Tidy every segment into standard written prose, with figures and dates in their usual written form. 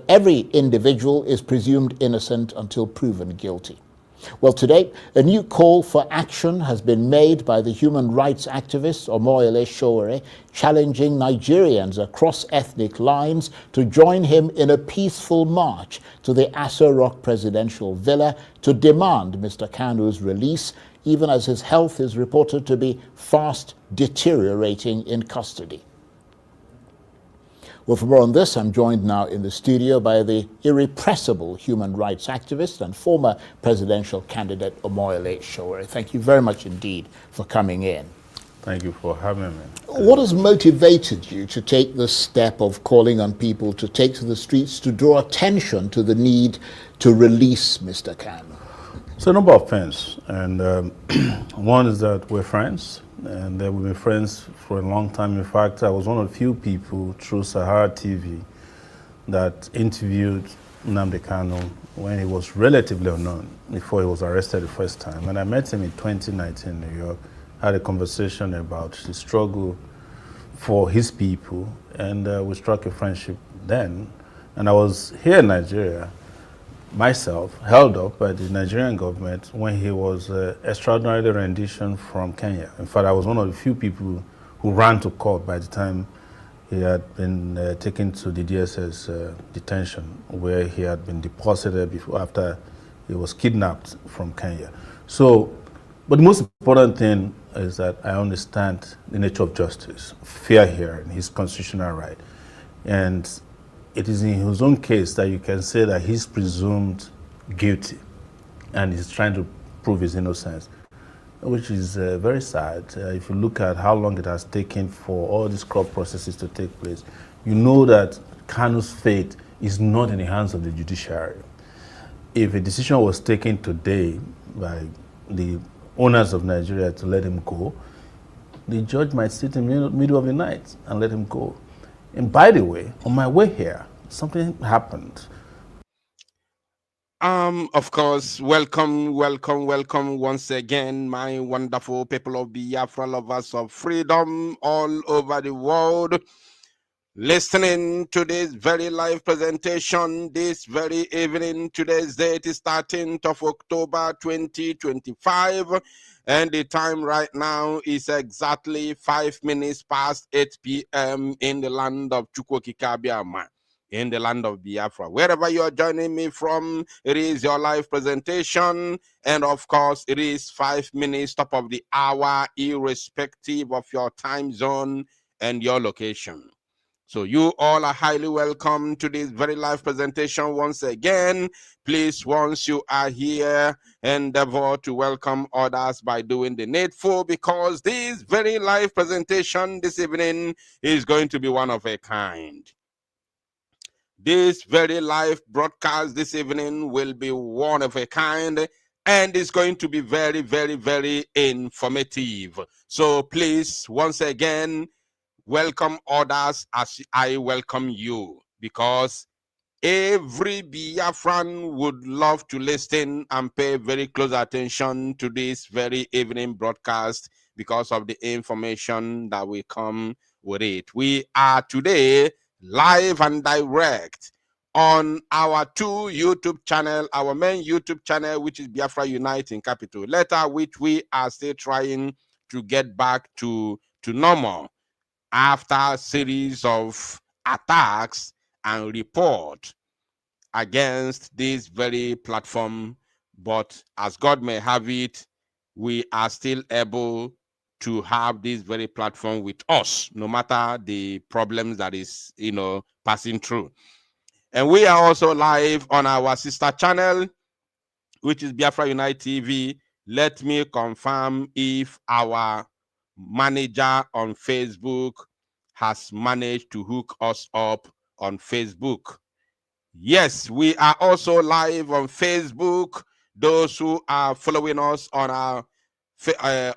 every individual is presumed innocent until proven guilty. Well, today, a new call for action has been made by the human rights activist Omoyele Sowore, challenging Nigerians across ethnic lines to join him in a peaceful march to the Aso Rock presidential villa to demand Mr. Kanu's release, even as his health is reported to be fast deteriorating in custody. Well, for more on this, I'm joined now in the studio by the irrepressible human rights activist and former presidential candidate Omoyele Sowore. Thank you very much indeed for coming in. Thank you for having me. What has motivated you to take the step of calling on people to take to the streets to draw attention to the need to release Mr. Kanu? So a number of things, and one is that we're friends, and we've been friends for a long time. In fact, I was one of the few people through Sahara TV that interviewed Nnamdi Kanu when he was relatively unknown, before he was arrested the first time. And I met him in 2019 in New York, had a conversation about the struggle for his people, and we struck a friendship then. And I was here in Nigeria, myself, held up by the Nigerian government when he was extraordinarily rendition from Kenya. In fact, I was one of the few people who ran to court by the time he had been taken to the DSS detention, where he had been deposited before, after he was kidnapped from Kenya. So, but the most important thing is that I understand the nature of justice, fair hearing, his constitutional right. And it is in his own case that you can say that he's presumed guilty and he's trying to prove his innocence, which is very sad. If you look at how long it has taken for all these court processes to take place, you know that Kanu's fate is not in the hands of the judiciary. If a decision was taken today by the owners of Nigeria to let him go, the judge might sit in the middle of the night and let him go. And by the way, on my way here, something happened. Of course, welcome once again, my wonderful people of Biafra, lovers of freedom all over the world, listening to this very live presentation this very evening. Today's date is 13th of October 2025. And the time right now is exactly 5 minutes past 8 p.m. in the land of Chukwokikabiama, in the land of Biafra. Wherever you are joining me from, it is your live presentation. And of course, it is 5 minutes top of the hour, irrespective of your time zone and your location. So you all are highly welcome to this very live presentation once again. Please, once you are here, endeavor to welcome others by doing the needful, because this very live presentation this evening is going to be one of a kind. This very live broadcast this evening will be one of a kind, and it's going to be very, very, very informative. So please, once again, welcome others as I welcome you, because every Biafran would love to listen and pay very close attention to this very evening broadcast because of the information that will come with it. We are today live and direct on our two YouTube channel, our main YouTube channel, which is Biafra Unite in capital letter, which we are still trying to get back to normal after a series of attacks and report against this very platform. But as God may have it, we are still able to have this very platform with us, no matter the problems that is, passing through. And we are also live on our sister channel, which is Biafra Unite TV. Let me confirm if our manager on Facebook has managed to hook us up on Facebook. Yes, we are also live on Facebook. Those who are following us on our,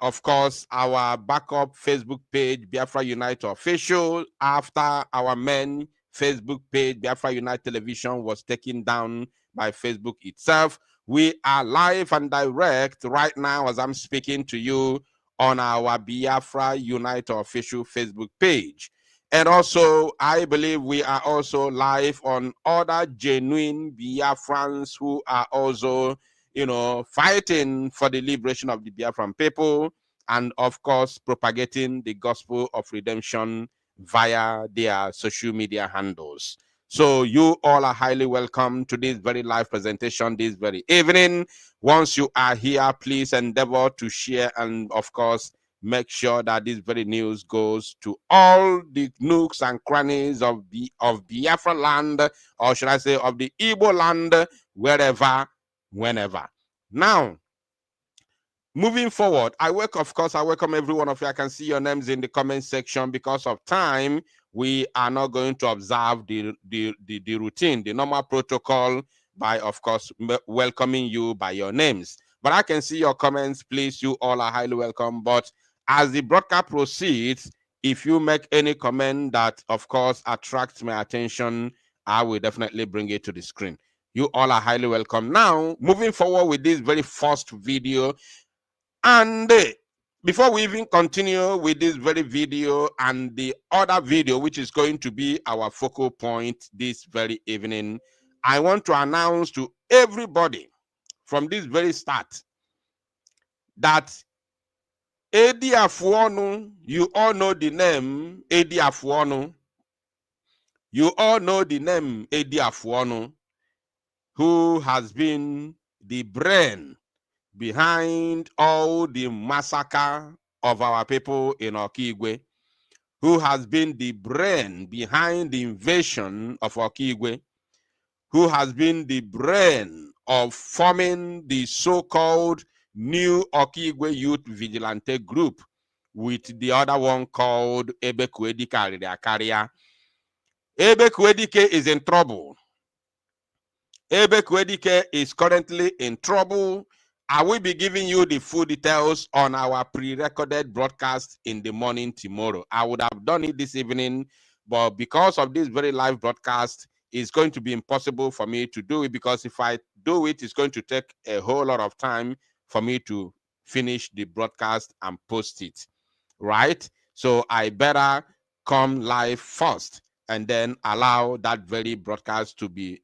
of course, our backup Facebook page, Biafra Unite Official, after our main Facebook page, Biafra Unite Television, was taken down by Facebook itself. We are live and direct right now as I'm speaking to you on our Biafra Unite Official Facebook page. And also, I believe we are also live on other genuine Biafrans who are also, fighting for the liberation of the Biafran people, and of course, propagating the gospel of redemption via their social media handles. So you all are highly welcome to this very live presentation this very evening. Once you are here, please endeavor to share and, of course, make sure that this very news goes to all the nooks and crannies of Biafra land, or should I say of the Igbo land, wherever, whenever. Now, moving forward, I welcome every one of you. I can see your names in the comment section. Because of time, we are not going to observe the routine, the normal protocol, by, of course, welcoming you by your names. But I can see your comments. Please, you all are highly welcome. But as the broadcast proceeds, if you make any comment that, of course, attracts my attention, I will definitely bring it to the screen. You all are highly welcome. Now, moving forward with this very first video, and before we even continue with this very video and the other video, which is going to be our focal point this very evening, I want to announce to everybody from this very start that Edi Afuonu, you all know the name Edi Afuonu. You all know the name Edi Afuonu, who has been the brain behind all the massacre of our people in Okigwe, who has been the brain behind the invasion of Okigwe, who has been the brain of forming the so-called new Okigwe Youth Vigilante Group, with the other one called Ebekuedike Ariakaria. Ebekuedike is in trouble. Ebekuedike is currently in trouble. I will be giving you the full details on our pre-recorded broadcast in the morning tomorrow. I would have done it this evening, but because of this very live broadcast, it's going to be impossible for me to do it, because if I do it, it's going to take a whole lot of time for me to finish the broadcast and post it, right? So I better come live first and then allow that very broadcast to be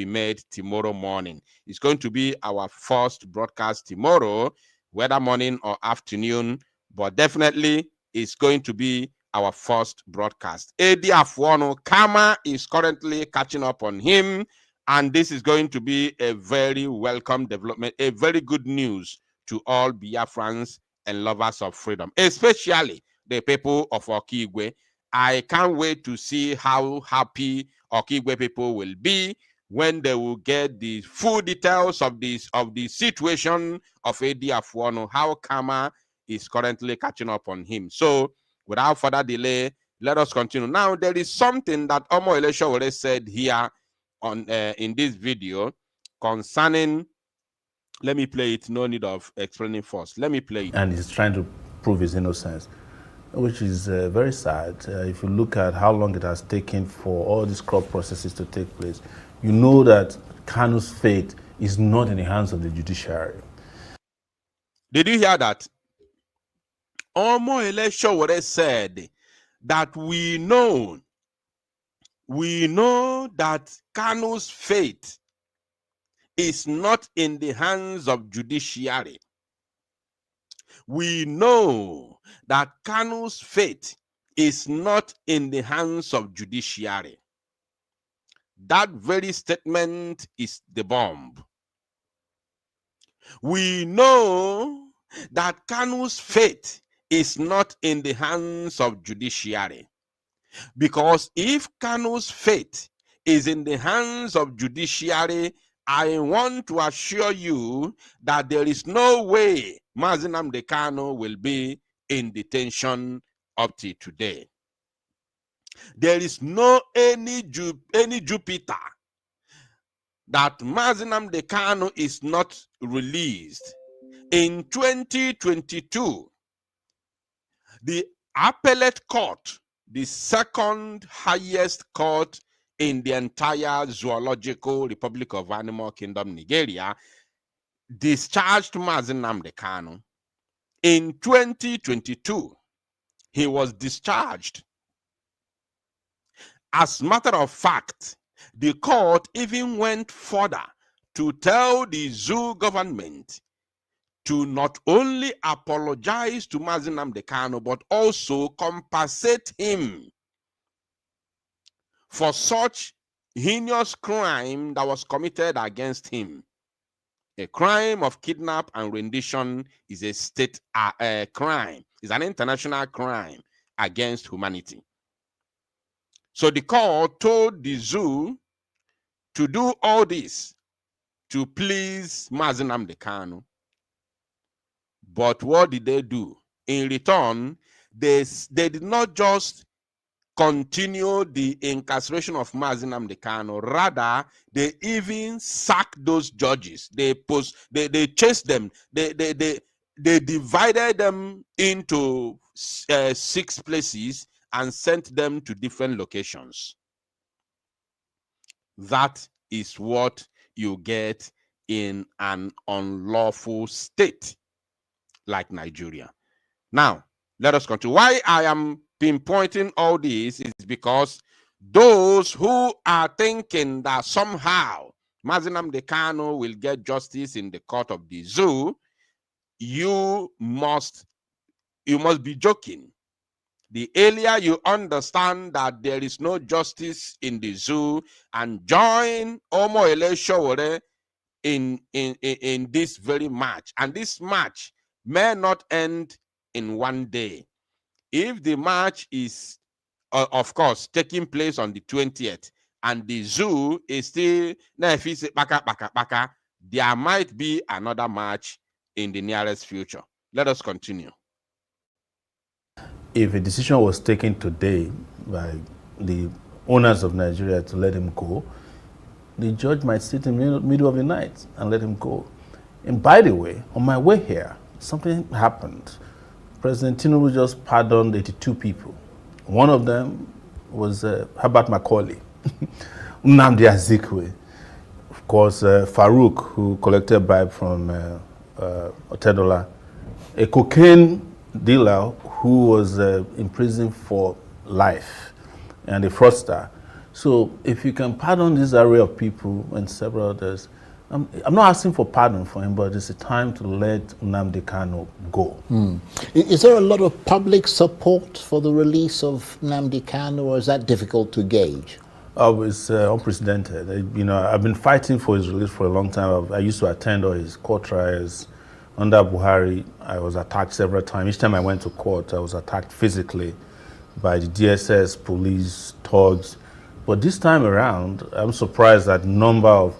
made tomorrow morning. It's going to be our first broadcast tomorrow, whether morning or afternoon, but definitely it's going to be our first broadcast. Edi Afuonu, Kama is currently catching up on him, and this is going to be a very welcome development, a very good news to all Biafrans and lovers of freedom, especially the people of Okigwe. I can't wait to see how happy Okigwe people will be when they will get the full details of the situation of Edi Afuonu, how Kama is currently catching up on him. So, without further delay, let us continue. Now, there is something that Omoyele Sowore said here on in this video concerning. Let me play it. No need of explaining first. Let me play it. And he's trying to prove his innocence, which is very sad. If you look at how long it has taken for all these court processes to take place, you know that Kanu's fate is not in the hands of the judiciary. Did you hear that? Omoyele Sowore said that we know that Kanu's fate is not in the hands of judiciary. We know that Kanu's fate is not in the hands of judiciary. That very statement is the bomb. We know that Kanu's fate is not in the hands of judiciary, because if Kanu's fate is in the hands of judiciary, I want to assure you that there is no way Nnamdi Kanu will be in detention up to today. There is no any Jupiter that Nnamdi Kanu is not released. In 2022, the appellate court, the second highest court in the entire Zoological Republic of Animal Kingdom, Nigeria, discharged Nnamdi Kanu. In 2022, he was discharged. As a matter of fact, the court even went further to tell the zoo government to not only apologize to Nnamdi Kanu, but also compensate him for such heinous crime that was committed against him. A crime of kidnap and rendition is a state crime. It's an international crime against humanity. So the court told the zoo to do all this to please Nnamdi Kanu. But what did they do? In return, they did not just continue the incarceration of Nnamdi Kanu. Rather, they even sacked those judges. They chased them. They divided them into 6 places and sent them to different locations. That is what you get in an unlawful state like Nigeria. Now, let us continue. Why I am pinpointing all this is because those who are thinking that somehow Nnamdi Kanu will get justice in the court of the zoo, you must be joking. The earlier you understand that there is no justice in the zoo and join Omoyele Sowore in this very match, and this match may not end in one day. If the match is, of course, taking place on the 20th, and the zoo is still, there might be another match in the nearest future. Let us continue. If a decision was taken today by the owners of Nigeria to let him go, the judge might sit in the middle of the night and let him go. And by the way, on my way here, something happened. President Tinubu just pardoned 82 people. One of them was Herbert Macaulay, Nnamdi Azikwe, of course, Farouk, who collected bribe from Otedola, a cocaine dealer who was in prison for life, and a fraudster. So if you can pardon this array of people and several others, I'm not asking for pardon for him, but it's a time to let Nnamdi Kanu go. Is there a lot of public support for the release of Nnamdi Kanu, or is that difficult to gauge? Oh, it's unprecedented. I've been fighting for his release for a long time. I used to attend all his court trials. Under Buhari, I was attacked several times. Each time I went to court, I was attacked physically by the DSS, police, thugs. But this time around, I'm surprised at the number of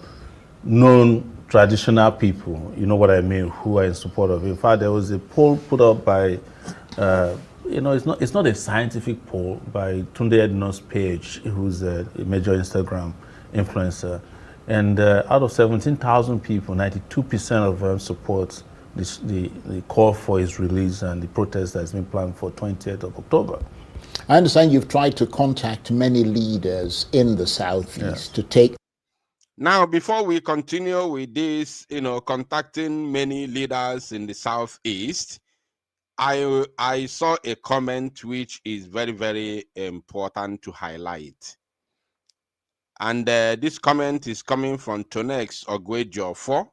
known traditional people, you know what I mean, who are in support of it. In fact, there was a poll put up by, it's not a scientific poll, by Tunde Edno's page, who's a major Instagram influencer. And out of 17,000 people, 92% of them support the call for his release and the protest that's been planned for 20th of October. I understand you've tried to contact many leaders in the Southeast to take. Now, before we continue with this, contacting many leaders in the Southeast, I saw a comment which is very, very important to highlight. And this comment is coming from Tonex Ogwejo4.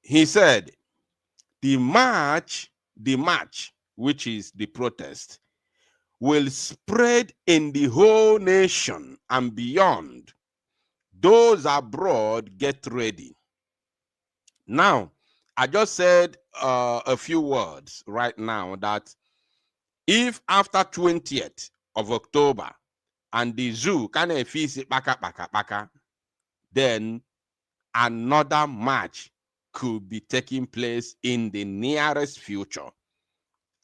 He said, the march, which is the protest, will spread in the whole nation and beyond. Those abroad, get ready. Now, I just said a few words right now that if after 20th of October and the zoo can then another march could be taking place in the nearest future.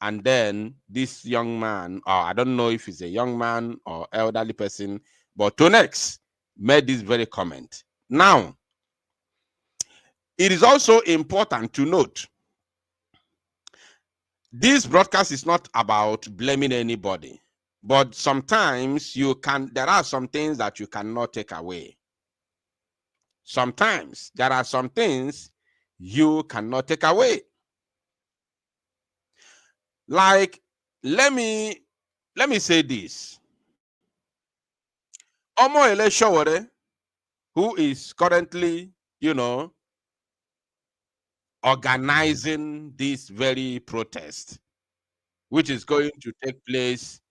And then this young man, or I don't know if he's a young man or elderly person, but Tonex made this very comment. Now, it is also important to note, this broadcast is not about blaming anybody, but sometimes there are some things that you cannot take away. Sometimes there are some things you cannot take away. Like, let me say this. Omoyele Sowore, who is currently, organizing this very protest, which is going to take place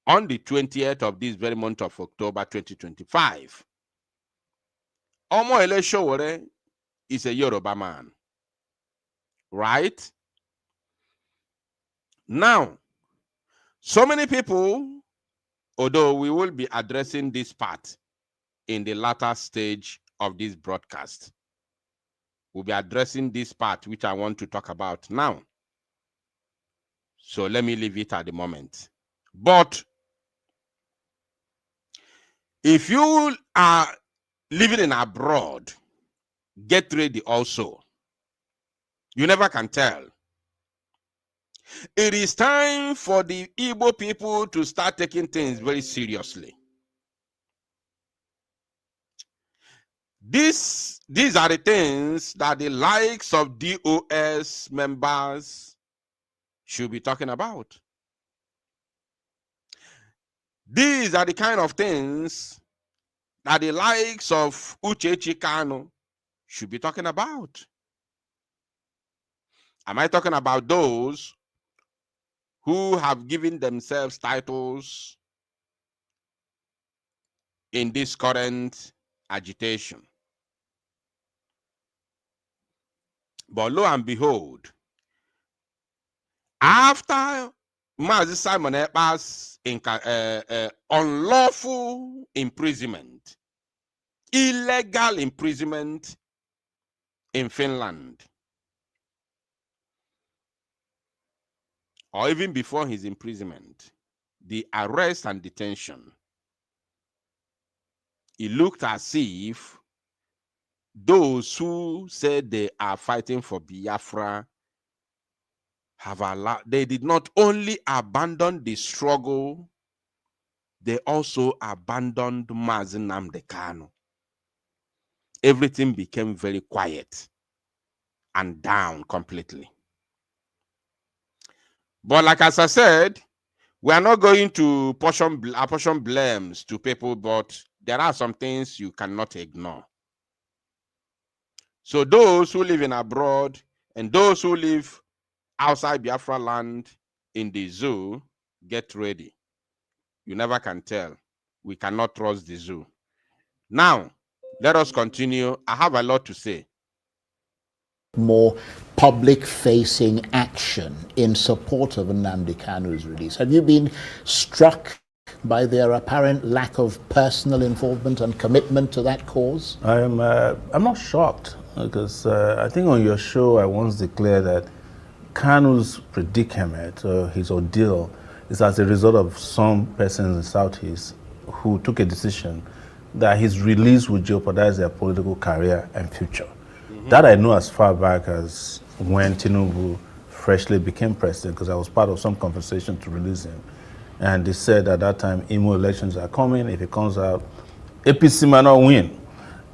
on the 20th of this very month of October 2025. Omoyele Sowore is a Yoruba man, right? Now, so many people, although we will be addressing this part in the latter stage of this broadcast, we'll be addressing this part which I want to talk about now. So let me leave it at the moment. But if you are living in abroad, get ready also. You never can tell. It is time for the Igbo people to start taking things very seriously. These are the things that the likes of DOS members should be talking about. These are the kind of things that the likes of Nnamdi Kanu should be talking about. Am I talking about those who have given themselves titles in this current agitation? But lo and behold, after Mazi Simon Ekpa's unlawful imprisonment, illegal imprisonment in Finland, or even before his imprisonment, the arrest and detention, it looked as if those who said they are fighting for Biafra they did not only abandon the struggle, they also abandoned Nnamdi Kanu. Everything became very quiet and down completely. But like as I said, we are not going to apportion blames to people, but there are some things you cannot ignore. So those who live in abroad and those who live outside Biafra land in the zoo, get ready. You never can tell. We cannot trust the zoo. Now, let us continue. I have a lot to say. More public-facing action in support of Nnamdi Kanu's release. Have you been struck by their apparent lack of personal involvement and commitment to that cause? I'm not shocked because I think on your show I once declared that Kanu's predicament, his ordeal, is as a result of some persons in the Southeast who took a decision that his release would jeopardize their political career and future. That I know as far back as when Tinubu freshly became president, because I was part of some conversation to release him. And they said at that time, Imo elections are coming. If it comes out, APC might not win.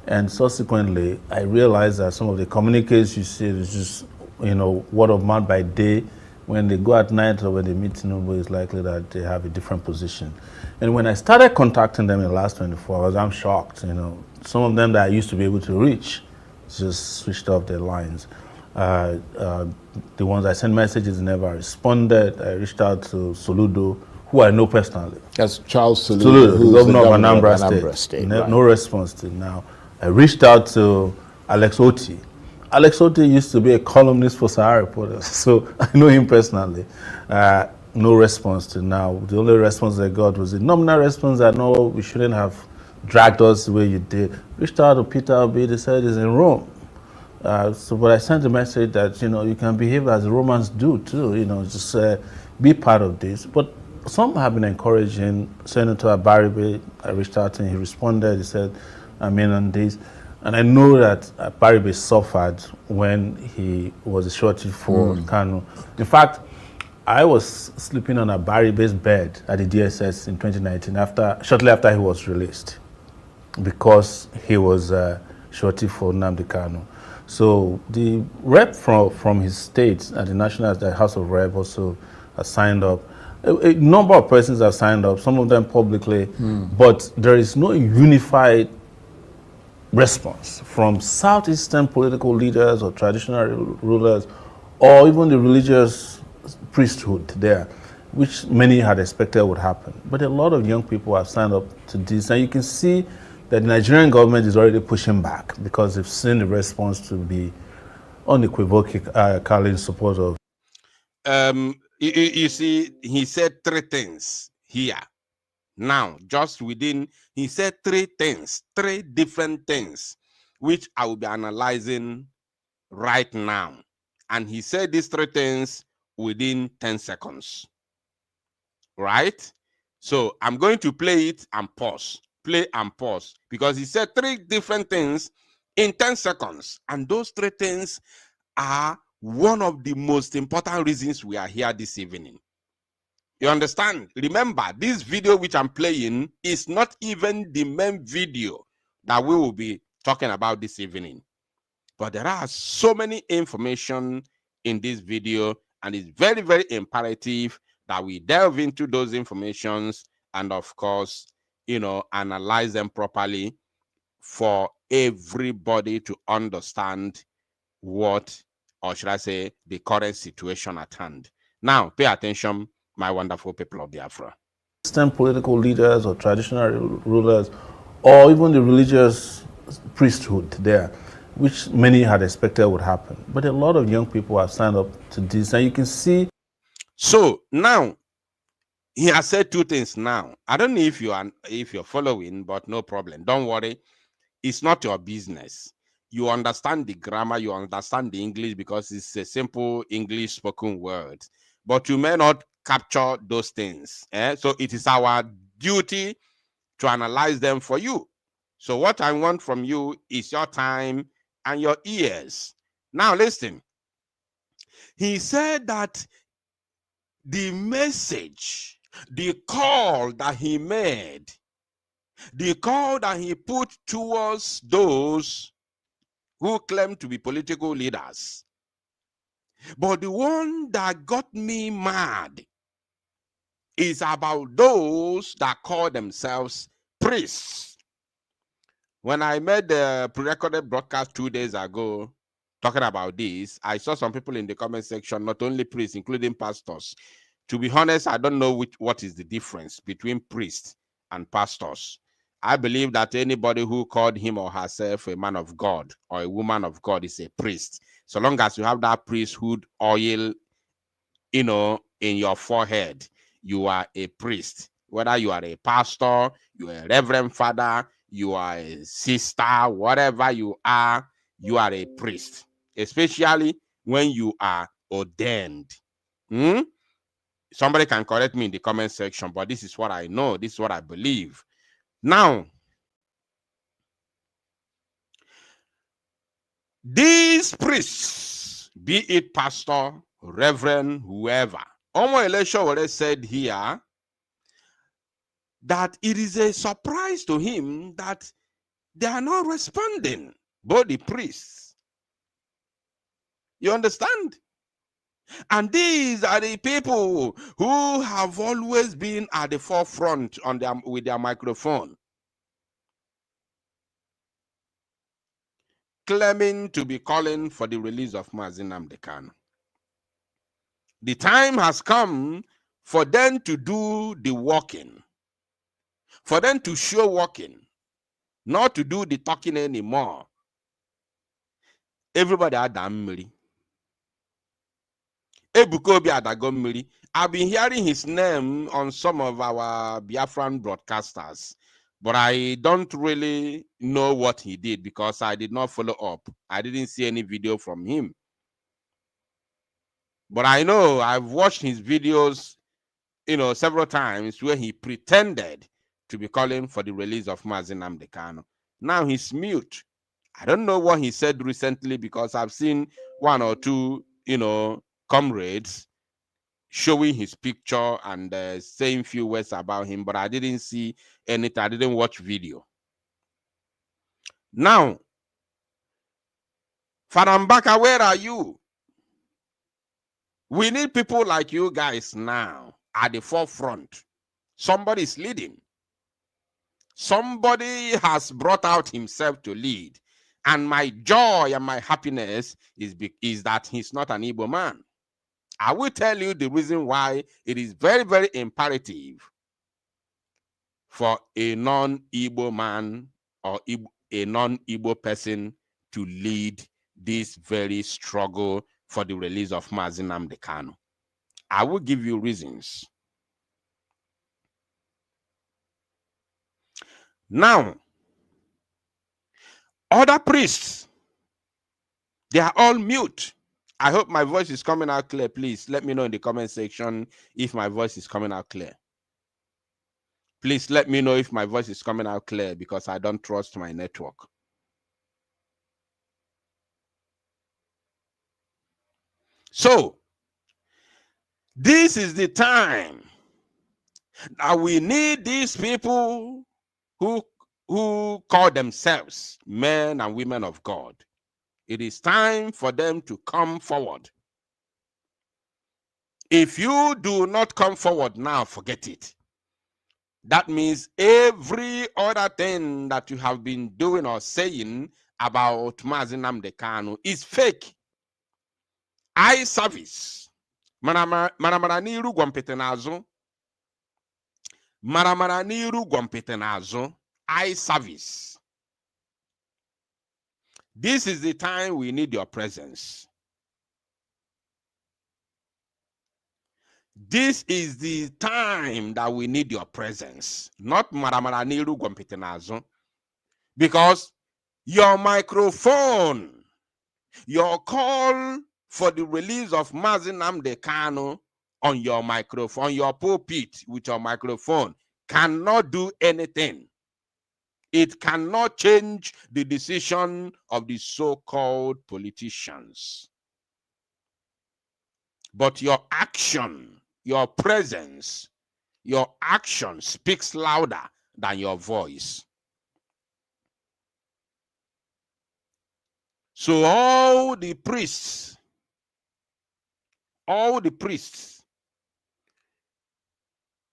And subsequently, I realized that some of the communiques you see is just, word of mouth by day. When they go at night or when they meet Tinubu, it's likely that they have a different position. And when I started contacting them in the last 24 hours, I'm shocked. Some of them that I used to be able to reach just switched off their lines. The ones I sent messages never responded. I reached out to Soludo, who I know personally. That's Charles Soludo, who's the governor of Anambra State. Right. No response till now. I reached out to Alex Oti. Alex Oti used to be a columnist for Sahara Reporters, so I know him personally. No response till now. The only response I got was a nominal response that no, we shouldn't have dragged us the way you did. Reached out to Peter Obi, they said he's in Rome. But I sent a message that, you can behave as the Romans do too, just be part of this. But some have been encouraging. Senator Abaribe, I reached out to him, he responded, he said, I'm in on this. And I know that Abaribe suffered when he was a shorty for Kanu. In fact, I was sleeping on Abaribe's bed at the DSS in 2019, shortly after he was released, because he was shorty for Nnamdi Kanu. So the rep from his state at the National House of Rep also signed up. A number of persons have signed up, some of them publicly, but there is no unified response from Southeastern political leaders or traditional rulers or even the religious priesthood there, which many had expected would happen. But a lot of young people have signed up to this, and you can see that the Nigerian government is already pushing back because they've seen the response to be unequivocally in support of. You see, he said three things here. Now, just within, he said three things, three different things, which I will be analyzing right now. And he said these three things within 10 seconds. Right? So I'm going to play it and pause. Play and pause. Because he said three different things in 10 seconds. And those three things are one of the most important reasons we are here this evening. You understand? Remember, this video which I'm playing is not even the main video that we will be talking about this evening. But there are so many information in this video, and it's very, very imperative that we delve into those informations and, of course, analyze them properly for everybody to understand what, or should I say, the current situation at hand. Now, pay attention, my wonderful people of Biafra. Political leaders or traditional rulers or even the religious priesthood there, which many had expected would happen. But a lot of young people have signed up to this, and you can see. So now, he has said two things now. I don't know if you're following, but no problem. Don't worry. It's not your business. You understand the grammar, you understand the English because it's a simple English spoken word. But you may not capture those things. So it is our duty to analyze them for you. So what I want from you is your time and your ears. Now listen. He said that the message, the call that he made, the call that he put towards those who claim to be political leaders. But the one that got me mad is about those that call themselves priests. When I made the pre-recorded broadcast 2 days ago talking about this, I saw some people in the comment section, not only priests, including pastors. To be honest, I don't know what is the difference between priests and pastors. I believe that anybody who called him or herself a man of God or a woman of God is a priest. So long as you have that priesthood oil, in your forehead, you are a priest. Whether you are a pastor, you are a reverend father, you are a sister, whatever you are a priest. Especially when you are ordained. Somebody can correct me in the comment section, but this is what I know. This is what I believe. Now, these priests, be it pastor, reverend, whoever, Omoyele Sowore said here that it is a surprise to him that they are not responding, both the priests. You understand? And these are the people who have always been at the forefront with their microphone, claiming to be calling for the release of Nnamdi Kanu. The time has come for them to do the walking, for them to show walking, not to do the talking anymore. Everybody had that mmiri. Ebuka Obi adago mmiri. I've been hearing his name on some of our Biafran broadcasters, but I don't really know what he did because I did not follow up. I didn't see any video from him. But I know I've watched his videos, several times where he pretended to be calling for the release of Nnamdi Kanu. Now he's mute. I don't know what he said recently because I've seen one or two, comrades showing his picture and saying few words about him, but I didn't see anything. I didn't watch video. Now, Farambaka, where are you? We need people like you guys now. at the forefront. Somebody is leading. Somebody has brought out himself to lead. And my joy and my happiness is that he's not an Igbo man. I will tell you the reason why it is very, very imperative for a non-Igbo man or a non-Igbo person to lead this very struggle for the release of Nnamdi Kanu. I will give you reasons. Now, other priests, they are all mute. I hope my voice is coming out clear. Please let me know in the comment section if my voice is coming out clear. Please let me know if my voice is coming out clear, because I don't trust my network. So, this is the time that we need these people who call themselves men and women of God. It is time for them to come forward. If you do not come forward now, forget it. That means every other thing that you have been doing or saying about Nnamdi Kanu is fake. Eye service. Maramara n'iru gwampete n'azụ. Maramara n'iru gwampete n'azụ. Eye service. This is the time we need your presence. This is the time that we need your presence, not maramara n'iru gwampete n'azụ. Because your microphone, your call for the release of Nnamdi Kanu on your microphone, your pulpit with your microphone, cannot do anything. It cannot change the decision of the so-called politicians. But your action, your presence, your action speaks louder than your voice. So all the priests,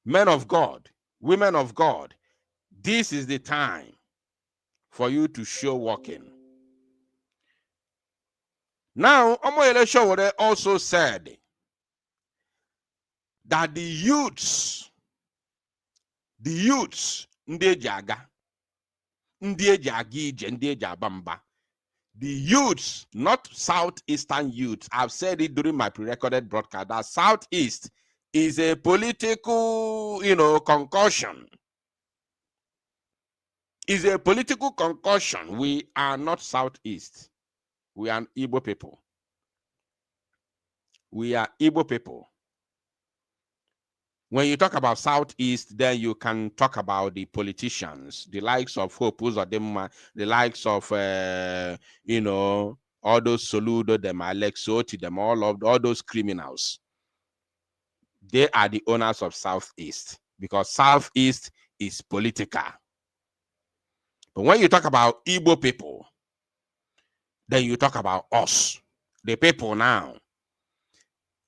men of God, women of God, this is the time for you to show walking. Now, Omoyele Sowore also said that the youths, ndị eji aga ije, ndị eji aba mba, the youths, not southeastern youths. I've said it during my pre-recorded broadcast that southeast is a political, concussion. Is a political concussion. We are not southeast. We are Igbo people. We are Igbo people. When you talk about southeast, then you can talk about the politicians, the likes of Hope Uzodimma, the likes of all those Soludo, them Alex Oti, them all those criminals. They are the owners of southeast, because southeast is political. But when you talk about Igbo people, then you talk about us, the people now.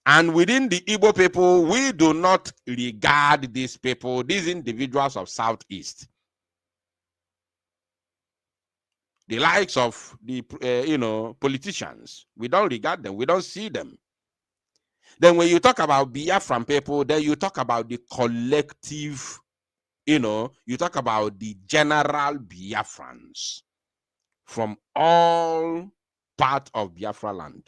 And within the Igbo people, we do not regard these people, these individuals of Southeast, the likes of the politicians. We don't regard them. We don't see them. Then when you talk about Biafran people, then you talk about the collective, you talk about the general Biafrans from all parts of Biafra land.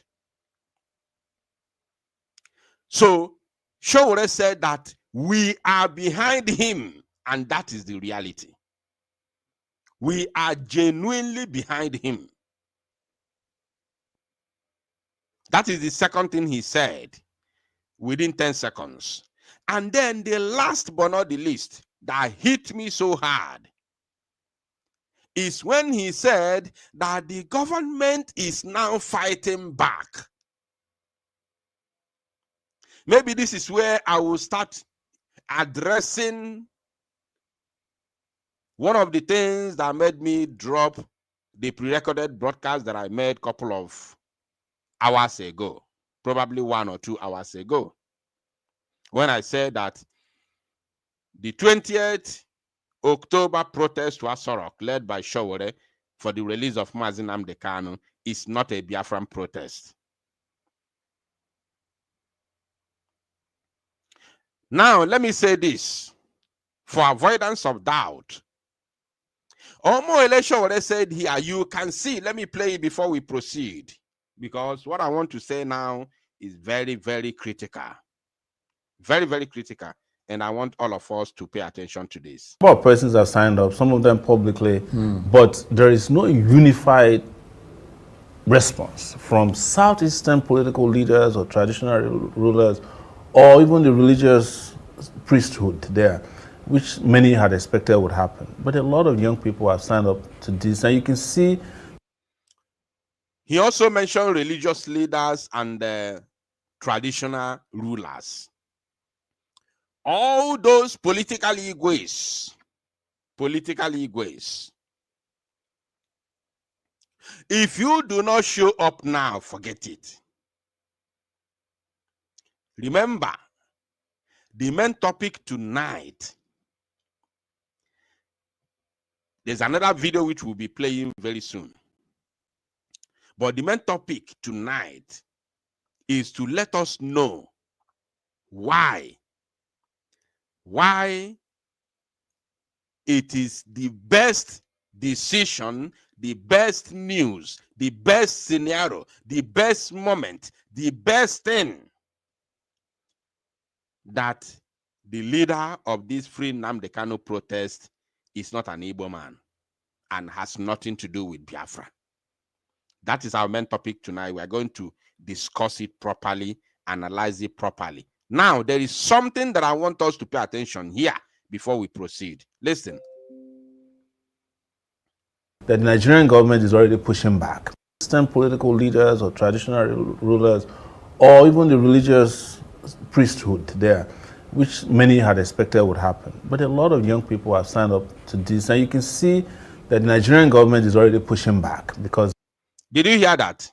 So Sowore said that we are behind him, and that is the reality. We are genuinely behind him. That is the second thing he said within 10 seconds. And then the last but not the least that hit me so hard is when he said that the government is now fighting back. Maybe this is where I will start addressing one of the things that made me drop the pre-recorded broadcast that I made a couple of hours ago, probably 1 or 2 hours ago. when I said that the 20th October protest to Asorok, led by Sowore, for the release of Nnamdi Kanu is not a Biafran protest. Now, let me say this, for avoidance of doubt. Omoyele Sowore said here, you can see, let me play it before we proceed, because what I want to say now is very, very critical. Very, very critical. And I want all of us to pay attention to this. About persons have signed up, some of them publicly, but there is no unified response from Southeastern political leaders or traditional rulers or even the religious priesthood there, which many had expected would happen. But a lot of young people have signed up to this, and you can see. He also mentioned religious leaders and traditional rulers. All those political Igbos, if you do not show up now, forget it. Remember, the main topic tonight, there's another video which will be playing very soon. But the main topic tonight is to let us know why it is the best decision, the best news, the best scenario, the best moment, the best thing that the leader of this Free Nnamdi Kanu protest is not an Igbo man and has nothing to do with Biafra. That is our main topic tonight. We are going to discuss it properly, analyze it properly. Now, there is something that I want us to pay attention here before we proceed. Listen. The Nigerian government is already pushing back. Some political leaders or traditional rulers or even the religious priesthood there, which many had expected would happen. But a lot of young people have signed up to this, and you can see that the Nigerian government is already pushing back because... Did you hear that?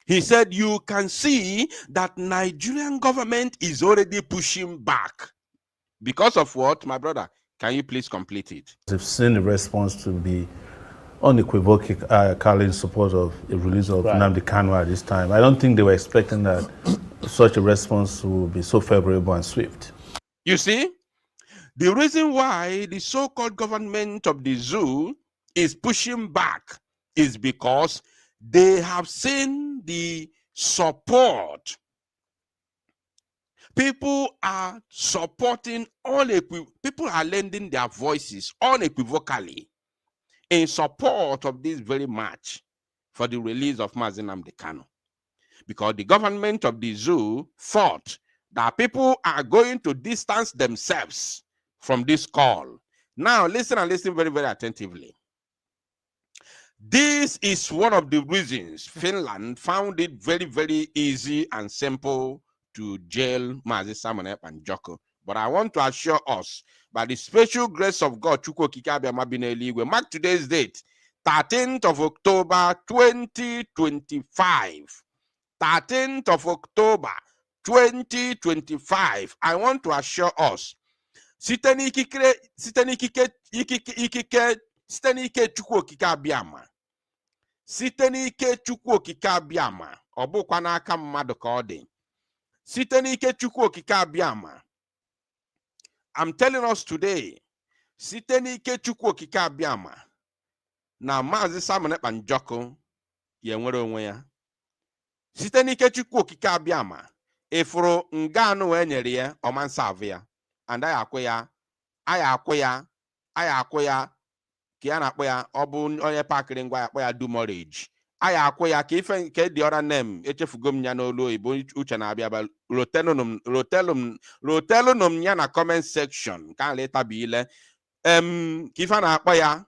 He said, you can see that Nigerian government is already pushing back. Because of what, my brother? Can you please complete it? They've seen the response to be unequivocally in support of the release of Nnamdi Kanu at this time. I don't think they were expecting that such a response would be so favorable and swift. You see, the reason why the so-called government of the zoo is pushing back is because they have seen the support. People are supporting people are lending their voices unequivocally in support of this very march for the release of Nnamdi Kanu. Because the government of the zoo thought that people are going to distance themselves from this call. Now, listen and listen very, very attentively. This is one of the reasons Finland found it very, very easy and simple to jail Mazi Simon and Joko. But I want to assure us, by the special grace of God, mark today's date, 13th of October, 2025. 13th of October, 2025. I want to assure us, site n'ike Chukwu Okike Abịama, site n'ike Chukwu Okike Abịama, ọ bụkwa n'aka mmadụ ka ọ dị, site n'ike Chukwu Okike Abịama. I'm telling us today, site n'ike Chukwu Okike Abịama, na Maazị Simon Ekpa Njọkụ ya enwere onwe ya. Site n'ike Chukwu Okike Abịama, ifuru nga anụ wee nyere ya ọmansa avụ ya, and anyị akwụ ya ka ya na-akpọ ya, ọ bụ onye pakịrị ngwa ya akpọ ya dumorage. Anyị akwụ ya ka ife nke dị ọra nem echefugo m ya n'olu oyibo uche na-abịa rotelunum ya na comment section ka leta bụ ile ka ife a na-akpọ ya,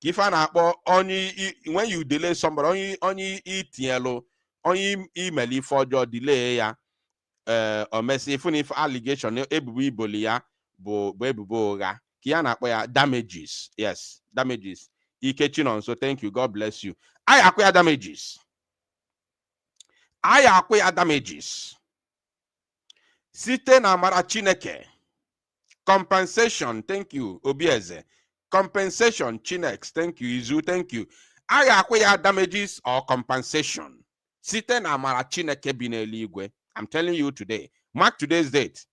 ka ife a na-akpọ onye, when you delay somebody, onye itinyelu onye email ife ọjọọ delay ya o mesi ifu na ife allegation ebubo iboli ya bụ ebubo ụgha, ka ya na-akpọ ya damages. Yes, damages. Ikechi Nonso, thank you, God bless you. I acquire damages. Site na amara Chineke. Compensation, thank you, Obieze. Compensation, Chinex, thank you, Izu, thank you. Aya akwaya damages or compensation. Site na amara Chineke bi n'eluigwe. I'm telling you today. Mark today's date.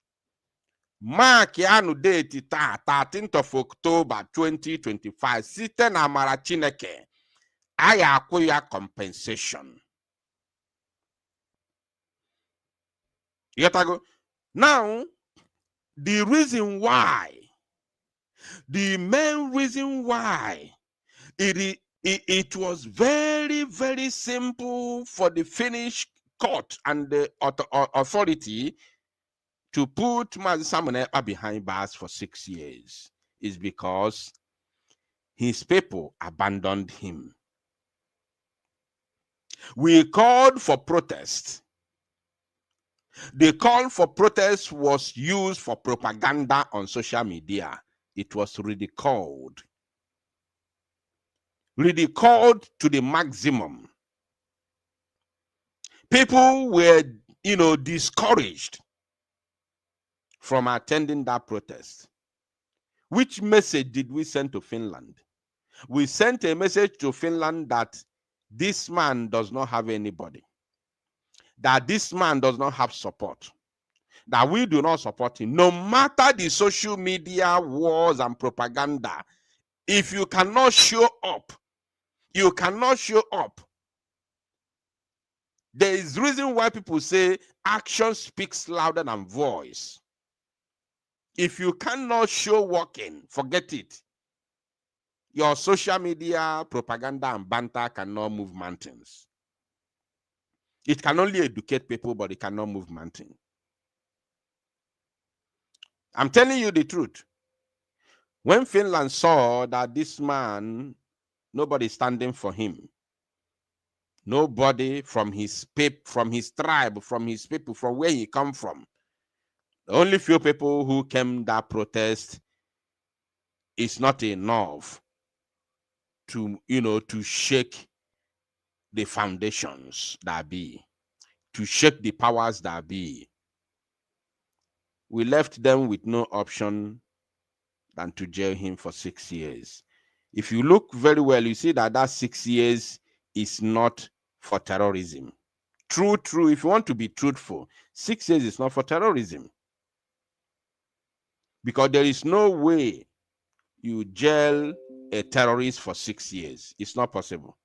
Mark yanu date ta 13th of October 2025. Site na amara Chineke. Aya akwaya compensation. You get to go? Now, the reason why, the main reason why it was very, very simple for the Finnish court and the authority to put Mazi Simon Ekpa behind bars for 6 years is because his people abandoned him. We called for protest. The call for protest was used for propaganda on social media. It was ridiculed to the maximum. People were, discouraged from attending that protest. Which message did we send to Finland? We sent a message to Finland that this man does not have anybody, that this man does not have support, that we do not support him. No matter the social media wars and propaganda, if you cannot show up, you cannot show up. There is reason why people say action speaks louder than voice. If you cannot show working, forget it. Your social media propaganda and banter cannot move mountains. It can only educate people, but it cannot move mountains. I'm telling you the truth. When Finland saw that this man, nobody standing for him, nobody from his tribe, from his people, from where he come from, the only few people who came that protest is not enough to, to shake the foundations that be, to shake the powers that be. We left them with no option than to jail him for 6 years. If you look very well, you see that 6 years is not for terrorism. True, if you want to be truthful, 6 years is not for terrorism. Because there is no way you jail a terrorist for 6 years. It's not possible.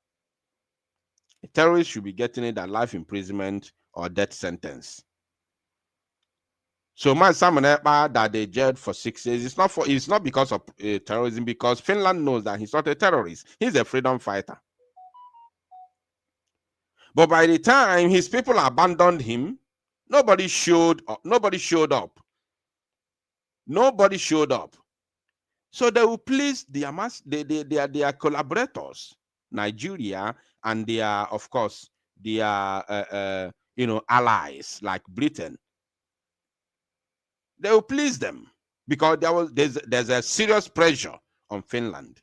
A terrorist should be getting it a life imprisonment or death sentence. So my Simon Ekpa that they jailed for 6 years, it's not because of terrorism, because Finland knows that he's not a terrorist. He's a freedom fighter. But by the time his people abandoned him, nobody showed up. Nobody showed up. So they will please their collaborators, Nigeria, and of course, their allies like Britain. They will please them because there's a serious pressure on Finland.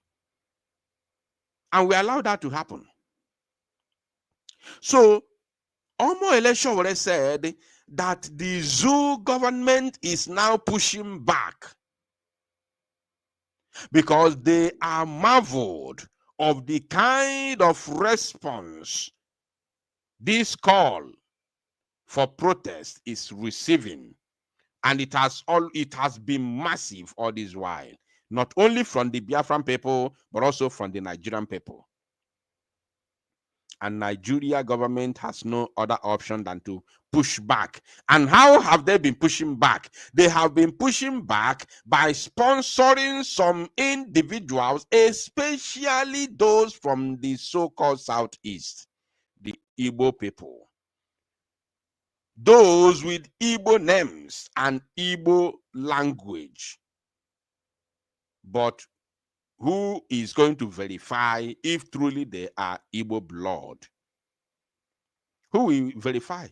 And we allow that to happen. So Sowore said that the zoo government is now pushing back because they are marveled of the kind of response this call for protest is receiving. And it has been massive all this while, not only from the Biafran people, but also from the Nigerian people. And Nigeria government has no other option than to push back. And how have they been pushing back? They have been pushing back by sponsoring some individuals, especially those from the so-called Southeast, the Igbo people. Those with Igbo names and Igbo language. But who is going to verify if truly they are Igbo blood? Who will verify?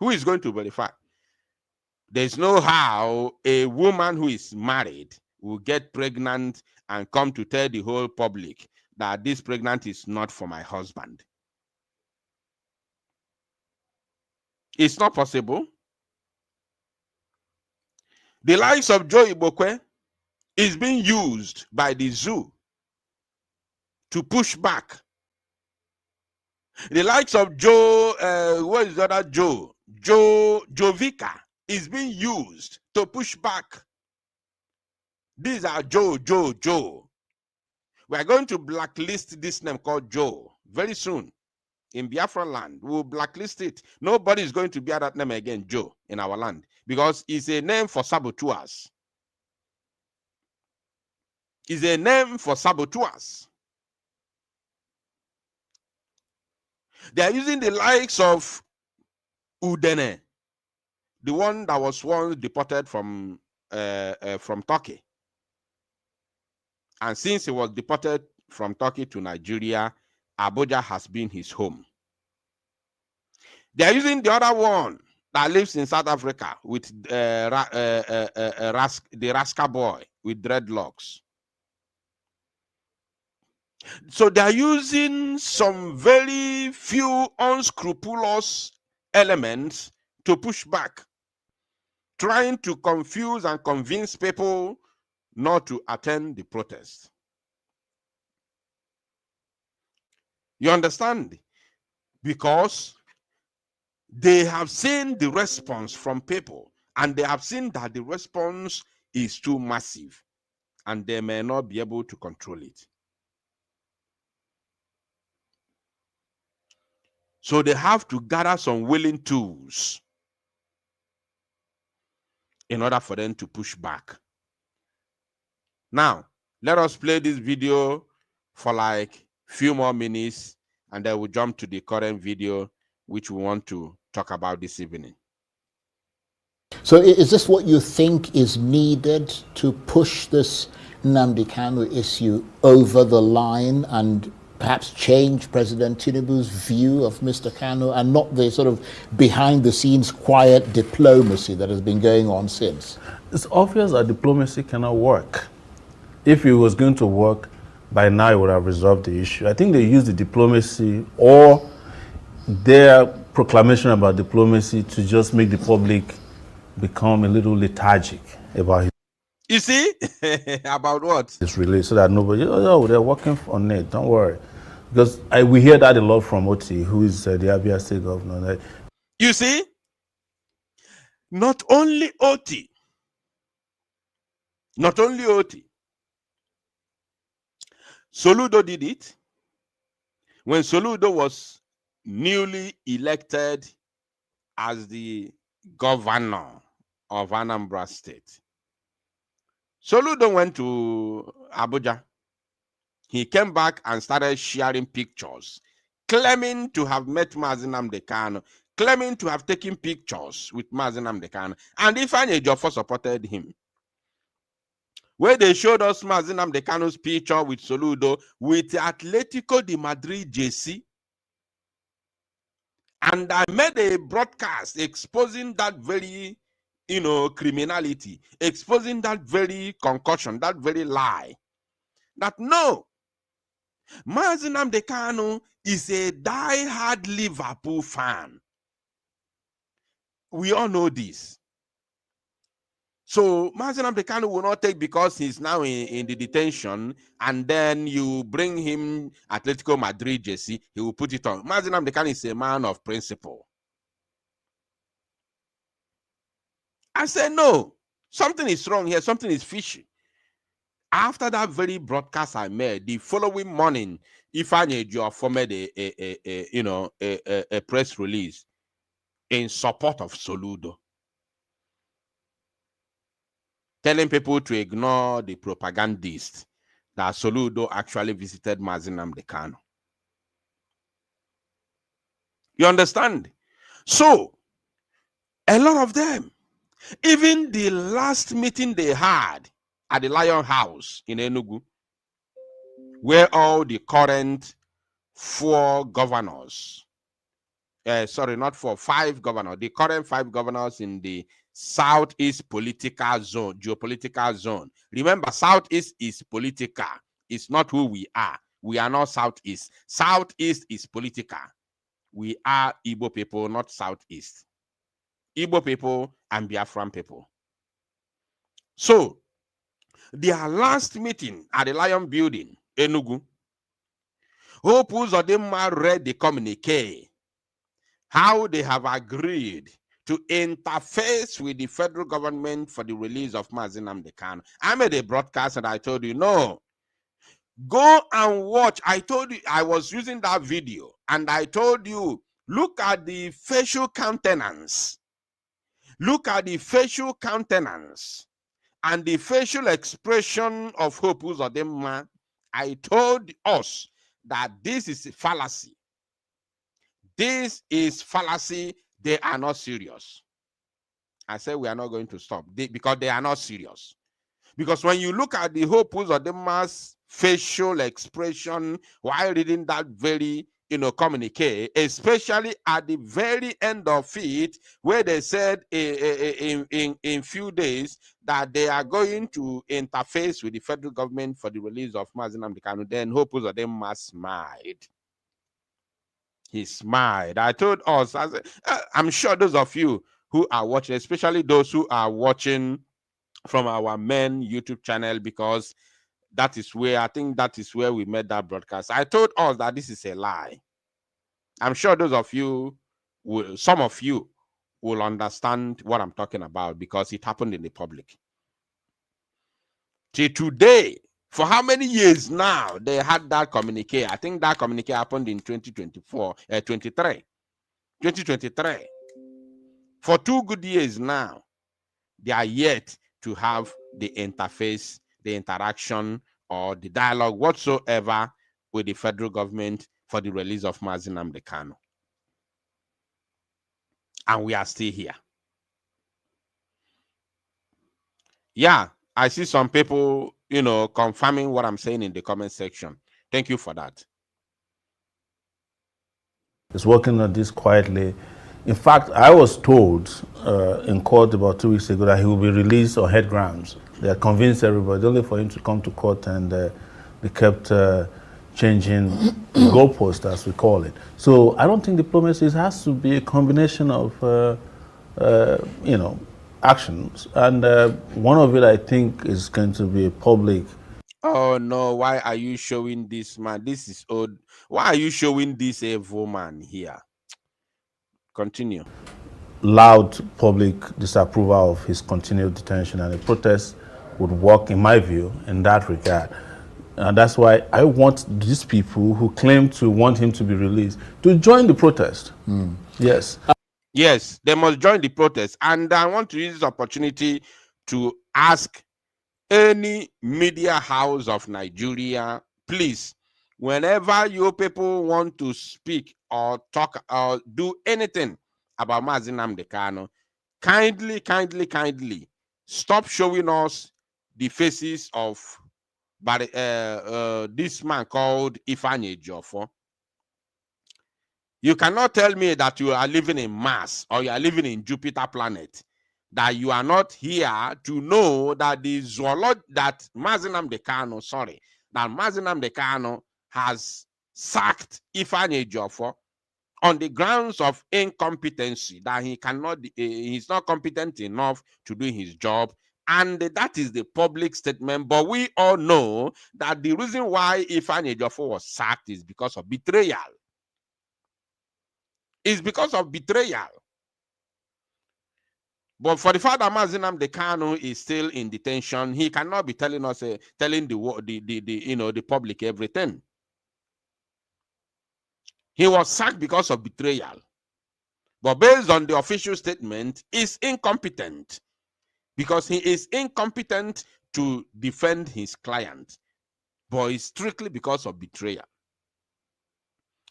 Who is going to verify? There's no how a woman who is married will get pregnant and come to tell the whole public that this pregnant is not for my husband. It's not possible. The likes of Joe Ibokwe is being used by the zoo to push back. The likes of Joe, what is the other Joe? Jovica is being used to push back. These are Joe. We are going to blacklist this name called Joe very soon in Biafra land. We will blacklist it. Nobody is going to bear that name again, Joe, in our land, because it's a name for saboteurs. It's a name for saboteurs. They are using the likes of Udene, the one that was once deported from Turkey. And since he was deported from Turkey to Nigeria, Abuja has been his home. They are using the other one that lives in South Africa with the Raska boy with dreadlocks. So they are using some very few unscrupulous elements to push back, trying to confuse and convince people not to attend the protest. You understand? Because they have seen the response from people, and they have seen that the response is too massive, and they may not be able to control it. So they have to gather some willing tools in order for them to push back. Now, let us play this video for like few more minutes, and then we'll jump to the current video, which we want to talk about this evening. So is this what you think is needed to push this Nnamdi Kanu issue over the line and perhaps change President Tinubu's view of Mr. Kanu, and not the sort of behind-the-scenes quiet diplomacy that has been going on since? It's obvious that diplomacy cannot work. If it was going to work, by now it would have resolved the issue. I think they use the diplomacy or their proclamation about diplomacy to just make the public become a little lethargic about You see? About what? his release, so that nobody, oh, they're working on it, don't worry. Because we hear that a lot from Oti, who is the Abia State governor. You see? Not only Oti. Soludo did it. When Soludo was newly elected as the governor of Anambra State, Soludo went to Abuja. He came back and started sharing pictures, claiming to have met Mazi Nnamdi Kanu, claiming to have taken pictures with Mazi Nnamdi Kanu, and Ifeanyi Ejiofor supported him. Where they showed us Mazi Nnamdi Kanu's picture with Soludo with Atletico de Madrid JC. And I made a broadcast exposing that very, criminality, exposing that very concussion, that very lie. That no, Mazi Nnamdi Kanu is a die-hard Liverpool fan. We all know this. So Mazi Nnamdi Kanu will not take because he's now in the detention, and then you bring him Atletico Madrid jersey, he will put it on. Mazi Nnamdi Kanu is a man of principle. I said, no, something is wrong here, something is fishy. After that very broadcast I made, the following morning, Ifeanyi Ejiofor made a press release in support of Soludo, telling people to ignore the propagandist that Soludo actually visited Mazi Nnamdi Kanu. You understand? So, a lot of them, even the last meeting they had at the Lion House in Enugu, where all the current 5 governors, the current 5 governors in the Southeast political zone, geopolitical zone. Remember, Southeast is political. It's not who we are. We are not Southeast. Southeast is political. We are Igbo people, not Southeast. Igbo people and Biafran people. So, their last meeting at the Lion Building, Enugu, Hope Uzodinma read the communique, how they have agreed to interface with the federal government for the release of Mazi Nnamdi Kanu. I made a broadcast and I told you, no, go and watch. I told you, I was using that video and I told you, look at the facial countenance. Look at the facial countenance and the facial expression of Hope Uzodinma. I told us that this is a fallacy. This is fallacy. They are not serious. I said we are not going to stop because they are not serious. Because when you look at the Hope Uzodinma's facial expression while reading that very communique, especially at the very end of it, where they said in few days that they are going to interface with the federal government for the release of Mazi Nnamdi Kanu, then Hope Uzodinma smiled. He smiled. I told us, I said, I'm sure those of you who are watching, especially those who are watching from our main YouTube channel, because that is where, I think that is where we made that broadcast. I told us that this is a lie. I'm sure those of you, some of you will understand what I'm talking about because it happened in the public. Till today, for how many years now they had that communique? I think that communique happened in 2023. For 2 good years now, they are yet to have the interface, the interaction, or the dialogue whatsoever with the federal government for the release of Mazi Nnamdi Kanu. And we are still here. Yeah, I see some people, confirming what I'm saying in the comment section. Thank you for that. Is working on this quietly. In fact, I was told in court about 2 weeks ago that he will be released on head grounds. They are convinced everybody, only for him to come to court and they kept changing the goalpost, as we call it. So I don't think diplomacy has to be a combination of, actions. And one of it, I think, is going to be a public. Oh no, why are you showing this man? This is old. Why are you showing this evil man here? Continue. Loud public disapproval of his continued detention, and a protest would work, in my view, in that regard. And that's why I want these people who claim to want him to be released to join the protest. Yes. Yes, they must join the protest. And I want to use this opportunity to ask any media house of Nigeria, please, whenever you people want to speak or talk or do anything about Mazi Nnamdi Kanu, kindly stop showing us the faces of this man called Ifeanyi Ejiofor. You cannot tell me that you are living in Mars or you are living in Jupiter planet, that you are not here to know that the zoology that Mazi Nnamdi Kanu has sacked Ifeanyi Ejiofor on the grounds of incompetency, that he's not competent enough to do his job. And that is the public statement. But we all know that the reason why Ifeanyi Ejiofor was sacked is because of betrayal. It's because of betrayal. But for the fact that Mazi Nnamdi Kanu is still in detention, he cannot be telling us, telling the public everything. He was sacked because of betrayal. But based on the official statement, he's incompetent because he is incompetent to defend his client. But it's strictly because of betrayal.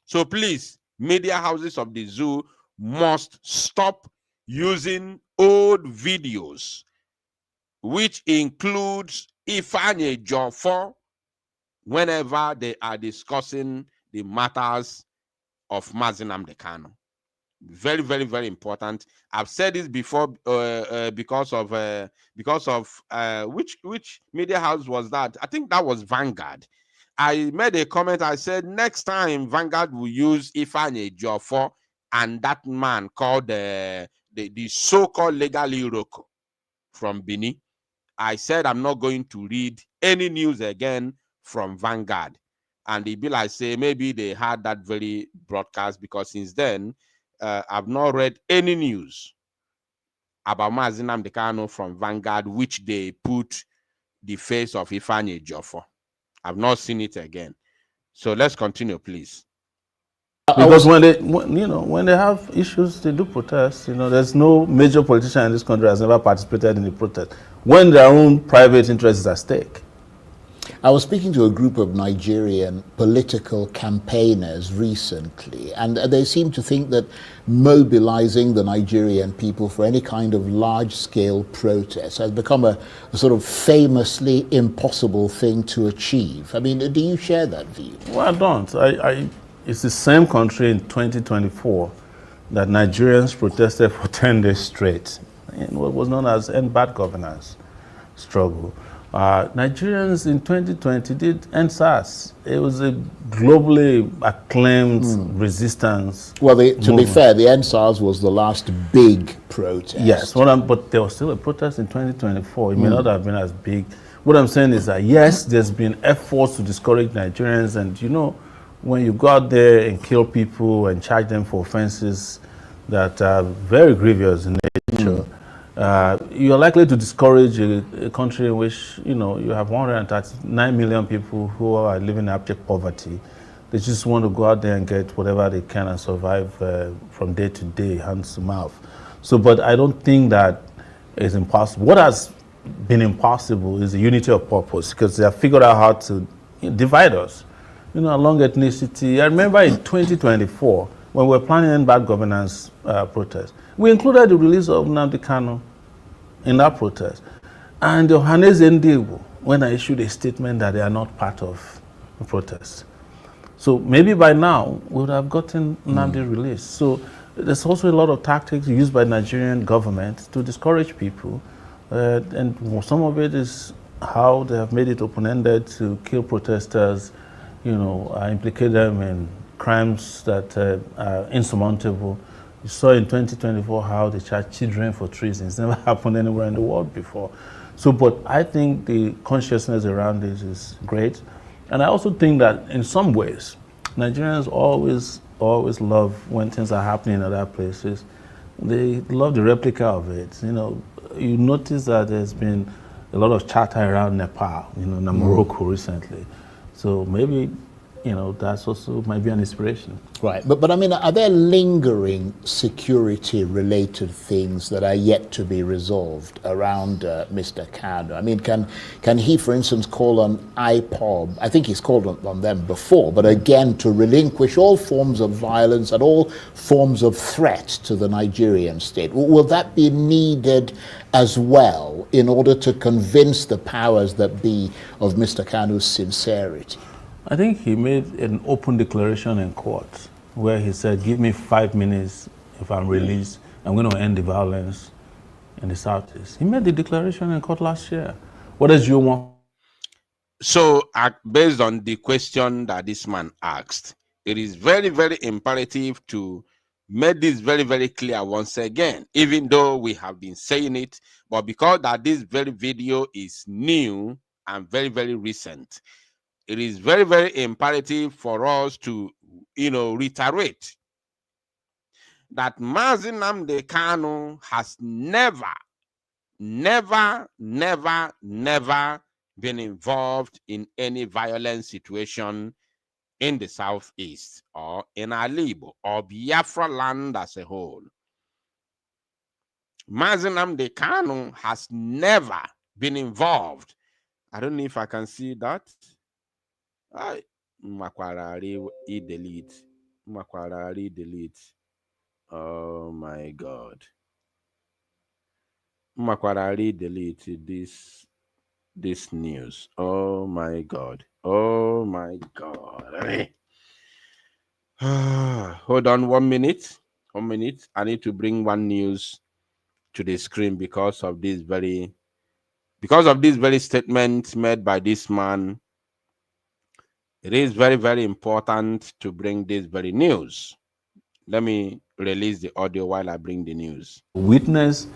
So please, media houses of the zoo must stop using old videos, which includes Ifeanyi Ejiofor, whenever they are discussing the matters of Mazi Nnamdi Kanu. Very, very, very important. I've said this before because of which media house was that? I think that was Vanguard. I made a comment. I said next time Vanguard will use Ifeanyi Ejiofor and that man called the so-called legal Iroko from Benin. I said I'm not going to read any news again from Vanguard. And the bill I say maybe they had that very broadcast, because since then I've not read any news about Nnamdi Kanu from Vanguard, which they put the face of Ifeanyi Ejiofor. I've not seen it again. So let's continue, please. Because when they have issues, they do protest. There's no major politician in this country has ever participated in the protest when their own private interests is at stake. I was speaking to a group of Nigerian political campaigners recently, and they seem to think that mobilizing the Nigerian people for any kind of large-scale protest has become a sort of famously impossible thing to achieve. I mean, do you share that view? Well, I don't. It's the same country in 2024 that Nigerians protested for 10 days straight in what was known as End Bad Governance struggle. Nigerians in 2020 did End SARS. It was a globally acclaimed resistance. Well, to be fair, the End SARS was the last big protest. Yes, but there was still a protest in 2024. It may not have been as big. What I'm saying is that, yes, there's been efforts to discourage Nigerians, and when you go out there and kill people and charge them for offenses that are very grievous in nature, you're likely to discourage a country in which you have 139 million people who are living in abject poverty. They just want to go out there and get whatever they can and survive from day to day, hand to mouth. So, but I don't think that is impossible. What has been impossible is the unity of purpose, because they have figured out how to divide us, along ethnicity. I remember in 2024, when we were planning bad governance protest, we included the release of Nnamdi Kanu in that protest. And Ohaneze Ndigbo, when I issued a statement that they are not part of the protest. So maybe by now, we would have gotten Nnamdi released. So there's also a lot of tactics used by the Nigerian government to discourage people. And some of it is how they have made it open-ended to kill protesters, implicate them in crimes that are insurmountable. You saw in 2024 how they charged children for treason. It's never happened anywhere in the world before. So, but I think the consciousness around this is great. And I also think that in some ways, Nigerians always love when things are happening in other places. They love the replica of it. You notice that there's been a lot of chatter around Nepal, and Morocco recently. So maybe, that's also might be an inspiration. Right, but I mean, are there lingering security-related things that are yet to be resolved around Mr. Kanu? I mean, can he, for instance, call on IPOB? I think he's called on them before, but again, to relinquish all forms of violence and all forms of threat to the Nigerian state. Will that be needed as well in order to convince the powers that be of Mr. Kanu's sincerity? I think he made an open declaration in court where he said, give me 5 minutes if I'm released, I'm going to end the violence in the Southeast. He made the declaration in court last year. What does you want? So, based on the question that this man asked, it is very, very imperative to make this very, very clear once again, even though we have been saying it, but because that this very video is new and very, very recent, it is very, very imperative for us to, reiterate that Nnamdi Kanu has never been involved in any violent situation in the Southeast or in Alibo or Biafra land as a whole. Nnamdi Kanu has never been involved. I don't know if I can see that. Delete. Oh my God. Delete this news. Oh my God. Oh my God. Hold on 1 minute. 1 minute. I need to bring one news to the screen because of this very statement made by this man. It is very, very important to bring this very news. Let me release the audio while I bring the news. Witness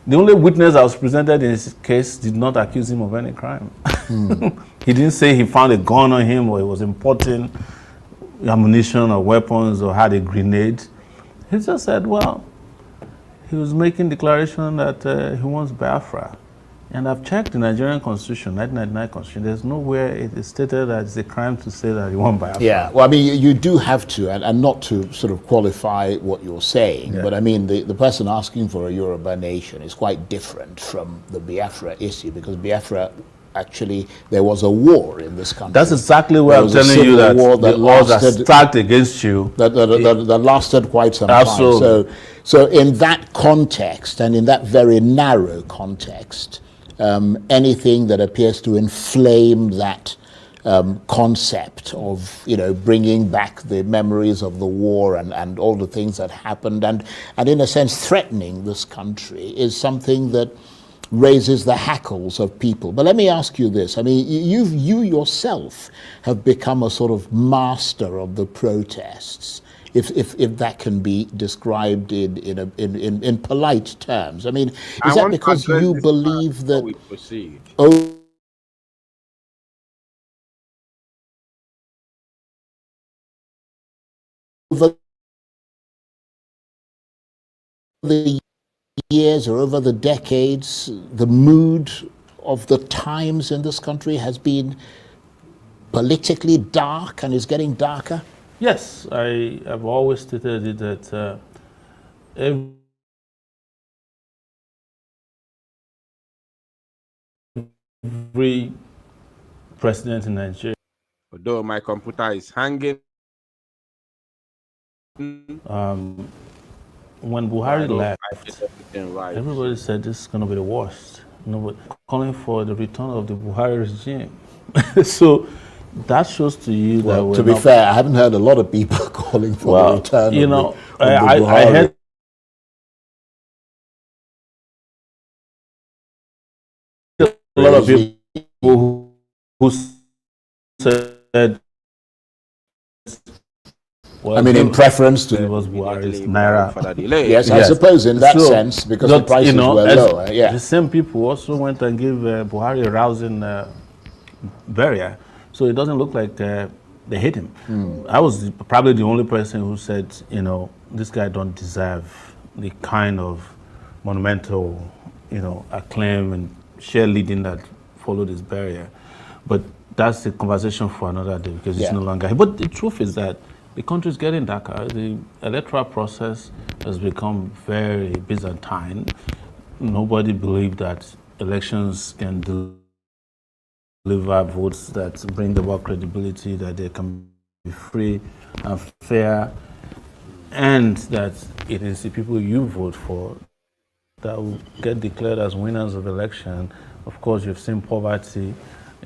The only witness that was presented in his case did not accuse him of any crime. He didn't say he found a gun on him or he was importing ammunition or weapons or had a grenade. He just said, well, he was making declaration that he wants Biafra. And I've checked the Nigerian Constitution, 1999 Constitution. There's nowhere it is stated that it's a crime to say that you want Biafra. Yeah, well, I mean, you do have to, and not to sort of qualify what you're saying, but I mean, the person asking for a Yoruba nation is quite different from the Biafra issue, because Biafra, actually, there was a war in this country. That's exactly what I'm telling you, that the laws are stacked against you. That lasted quite some Absolutely. time. So in that context, and in that very narrow context, anything that appears to inflame that concept of, bringing back the memories of the war and all the things that happened, and in a sense threatening this country, is something that raises the hackles of people. But let me ask you this. I mean, you yourself have become a sort of master of the protests, if that can be described in polite terms. I mean, is that because you believe that we proceed? Over the years or over the decades, the mood of the times in this country has been politically dark and is getting darker? Yes, I have always stated it that every president in Nigeria, Although my computer is hanging. when Buhari left, Right. everybody said this is going to be the worst. Nobody calling for the return of the Buhari regime. So that shows to you that To be fair, I haven't heard a lot of people calling for the return of the Buhari. I heard a lot of people who said, well, I mean, in preference to it was Buhari's Naira. Yes, I suppose in that sense, because the prices were lower. Yeah. The same people also went and gave Buhari a rousing burial. So it doesn't look like they hate him. I was probably the only person who said, this guy don't deserve the kind of monumental, acclaim and share leading that followed his burial. But that's a conversation for another day, because it's no longer here. But the truth is that the country is getting darker. The electoral process has become very Byzantine. Nobody believed that elections can deliver votes that bring about credibility, that they can be free and fair, and that it is the people you vote for that will get declared as winners of the election. Of course, you've seen poverty.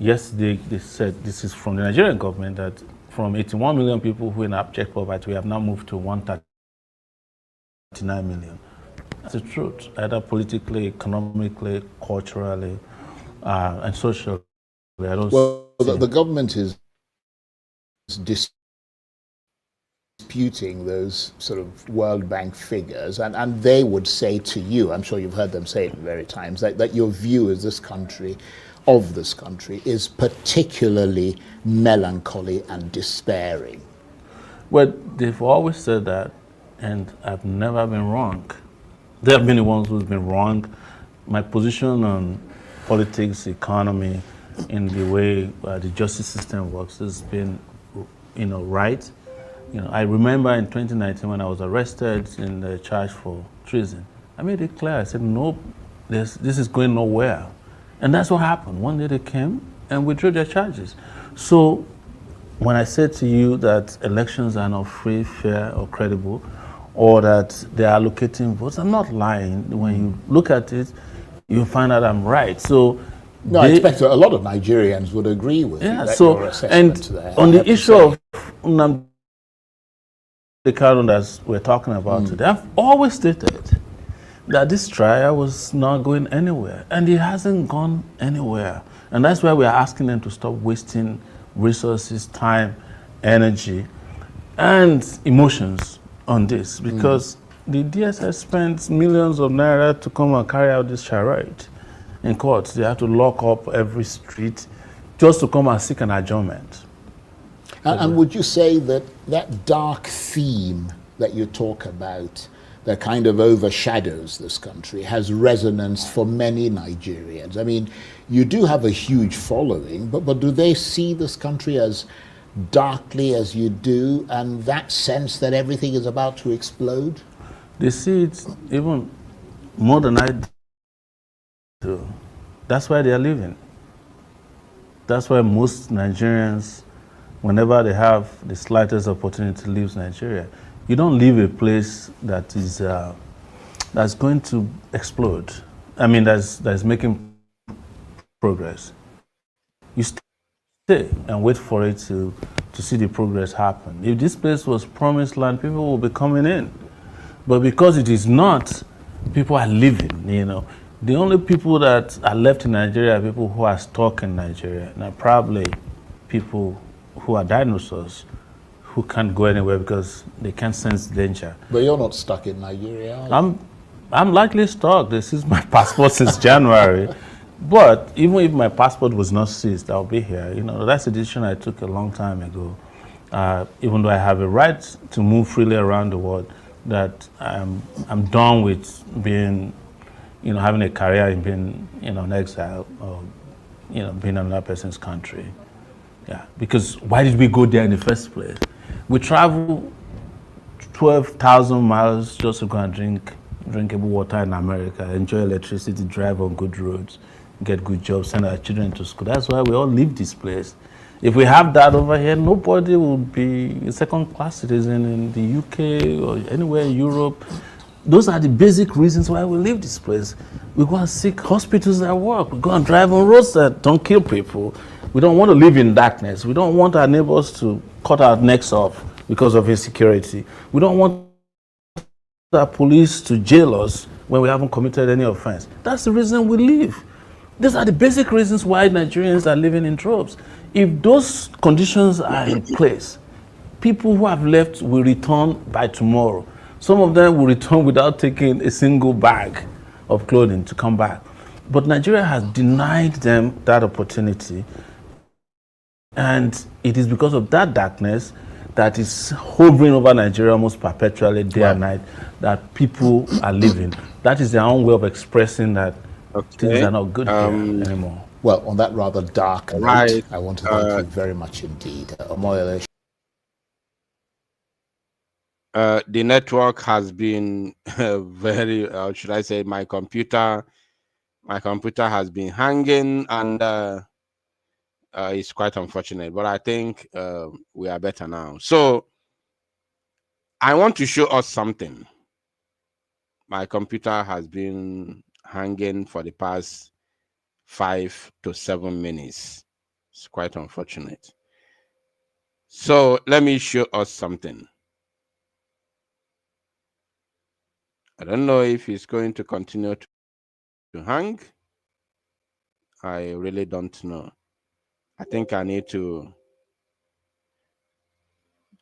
Yesterday, they said, this is from the Nigerian government, that from 81 million people who are in abject poverty, we have now moved to 139 million. That's the truth, either politically, economically, culturally, and socially. The government is disputing those sort of World Bank figures, and they would say to you, I'm sure you've heard them say it many times, that your view of this country is particularly melancholy and despairing. Well, they've always said that, and I've never been wrong. They have been the ones who've been wrong. My position on politics, economy, in the way the justice system works has been, right. I remember in 2019 when I was arrested in charge for treason, I made it clear. I said, no, this is going nowhere. And that's what happened. One day they came and withdrew their charges. So when I said to you that elections are not free, fair, or credible, or that they are allocating votes, I'm not lying. When you look at it, you find out I'm right. So no, I expect a lot of Nigerians would agree with you. Your assessment there. On the issue of Nnamdi Kanu that we're talking about today, I've always stated that this trial was not going anywhere, and it hasn't gone anywhere. And that's why we are asking them to stop wasting resources, time, energy, and emotions on this, because The DSS spent millions of naira to come and carry out this charade in court. They have to lock up every street just to come and seek an adjournment. And would you say that that dark theme that you talk about, that kind of overshadows this country, has resonance for many Nigerians? I mean, you do have a huge following, but do they see this country as darkly as you do, and that sense that everything is about to explode? They see it even more than I do. That's why they are living. That's why most Nigerians, whenever they have the slightest opportunity to leave Nigeria, you don't leave a place that is that's going to explode. I mean, that's making progress. You stay and wait for it to see the progress happen. If this place was promised land, people will be coming in. But because it is not, people are leaving, you know. The only people that are left in Nigeria are people who are stuck in Nigeria. Now, probably people who are dinosaurs who can't go anywhere because they can't sense danger. But you're not stuck in Nigeria, are you? I'm likely stuck. This is my passport since January. But even if my passport was not seized, I'll be here. You know, that's a decision I took a long time ago. Even though I have a right to move freely around the world, that I'm done with being, you know, having a career in being, you know, an exile or, you know, being in another person's country. Yeah, because why did we go there in the first place? We travel 12,000 miles just to go and drink drinkable water in America, enjoy electricity, drive on good roads, get good jobs, send our children to school. That's why we all leave this place. If we have that over here, nobody would be a second-class citizen in the UK or anywhere in Europe. Those are the basic reasons why we leave this place. We go and seek hospitals that work. We go and drive on roads that don't kill people. We don't want to live in darkness. We don't want our neighbors to cut our necks off because of insecurity. We don't want our police to jail us when we haven't committed any offense. That's the reason we leave. These are the basic reasons why Nigerians are living in droves. If those conditions are in place, people who have left will return by tomorrow. Some of them will return without taking a single bag of clothing to come back. But Nigeria has denied them that opportunity. And it is because of that darkness that is hovering over Nigeria almost perpetually, day and night, that people are living. That is their own way of expressing that things are not good here anymore. Well, on that rather dark note, Right. I want to thank you very much indeed. Omoyele. The network has been very, should I say, my computer has been hanging, and it's quite unfortunate, but I think we are better now. So I want to show us something. My computer has been hanging for the past 5 to 7 minutes. It's quite unfortunate. So let me show us something. I don't know if it's going to continue to hang. I really don't know. I think I need to.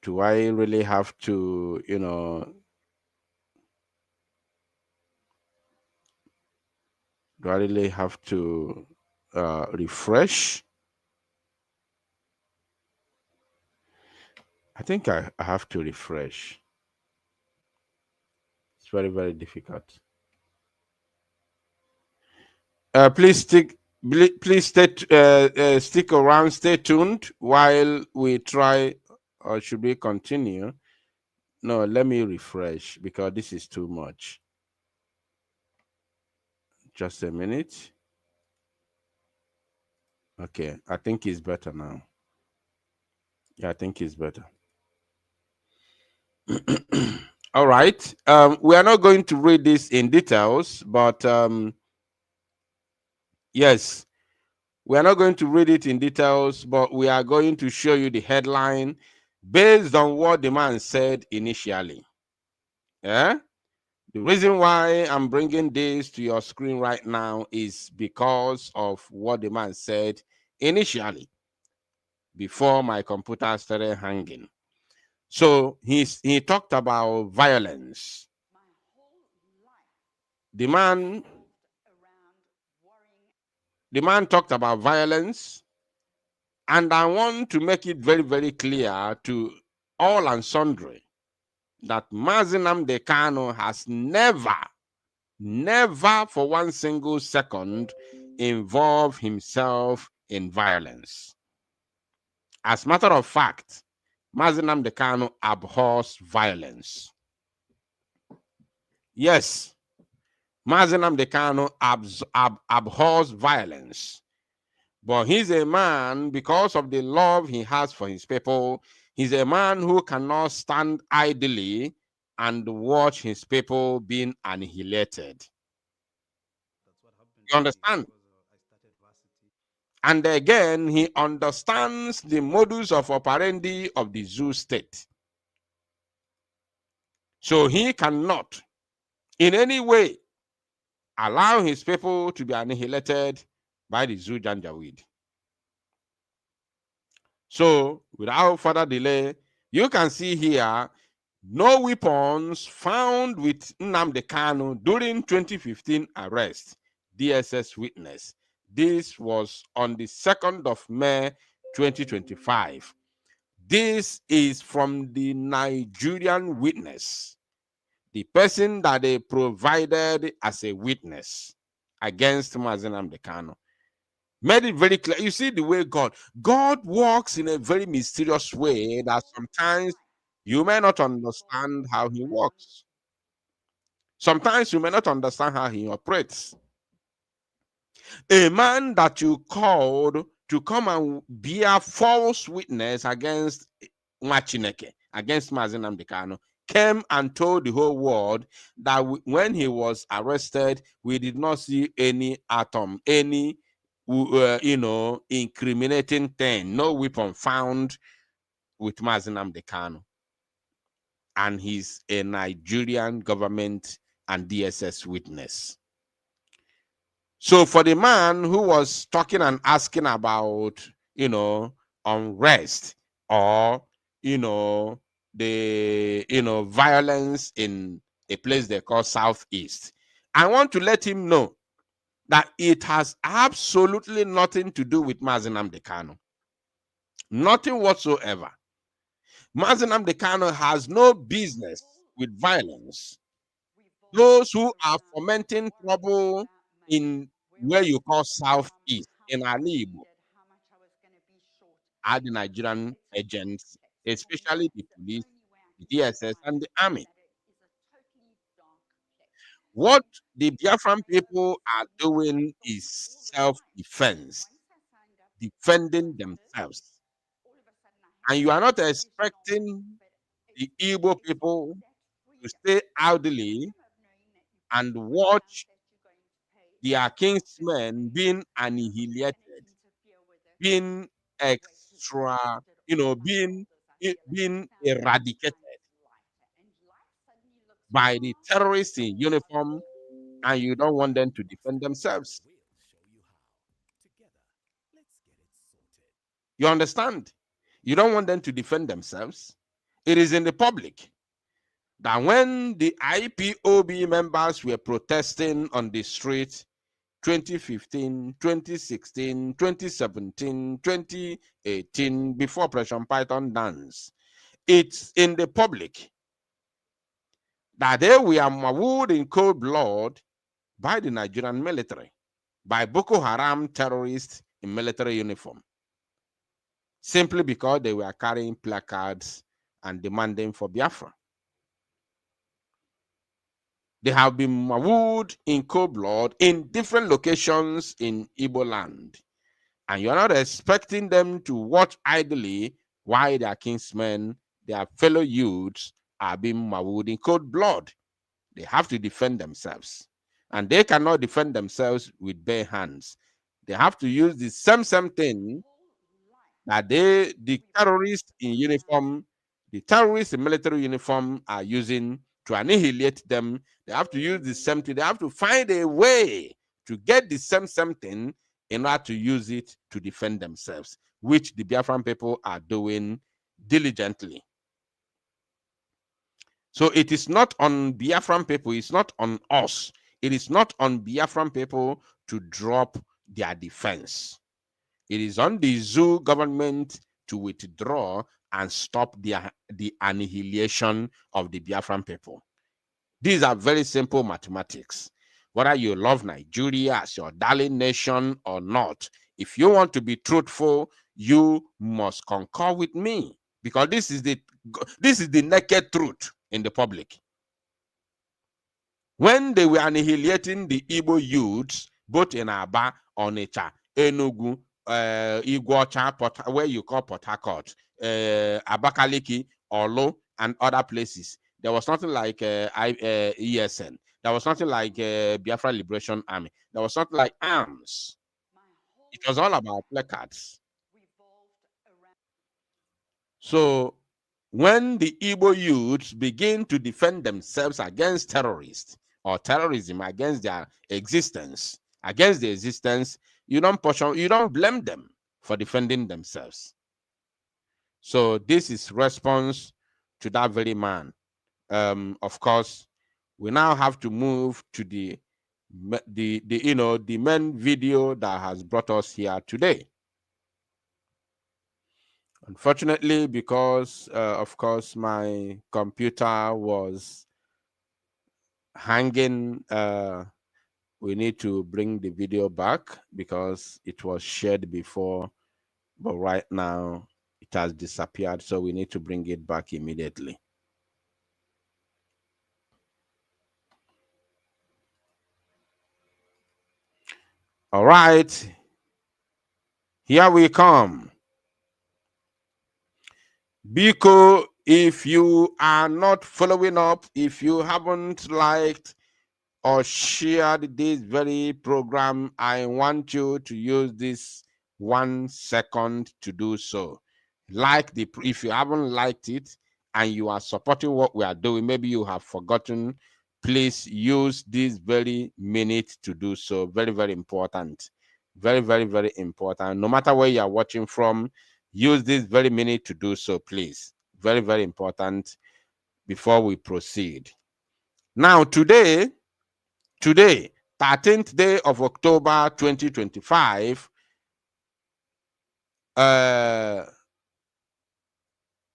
Do I really have to, you know, do I really have to refresh? I think I have to refresh. It's very, very difficult. Please stick around, stay tuned while we try, or should we continue? No, let me refresh because this is too much. Just a minute. Okay, I think it's better now. Yeah, I think it's better. All right. We are not going to read this in details, but yes, we are not going to read it in details, but we are going to show you the headline based on what the man said initially. Yeah. The reason why I'm bringing this to your screen right now is because of what the man said initially before my computer started hanging. So he talked about violence. The man talked about violence, and I want to make it very, very clear to all and sundry that Nnamdi Kanu has never for one single second involved himself in violence. As a matter of fact, Nnamdi Kanu abhors violence. Yes, Nnamdi Kanu abhors violence. But he's a man, because of the love he has for his people, he's a man who cannot stand idly and watch his people being annihilated. You understand? And again, he understands the modus of operandi of the Zoo state. So he cannot in any way allow his people to be annihilated by the Zoo Janjaweed. So, without further delay, you can see here no weapons found with Nnamdi Kanu during 2015 arrest, DSS witness. This was on the 2nd of May 2025. This is from the Nigerian witness, the person that they provided as a witness against Nnamdi Kanu. Made it very clear. You see the way God works in a very mysterious way that sometimes you may not understand how he works. Sometimes you may not understand how he operates. A man that you called to come and bear false witness against Machineke, against Nnamdi Kanu, came and told the whole world that when he was arrested, we did not see any atom, any incriminating thing, no weapon found with Nnamdi Kanu. And he's a Nigerian government and DSS witness. So for the man who was talking and asking about, unrest or, the, violence in a place they call Southeast, I want to let him know that it has absolutely nothing to do with Nnamdi Kanu. Nothing whatsoever. Nnamdi Kanu has no business with violence. Those who are fomenting trouble in where you call Southeast, in Alibo, are the Nigerian agents, especially the police, the DSS, and the army. What the Biafran people are doing is self-defense, defending themselves. And you are not expecting the Igbo people to stay idly and watch their kinsmen being annihilated, being being eradicated by the terrorists in uniform, and you don't want them to defend themselves. You understand? You don't want them to defend themselves. It is in the public that when the IPOB members were protesting on the street 2015, 2016, 2017, 2018, before Operation Python dance, it's in the public that they were mauled in cold blood by the Nigerian military, by Boko Haram terrorists in military uniform, simply because they were carrying placards and demanding for Biafra. They have been mauled in cold blood in different locations in Igbo land. And you're not expecting them to watch idly while their kinsmen, their fellow youths, are being mauled in cold blood. They have to defend themselves. And they cannot defend themselves with bare hands. They have to use the same thing that the terrorists in uniform, the terrorists in military uniform are using to annihilate them. They have to use the same thing. They have to find a way to get the same thing in order to use it to defend themselves, which the Biafran people are doing diligently. So it is not on Biafran people, it's not on us, It is not on Biafran people to drop their defense. It is on the Zoo government to withdraw and stop the annihilation of the Biafran people. These are very simple mathematics. Whether you love Nigeria as your darling nation or not, if you want to be truthful, you must concur with me, because this is the naked truth in the public. When they were annihilating the Igbo youths, both in Aba, Onitsha, Enugu, Iguacha, where you call Port Harcourt, Abakaliki, Olo, and other places, there was nothing like ESN. There was nothing like Biafra Liberation Army. There was nothing like arms. It was all about placards. So when the Igbo youths begin to defend themselves against terrorists or terrorism, against their existence, you don't blame them for defending themselves. So this is response to that very man. Of course, we now have to move to the main video that has brought us here today. Unfortunately, because of course my computer was hanging, we need to bring the video back because it was shared before, but right now it has disappeared, so we need to bring it back immediately. All right, here we come. Biko, if you are not following up, if you haven't liked or shared this very program, I want you to use this 1 second to do so. If you haven't liked it and you are supporting what we are doing, maybe you have forgotten, please use this very minute to do so. Very, very important. Very, very, very important. No matter where you are watching from, use this very minute to do so, please. Very, very important before we proceed. Now, today, 13th day of October 2025,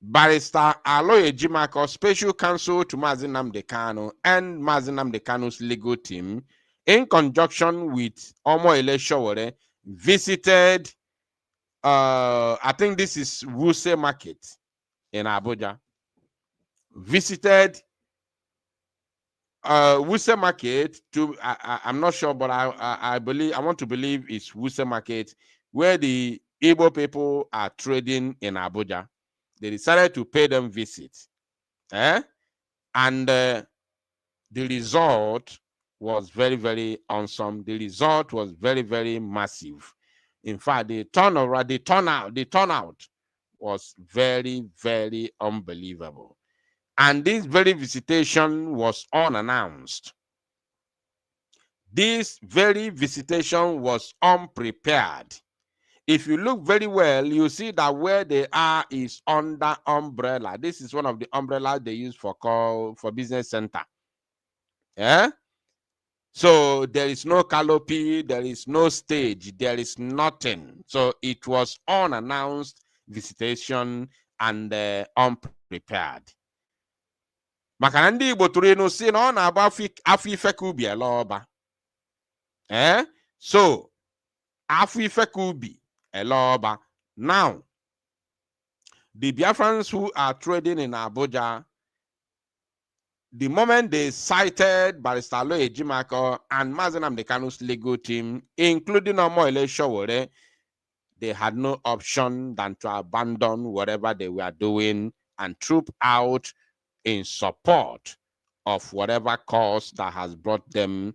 Barrister Aloy Ejimako, Special Counsel to Nnamdi Kanu and Nnamdi Kanu's legal team, in conjunction with Omoyele Sowore, visited, I think this is Wuse Market in Abuja, visited Wuse Market to, I'm not sure, but I want to believe it's Wuse Market, where the Igbo people are trading in Abuja. They decided to pay them visit. And the result was very, very awesome. The result was very, very massive. In fact, the turnout was very, very unbelievable. And this very visitation was unannounced. This very visitation was unprepared. If you look very well, you see that where they are is under umbrella. This is one of the umbrellas they use for business center. Yeah. So there is no canopy, there is no stage, there is nothing. So it was unannounced visitation and unprepared. Maka ndị Igbo tụrụ enu si na ọ na-agba afọ ife ka ubi ele ọba. So afọ ife ka ubi ele ọba. Now, the Biafrans who are trading in Abuja, the moment they cited Barrister Aloy Ejimako and Nnamdi Kanu's legal team, including Omoyele Sowore, they had no option than to abandon whatever they were doing and troop out in support of whatever cause that has brought them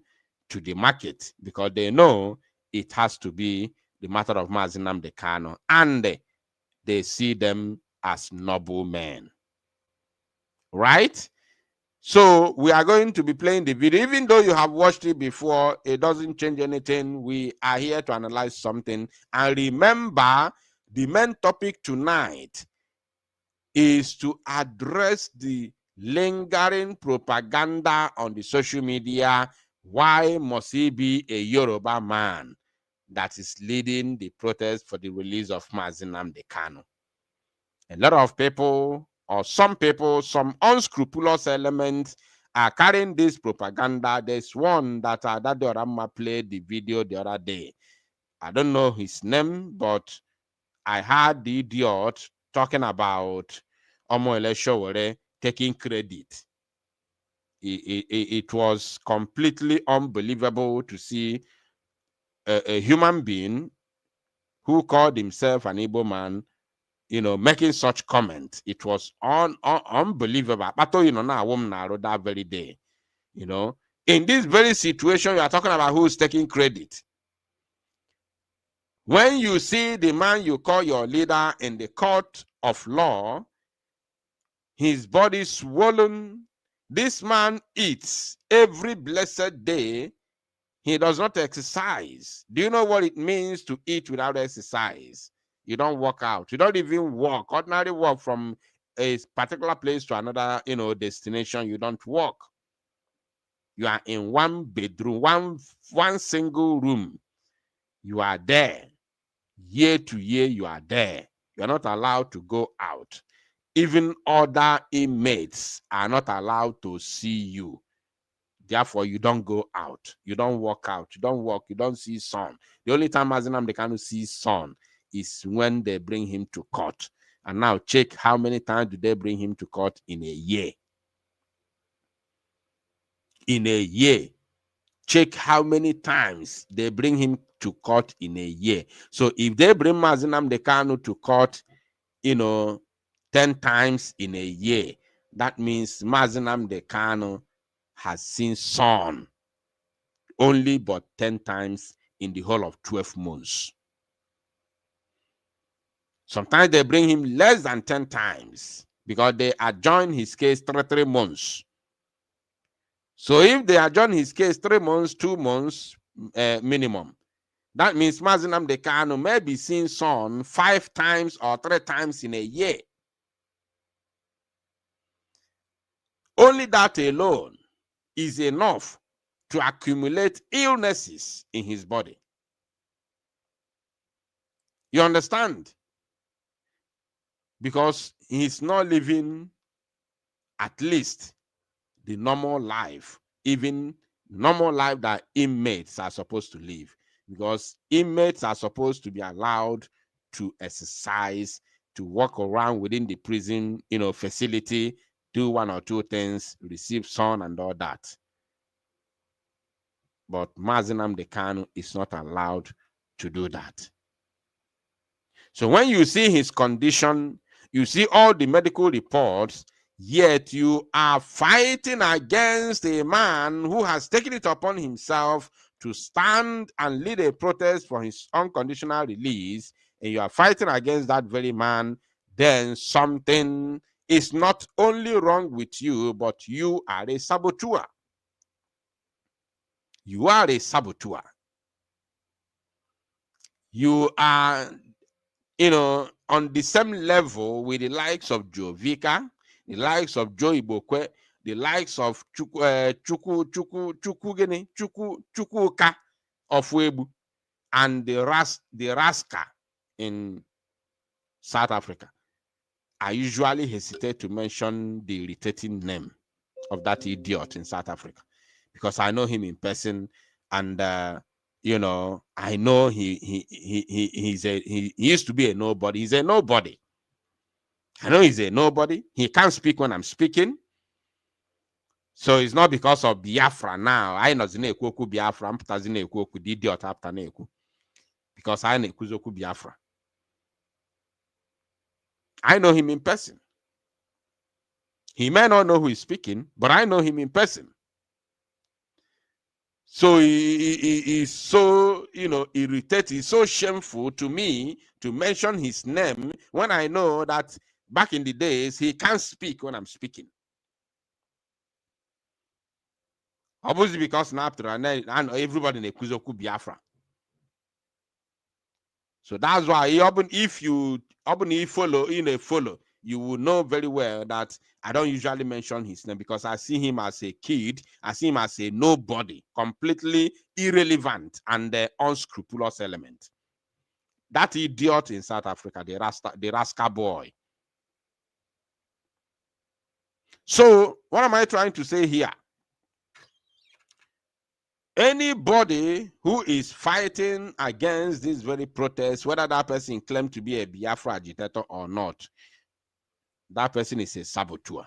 to the market, because they know it has to be the matter of Nnamdi Kanu, and they see them as noble men. Right? So we are going to be playing the video. Even though you have watched it before, it doesn't change anything. We are here to analyze something. And remember, the main topic tonight is to address the lingering propaganda on the social media Why must he be a Yoruba man that is leading the protest for the release of Nnamdi Kanu? A lot of people, or some people, some unscrupulous elements are carrying this propaganda. There's one that Adade Orama played the video the other day. I don't know his name, but I heard the idiot talking about Omoele Sowore taking credit. It was completely unbelievable to see a human being who called himself an Igbo man, making such comment. It was unbelievable. But now that very day, in this very situation, you are talking about who's taking credit. When you see the man you call your leader in the court of law, his body swollen, this man eats every blessed day. He does not exercise. Do you know what it means to eat without exercise? You don't walk out. You don't even walk. Ordinary walk from a particular place to another, destination. You don't walk. You are in one bedroom, one single room. You are there. Year to year, you are there. You are not allowed to go out. Even other inmates are not allowed to see you. Therefore, you don't go out. You don't walk out. You don't walk. You don't see sun. The only time Nnamdi Kanu sees sun is when they bring him to court. And now check how many times do they bring him to court in a year. In a year. Check how many times they bring him to court in a year. So if they bring Nnamdi Kanu to court, 10 times in a year, that means Nnamdi Kanu has seen sun only but 10 times in the whole of 12 months. Sometimes they bring him less than 10 times because they adjourn his case 3 months. So if they adjourn his case 3 months, 2 months minimum, that means Nnamdi Kanu may be seen sun 5 times or 3 times in a year. Only that alone is enough to accumulate illnesses in his body. You understand? Because he's not living at least the normal life, even normal life that inmates are supposed to live. Because inmates are supposed to be allowed to exercise, to walk around within the prison, facility, do 1 or 2 things, receive sun and all that. But Nnamdi Kanu is not allowed to do that. So when you see his condition, you see all the medical reports, yet you are fighting against a man who has taken it upon himself to stand and lead a protest for his unconditional release, and you are fighting against that very man, then something is not only wrong with you, but you are a saboteur. You are a saboteur. You are, on the same level with the likes of Joe Vika, the likes of Joe Ibokwe, the likes of Chukwuka of Webu, and the Raska in South Africa. I usually hesitate to mention the irritating name of that idiot in South Africa because I know him in person, and I know he used to be a nobody. He's a nobody. I know he's a nobody. He can't speak when I'm speaking. So it's not because of Biafra now. I know Zineku Biafra. I'm Zineku the idiot after Neku. Because I know Biafra. I know him in person. He may not know who is speaking, but I know him in person. So he is so, irritated. It's so shameful to me to mention his name when I know that back in the days, he can't speak when I'm speaking. Obviously, because now I know everybody in Ekuzoku Biafra. So that's why if you follow, follow. you will know very well that I don't usually mention his name because I see him as a kid. I see him as a nobody, completely irrelevant and unscrupulous element. That idiot in South Africa, the Rasta boy. So what am I trying to say here? Anybody who is fighting against this very protest, whether that person claims to be a Biafra agitator or not, that person is a saboteur.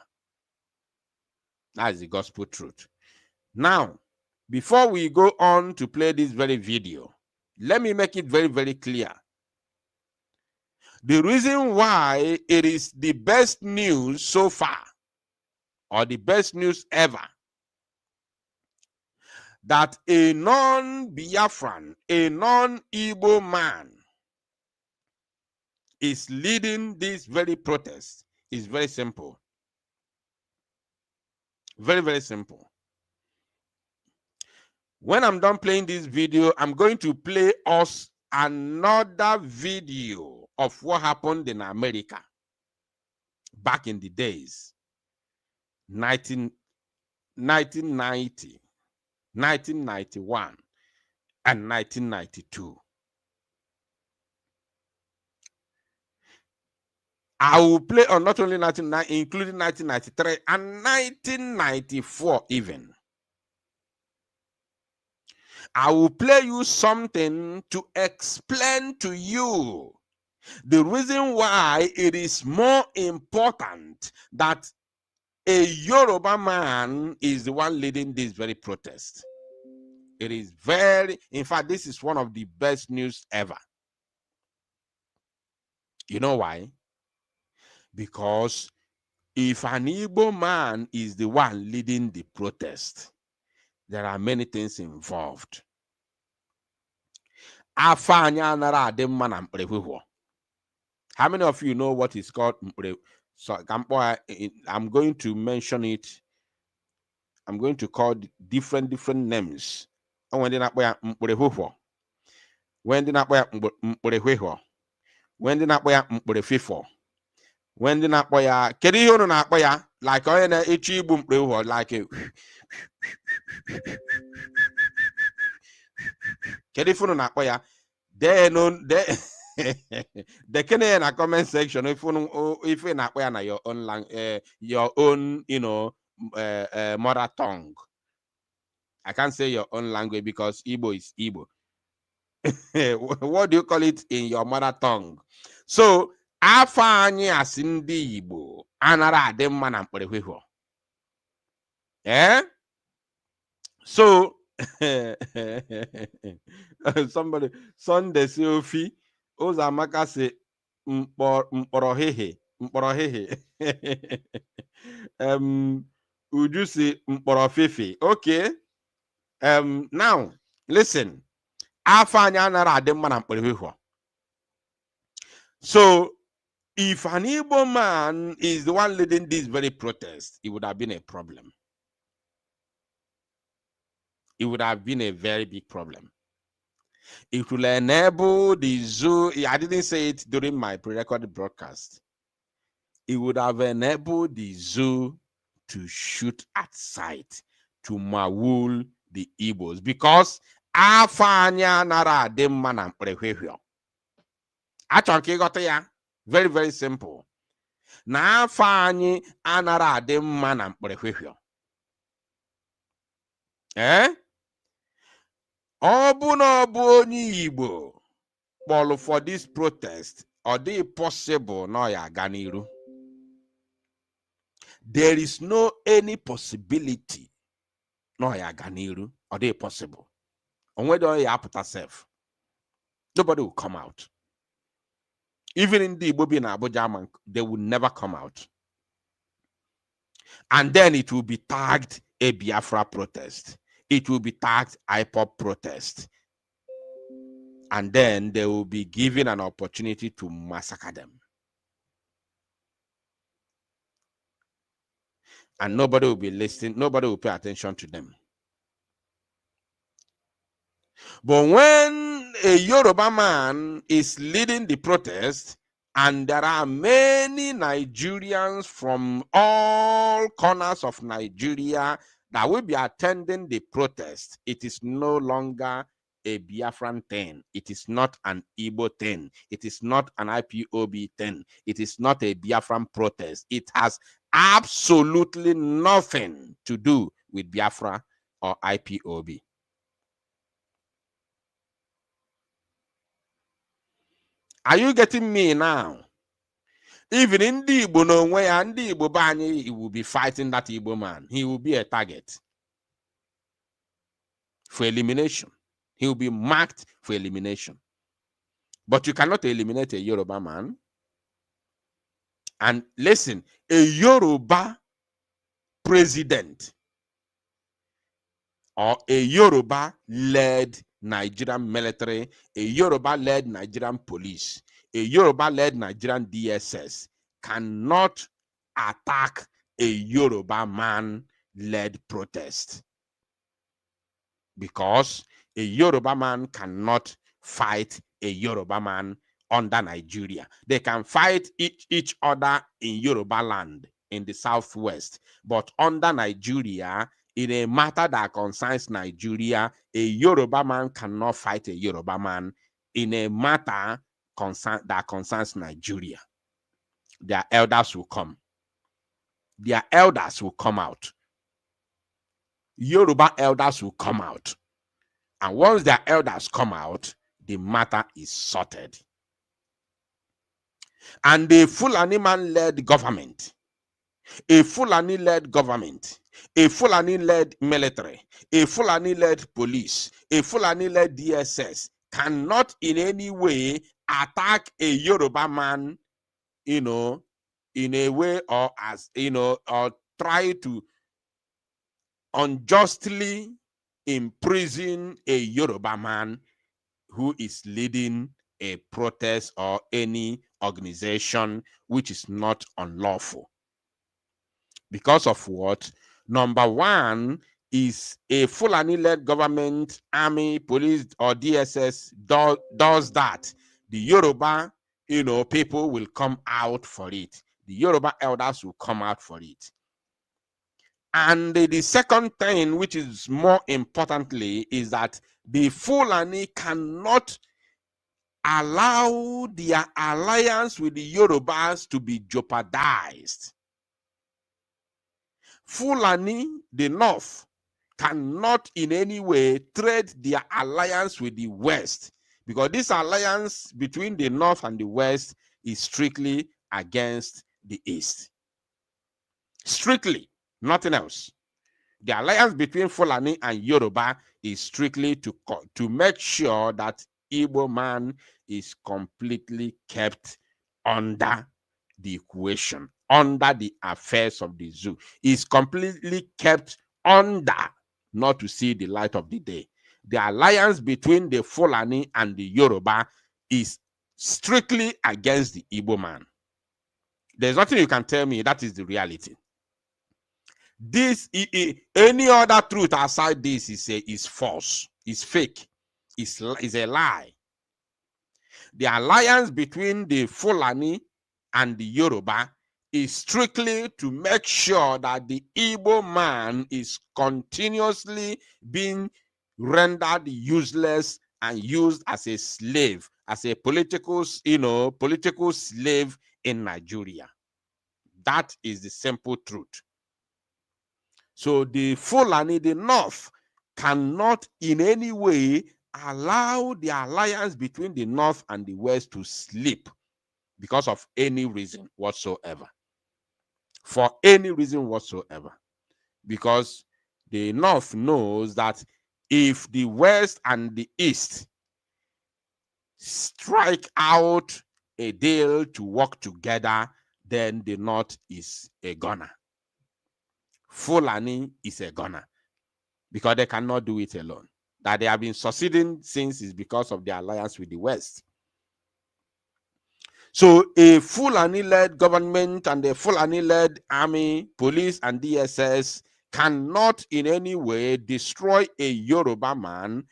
That is the gospel truth. Now, before we go on to play this very video, let me make it very, very clear. The reason why it is the best news so far, or the best news ever, that a non-Biafran, a non-Igbo man is leading this very protest is very simple. Very, very simple. When I'm done playing this video, I'm going to play us another video of what happened in America back in the days, 1990, 1991, and 1992. I will play on not only 1990, including 1993 and 1994 even. I will play you something to explain to you the reason why it is more important that a Yoruba man is the one leading this very protest. It is very, in fact, this is one of the best news ever. You know why? Because if an Igbo man is the one leading the protest, there are many things involved. How many of you know what is called Mpure? So I'm going to mention it. I'm going to call different names. When did not wear Mpure? When did not wear Mpure? When did not wear Mpure Fifo? When did not wear Kedi not wear like I na Ichibu Mpure like a Kedi Funo not wear. They know they they can in a comment section if you not wear your own language, your own, mother tongue. I can't say your own language because Igbo is Igbo. What do you call it in your mother tongue? So afanye asindi Igbo anara adem mana mpere. Eh? So somebody Sunday Sophie Ozamaka say mporohehe. Uju say mporofefe. Okay. Now listen. Afanya nara adem mana mpere. So if an Igbo man is the one leading this very protest, it would have been a problem. It would have been a very big problem. It will enable the zoo. I didn't say it during my pre-recorded broadcast. It would have enabled the zoo to shoot at sight, to maul the Igbos, because afanya nara dem mana mpere. Achonke got ya. Very, very simple. Na afanya anara dem mana mpere. Eh? Onye Igbo call for this protest, or they possible no ya ganiru. There is no any possibility no ya ganiru, or they possible. On whether you put yourself, nobody will come out. Even in the Igbo in Abuja, they will never come out. And then it will be tagged a Biafra protest. It will be tagged IPOP protest. And then they will be given an opportunity to massacre them. And nobody will be listening, nobody will pay attention to them. But when a Yoruba man is leading the protest, And there are many Nigerians from all corners of Nigeria that will be attending the protest. It is no longer a Biafran thing. It is not an Igbo thing. It is not an IPOB thing. It is not a Biafran protest. It has absolutely nothing to do with Biafra or IPOB. Are you getting me now? Even in the Igbo no way, and the Igbo bani, he will be fighting that Igbo man. He will be a target for elimination. He will be marked for elimination. But you cannot eliminate a Yoruba man. And listen, a Yoruba president or a Yoruba-led Nigerian military, a Yoruba-led Nigerian police, a Yoruba-led Nigerian DSS cannot attack a Yoruba man-led protest, because a Yoruba man cannot fight a Yoruba man under Nigeria. They can fight each other in Yoruba land in the southwest, but under Nigeria, in a matter that concerns Nigeria, a Yoruba man cannot fight a Yoruba man in a matter that concerns Nigeria. Their elders will come. Their elders will come out. Yoruba elders will come out. And once their elders come out, the matter is sorted. And the Fulani man-led government, a Fulani-led government, a Fulani-led military, a Fulani-led police, a Fulani-led DSS cannot in any way attack a Yoruba man, in a way, or as, or try to unjustly imprison a Yoruba man who is leading a protest or any organization which is not unlawful. Because of what? Number one is a Fulani-led government, army, police, or DSS does that. The Yoruba, people will come out for it. The Yoruba elders will come out for it. And the second thing, which is more importantly, is that the Fulani cannot allow their alliance with the Yorubas to be jeopardized. Fulani, the North, cannot in any way trade their alliance with the West, because this alliance between the North and the West is strictly against the East. Strictly, nothing else. The alliance between Fulani and Yoruba is strictly to make sure that Igbo man is completely kept under the equation, under the affairs of the zoo. Is completely kept under, not to see the light of the day. The alliance between the Fulani and the Yoruba is strictly against the Igbo man. There's nothing you can tell me. That is the reality. This, any other truth outside this is false, is fake, is a lie. The alliance between the Fulani and the Yoruba is strictly to make sure that the Igbo man is continuously being rendered useless and used as a slave, as a political slave in Nigeria. That is the simple truth. So the Fulani, the North, cannot in any way allow the alliance between the North and the West to sleep because of any reason whatsoever. For any reason whatsoever. Because the North knows that if the West and the East strike out a deal to work together, then the North is a goner. Fulani is a goner, because they cannot do it alone. That they have been succeeding since is because of their alliance with the West. So a Fulani-led government and a Fulani-led army, police, and DSS cannot in any way destroy a Yoruba man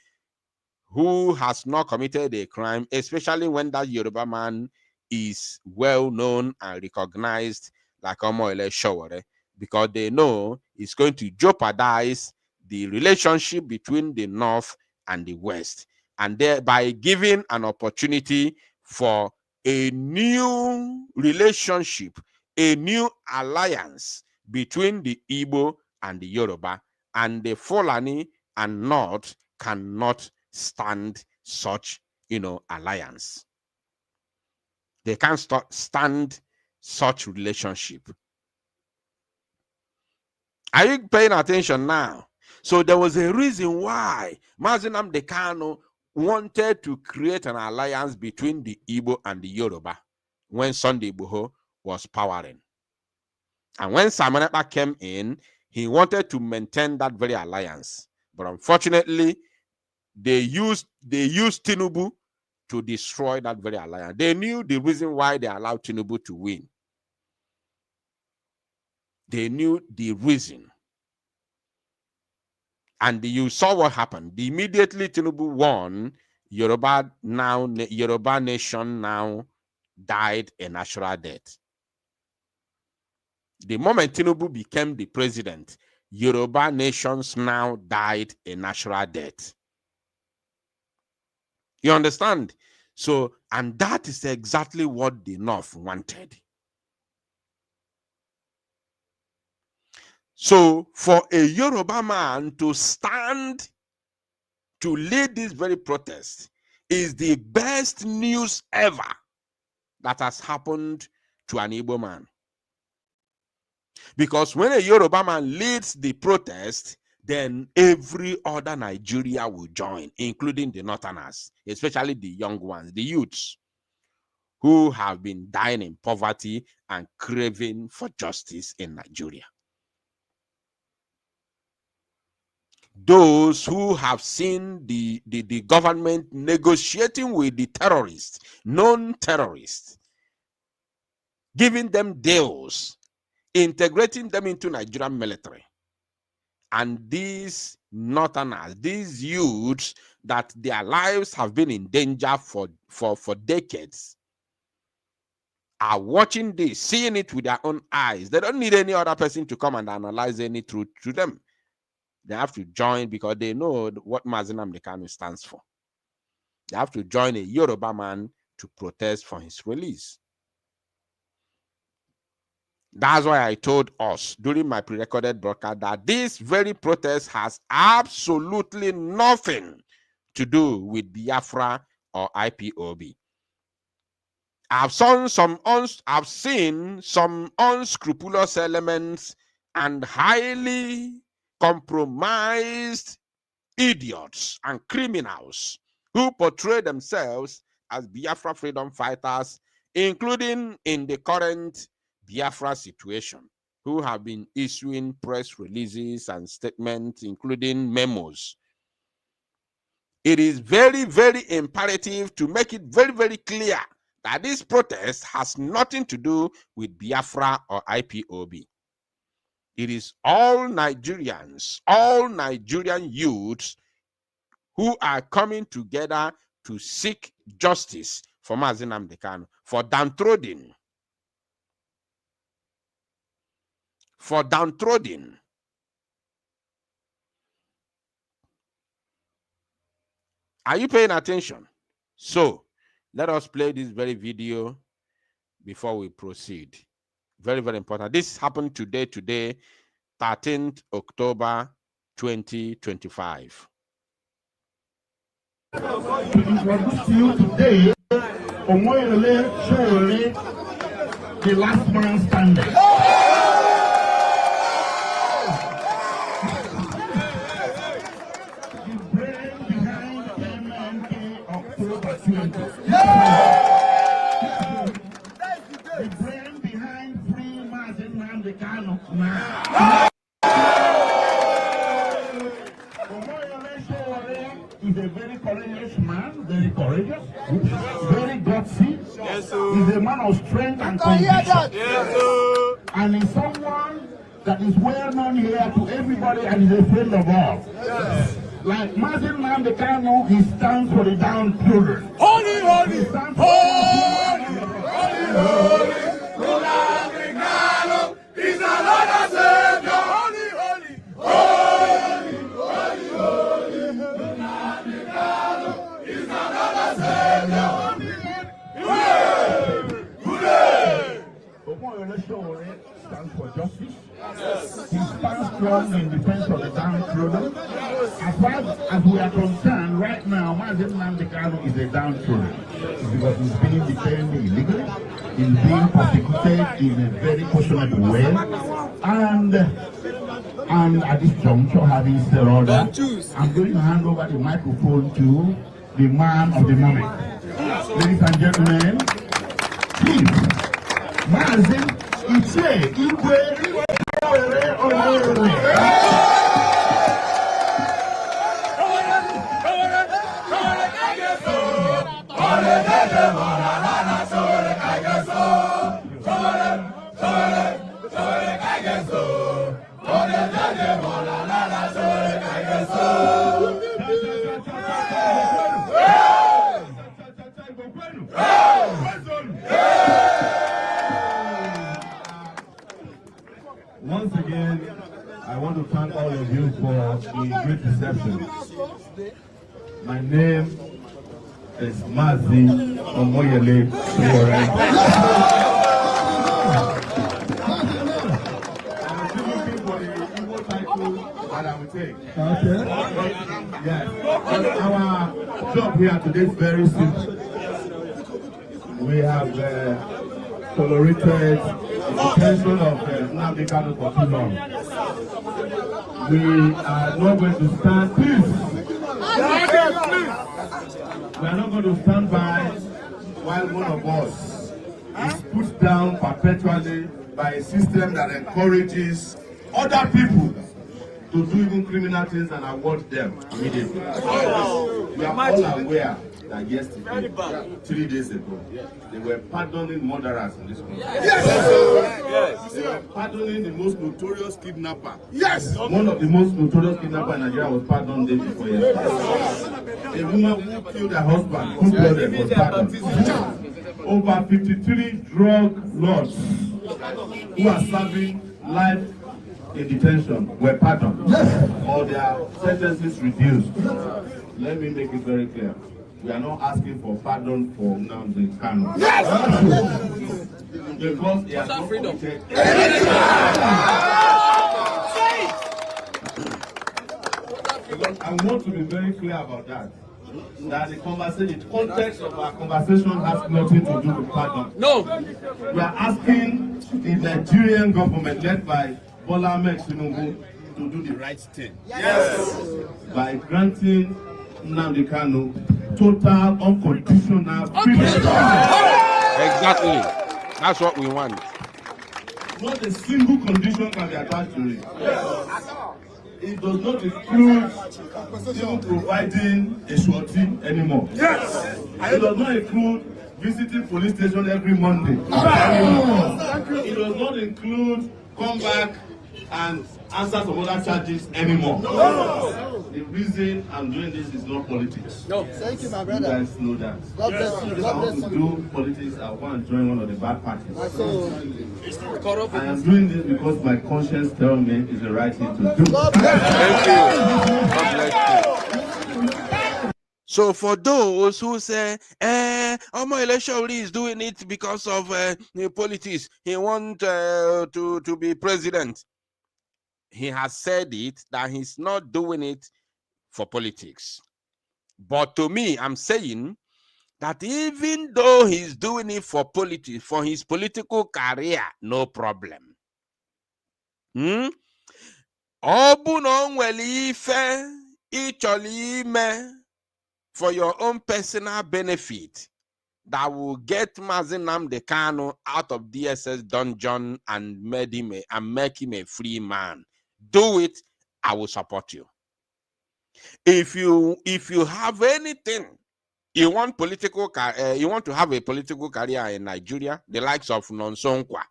who has not committed a crime, especially when that Yoruba man is well known and recognized like Omoyele Sowore, because they know it's going to jeopardize the relationship between the North and the West, and thereby giving an opportunity for a new relationship, a new alliance between the Igbo and the Yoruba, and the Fulani and North cannot stand such, alliance. They can't stand such relationship. Are you paying attention now? So there was a reason why Nnamdi Kanu wanted to create an alliance between the Igbo and the Yoruba when Sunday Igboho was powering. And when Samanapa came in, he wanted to maintain that very alliance. But unfortunately, they used Tinubu to destroy that very alliance. They knew the reason why they allowed Tinubu to win. They knew the reason. And you saw what happened. Immediately Tinubu won, Yoruba nation now died a natural death. The moment Tinubu became the president, Yoruba nations now died a natural death. You understand? So, and that is exactly what the North wanted. So, for a Yoruba man to stand to lead this very protest is the best news ever that has happened to an Igbo man. Because when a Yoruba man leads the protest, then every other Nigeria will join, including the Northerners, especially the young ones, the youths, who have been dying in poverty and craving for justice in Nigeria. Those who have seen the government negotiating with the terrorists, known terrorists, giving them deals, integrating them into Nigerian military. And these Northerners, these youths that their lives have been in danger for decades, are watching this, seeing it with their own eyes. They don't need any other person to come and analyze any truth to them. They have to join because they know what Nnamdi Kanu stands for. They have to join a Yoruba man to protest for his release. That's why I told us during my pre-recorded broadcast that this very protest has absolutely nothing to do with Biafra or IPOB. I've seen some unscrupulous elements and highly compromised idiots and criminals who portray themselves as Biafra freedom fighters, including in the current Biafra situation, who have been issuing press releases and statements, including memos. It is very, very imperative to make it very, very clear that this protest has nothing to do with Biafra or IPOB. It is all Nigerians, all Nigerian youths who are coming together to seek justice for Nnamdi Kanu, for downtrodden. For downtrodden. Are you paying attention? So, let us play this very video before we proceed. Very, very important. This happened today, 13th October 2025. To introduce to you today, Omoyele Sowore, the last man standing. The brain behind MMK October 20. The brain behind free Nnamdi Kanu. He's a very courageous man, very courageous, very gutsy. Yes, he's a man of strength and conviction. Yes, and he's someone that is well known here to everybody and is a friend of all. Yes. Like Nnamdi Kanu, he stands for the downtrodden. Holy, holy, holy, Sowore stands for justice. He stands strong in defense of the downtrodden. As far as we are concerned, right now, Nnamdi Kanu is a downtrodden. Because he's being detained illegally, he's being persecuted in a very passionate way, and at this juncture, having said all that, I'm going to hand over the microphone to the man of the moment. Ladies and gentlemen, please, Mazin Iche Igwe Sowore. Once again, I want to thank all of you for the great reception. My name is Mazi Omoyele Sowore. I'm still looking for the Igbo title that I will take. Okay. Yes. Our job here today is very simple. We have tolerated the detention of Nnamdi Kanu for too long. We are not going to stand, please. We are not going to stand by while one of us is put down perpetually by a system that encourages other people to do even criminal things and award them immediately. We are all aware that yesterday, 3 days ago, they were pardoning murderers in this country. Yes. They were pardoning the most notorious kidnapper. Yes. One of the most notorious kidnappers in Nigeria was pardoned day before yesterday. A woman who killed her husband, cold-blooded, was pardoned. Over 53 drug lords who are serving life in detention were pardoned. Yes. Or their sentences reduced. Let me make it very clear. We are not asking for pardon for Nnamdi Kanu. Yes! Because he has not committed. I want to be very clear about that. That the conversation, the context of our conversation has nothing to do with pardon. No! We are asking the Nigerian government led by Bola Tinubu to do the right thing. Yes! By granting Nnamdi Kanu total unconditional freedom. Exactly. That's what we want. Not a single condition can be attached to it. It does not include even providing a shorty anymore. Yes. It does not include visiting police station every Monday. It does not include come back and answer some other charges anymore. The reason I'm doing this is not politics. No. Thank you, my brother. You guys know that. God bless you. If I want to do politics, I want to join one of the bad parties. I am doing this because my conscience tells me it's the right thing to do. Thank you. God bless you. So for those who say, Omoyele Sowore is doing it because of politics, he wants to be president. He has said it that he's not doing it for politics. But to me, I'm saying that even though he's doing it for politics, for his political career, no problem. For your own personal benefit that will get Nnamdi Kanu out of DSS dungeon and make him a free man. Do it, I will support you. If you have anything, you want to have a political career in Nigeria, the likes of Nonsonkwa.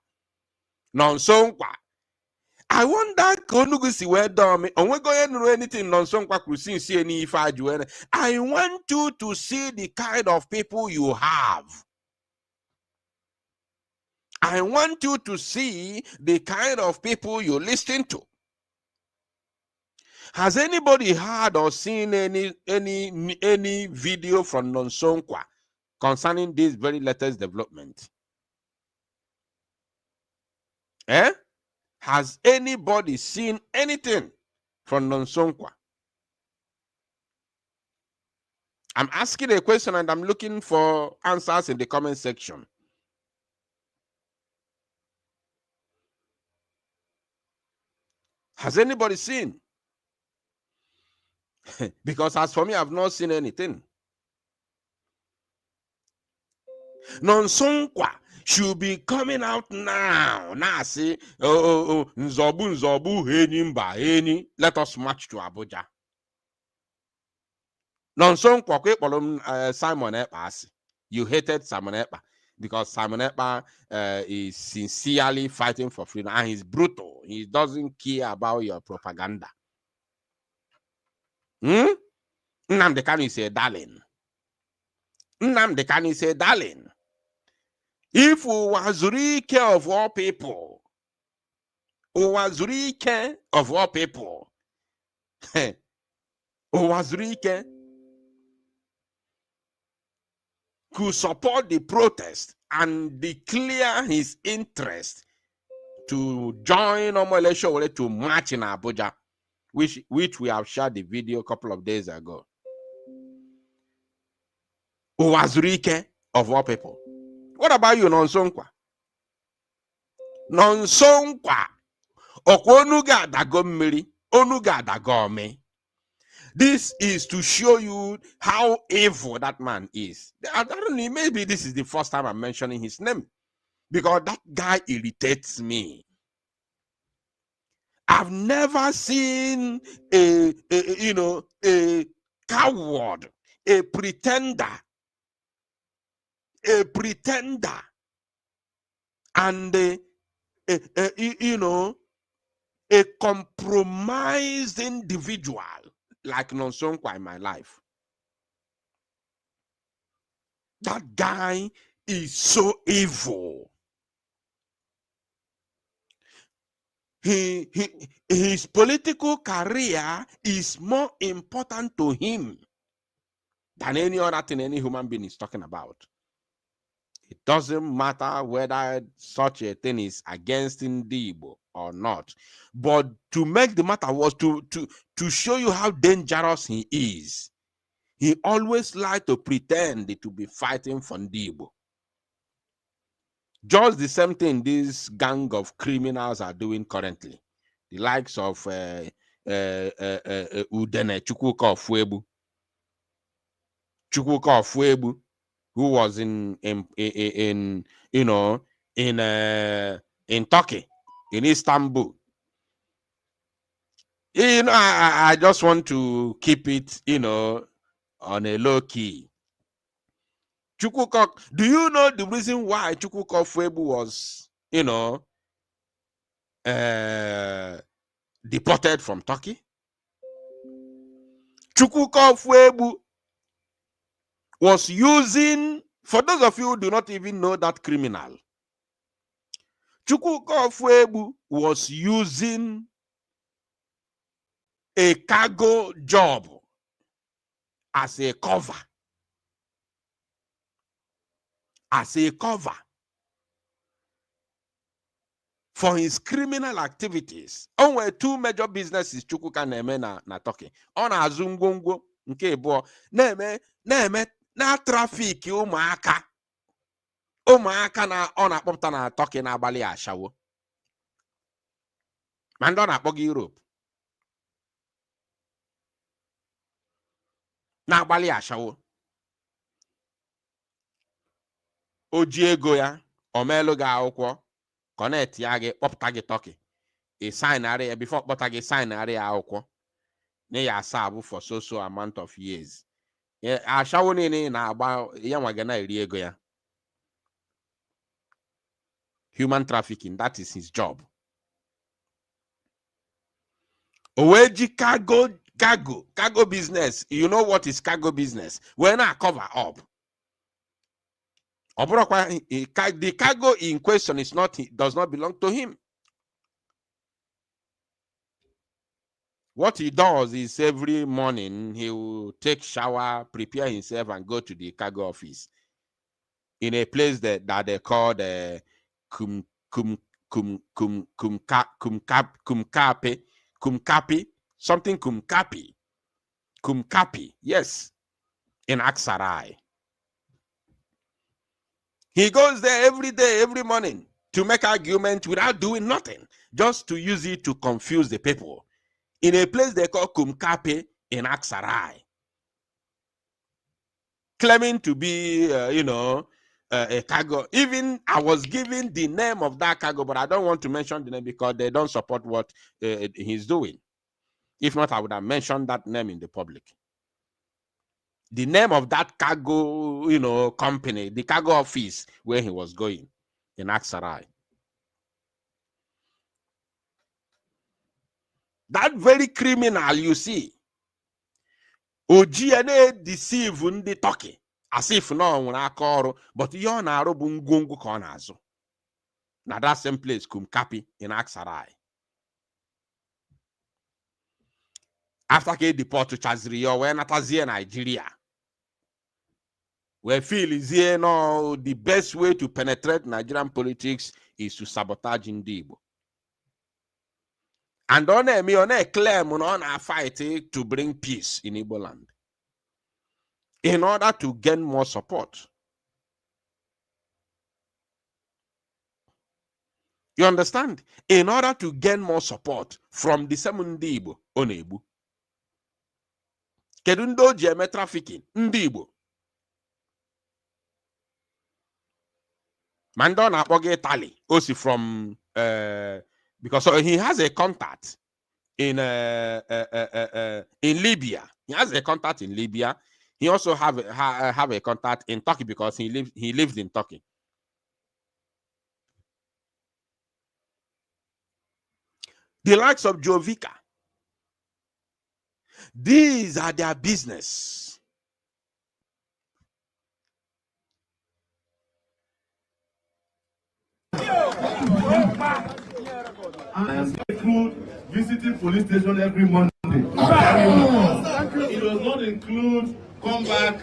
I want that Konugusi where done and we're going to do anything Nonsonkwa Kusin see any if I do. I want you to see the kind of people you have. I want you to see the kind of people you listen to. Has anybody heard or seen any video from Nonsonkwa concerning this very latest development? Eh? Has anybody seen anything from Nonsonkwa? I'm asking a question and I'm looking for answers in the comment section. Has anybody seen? Because as for me, I've not seen anything. Nonsonkwa should be coming out now. Now say, Nzobu, Heni, let us march to Abuja. Nonsonkwa Simon Ekpa. You hated Simon Ekpa because Simon Ekpa is sincerely fighting for freedom and he's brutal. He doesn't care about your propaganda. Nnamdi Kanu is a darling. Nnamdi Kanu is a darling. If Uwazurike of all people, Uwazurike of all people, Uwazurike could support the protest and declare his interest to join Omole Sowore to march in Abuja, which we have shared the video a couple of days ago. Uwazurike of all people. What about you, Nonsonkwa? Nonsonkwa. Okonuga dagommiri, onuga dagome. This is to show you how evil that man is. I don't know, maybe this is the first time I'm mentioning his name because that guy irritates me. I've never seen a coward, a pretender, and a compromised individual like Nonsonkwa in my life. That guy is so evil. His political career is more important to him than any other thing any human being is talking about. It doesn't matter whether such a thing is against Igbo or not. But to make the matter worse, to show you how dangerous he is, he always likes to pretend to be fighting for Igbo. Just the same thing this gang of criminals are doing currently. The likes of Udene Chukwuka Fuebu, who was in Turkey, in Istanbul. I just want to keep it, on a low key. Chukwuka, do you know the reason why Chukwuka Fuebu was, deported from Turkey? Chukwuka Fuebu was using, for those of you who do not even know that criminal, Chukwuka Fuebu was using a cargo job as a cover. For his criminal activities. On were two major businesses Chukwuka na-eme na Turkey. On na-azụ ngwongwo nke ịbụọ na-eme na trafik ụmụaka na ọ na-akpọpụta na Turkey na-agbalị ashawo. Ma ndị ọ na-akpọ gị Europe na-agbalị ashawo. O ji ego ya, o meelu gị akwụkwọ, connect ya gị, kpọpụta gị Turkey. E signarị ya, before kpọta gị signarị ya akwụkwọ. Na ya serve for so amount of years. Ashawo niile na-agba ya nwa gị na-eri ego ya. Human trafficking, that is his job. Oweji cargo business. You know what is cargo business? When I cover up. The cargo in question does not belong to him. What he does is every morning he will take shower, prepare himself, and go to the cargo office in a place that they call the Kumkapi, yes, in Aksarai. He goes there every day, every morning, to make argument without doing nothing, just to use it to confuse the people. In a place they call Kumkapi in Aksarai, claiming to be, a cargo. Even I was given the name of that cargo, but I don't want to mention the name because they don't support what he's doing. If not, I would have mentioned that name in the public. The name of that cargo, company, the cargo office where he was going in Aksarai. That very criminal, you see, Ojiane deceive the Turkey as if no one akoro, but you're na arobu ngwongwo ka ọ na-azụ. Now that same place, Kumkapi in Aksarai. After he deport to Chazrio, where Natazie Nigeria, where feel is here now, the best way to penetrate Nigerian politics is to sabotage ndị Igbo. And on a claim on a fight to bring peace in Igbo land in order to gain more support. You understand? In order to gain more support from the same ndị Igbo ọ na-egbu. Kedu ndị o ji eme trafficking? Ndị Igbo. Ma ndị ọ na-akpọ gị Italy, also from because he has a contact in Libya. He has a contact in Libya. He also have a contact in Turkey because he lives in Turkey. The likes of Jovica. These are their business. And include visiting police station every Monday. It does not include come back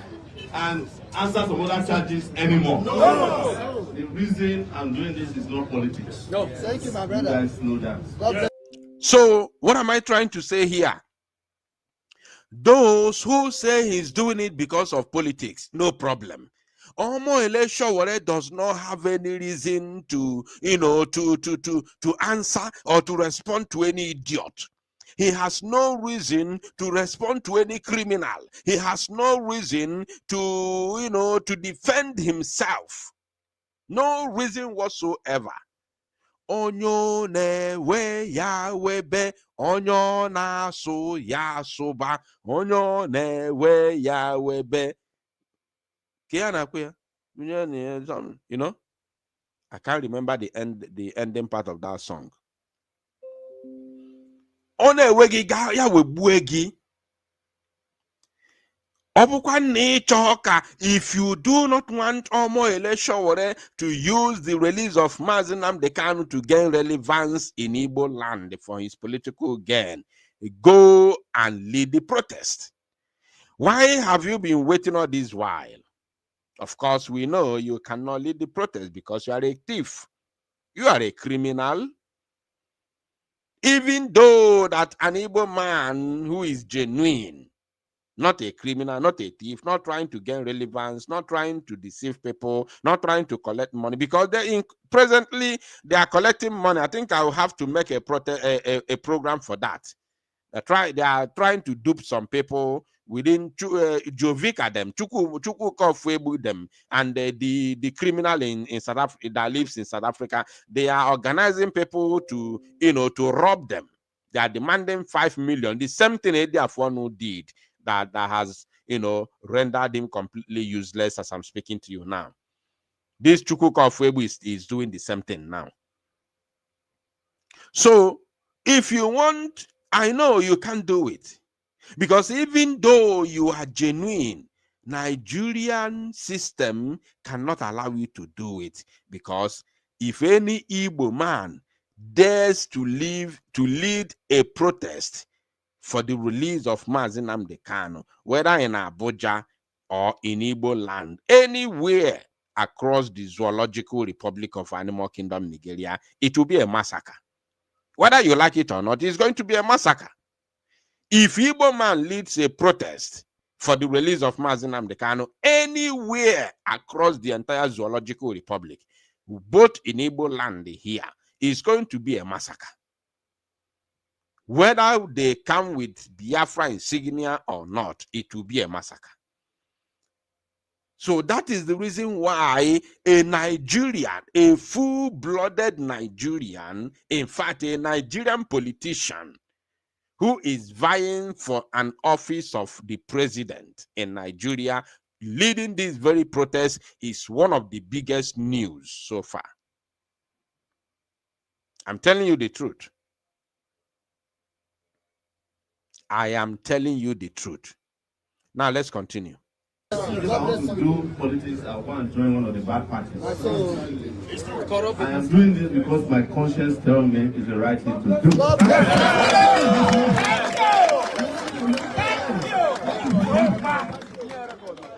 and answer some other charges anymore. No. The reason I'm doing this is not politics. No, thank you, my brother. You guys know that. So, what am I trying to say here? Those who say he's doing it because of politics, no problem. Omoyele Sowore does not have any reason to answer or to respond to any idiot. He has no reason to respond to any criminal. He has no reason to defend himself. No reason whatsoever. Onyo newe ya webe, onyo na so ya soba, onyo newe ya webe. You know, I can't remember the ending part of that song. Onewegi ga ya webuegi. If you do not want Omoyele Sowore to use the release of Nnamdi Kanu to gain relevance in Igbo land for his political gain, go and lead the protest. Why have you been waiting all this while? Of course, we know you cannot lead the protest because you are a thief. You are a criminal. Even though that an Igbo man who is genuine, not a criminal, not a thief, not trying to gain relevance, not trying to deceive people, not trying to collect money, because presently they are collecting money. I think I will have to make a program for that. They are trying to dupe some people within Jovica them, Chuku them, and the criminal in South Africa that lives in South Africa. They are organizing people to rob them. They are demanding 5 million. The same thing Ediafonu did. That has rendered him completely useless as I'm speaking to you now. This Chukwuka is doing the same thing now. So if you want, I know you can't do it. Because even though you are genuine, Nigerian system cannot allow you to do it, because if any Igbo man dares to lead a protest for the release of Nnamdi Kanu, whether in Abuja or in Igbo land, anywhere across the Zoological Republic of Animal Kingdom, Nigeria, it will be a massacre. Whether you like it or not, it's going to be a massacre. If Igbo man leads a protest for the release of Nnamdi Kanu anywhere across the entire Zoological Republic, both in Igbo land here, it's going to be a massacre. Whether they come with Biafra insignia or not, it will be a massacre. So that is the reason why a Nigerian, a full-blooded Nigerian, in fact, a Nigerian politician who is vying for an office of the president in Nigeria, leading this very protest, is one of the biggest news so far. I'm telling you the truth. I am telling you the truth. Now let's continue. If I want to do politics, I want to join one of the bad parties. I am doing this because my conscience tells me it's the right thing to do.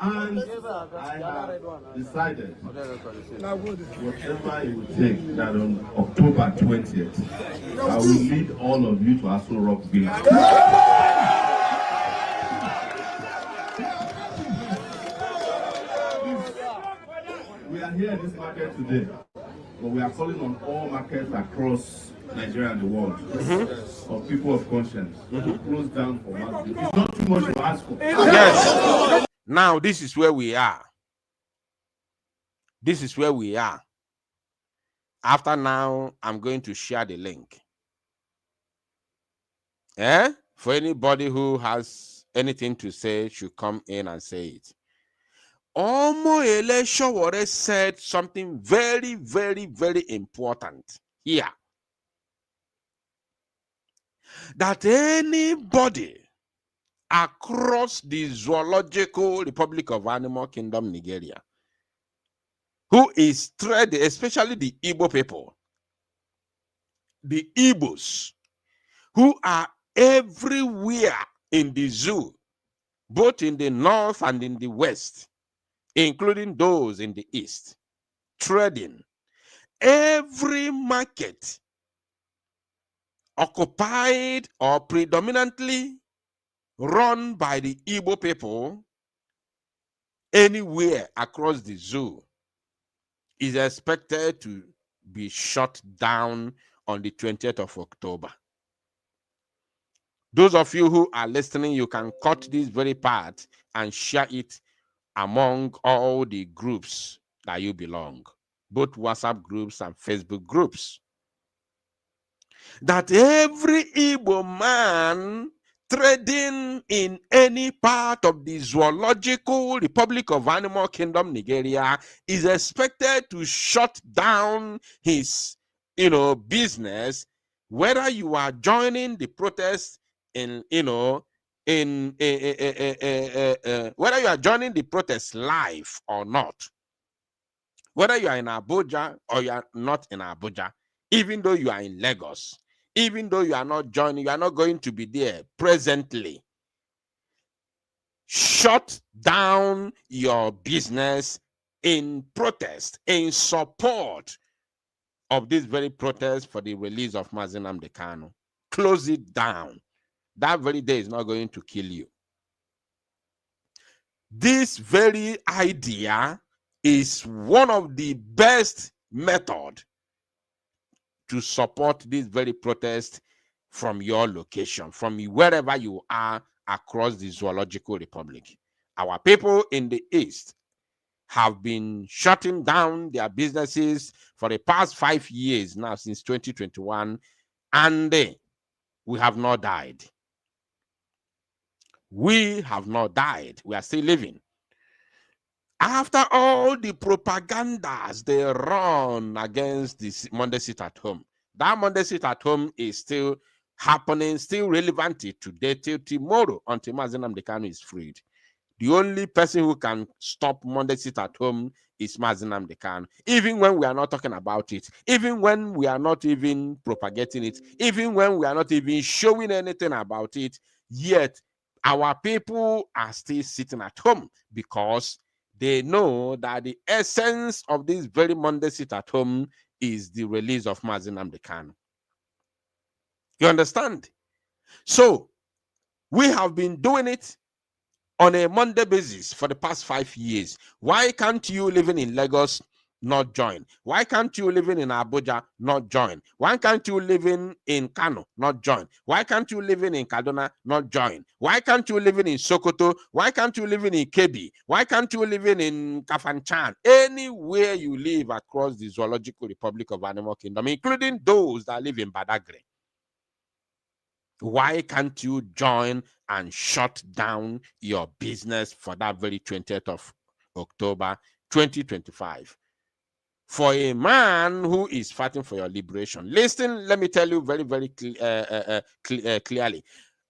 And I have decided whatever it will take, that on October 20th, I will lead all of you to Aso Rock Village. We are here in this market today, but we are calling on all markets across Nigeria and the world, of people of conscience, to close down for mass. It's not too much to ask for. Yes. Now, this is where we are. This is where we are. After now, I'm going to share the link. For anybody who has anything to say, should come in and say it. Omoyele Sowore said something very, very, very important here. That anybody across the Zoological Republic of Animal Kingdom, Nigeria, who is trading, especially the Igbo people, the Igbos, who are everywhere in the zoo, both in the north and in the west, including those in the east, trading, every market occupied or predominantly run by the Igbo people anywhere across the zoo is expected to be shut down on the 20th of October. Those of you who are listening, you can cut this very part and share it among all the groups that you belong, both WhatsApp groups and Facebook groups. That every Igbo man trading in any part of the Zoological Republic of Animal Kingdom, Nigeria, is expected to shut down his, business, whether you are joining the protest in, whether you are joining the protest live or not, whether you are in Abuja or you are not in Abuja, even though you are in Lagos, even though you are not joining, you are not going to be there presently, shut down your business in protest, in support of this very protest for the release of Nnamdi Kanu. Close it down. That very day is not going to kill you. This very idea is one of the best methods to support this very protest from your location, from wherever you are across the Zoological Republic. Our people in the East have been shutting down their businesses for the past 5 years now, since 2021, and we have not died. We have not died. We are still living. After all the propagandas they run against this Monday sit at home, that Monday sit at home is still happening, still relevant today till tomorrow, until Nnamdi Kanu is freed. The only person who can stop Monday sit-at-home is Nnamdi Kanu. Even when we are not talking about it, even when we are not even propagating it, even when we are not even showing anything about it, yet our people are still sitting at home because they know that the essence of this very Monday sit-at-home is the release of Nnamdi Kanu. You understand? So we have been doing it on a Monday basis for the past 5 years. Why can't you living in Lagos not join? Why can't you living in Abuja not join? Why can't you living in Kano not join? Why can't you living in Kaduna not join? Why can't you living in Sokoto? Why can't you living in Kebbi? Why can't you living in Kafanchan? Anywhere you live across the Zoological Republic of Animal Kingdom, including those that live in Badagry. Why can't you join and shut down your business for that very 20th of October 2025? For a man who is fighting for your liberation, listen, let me tell you very, very clearly.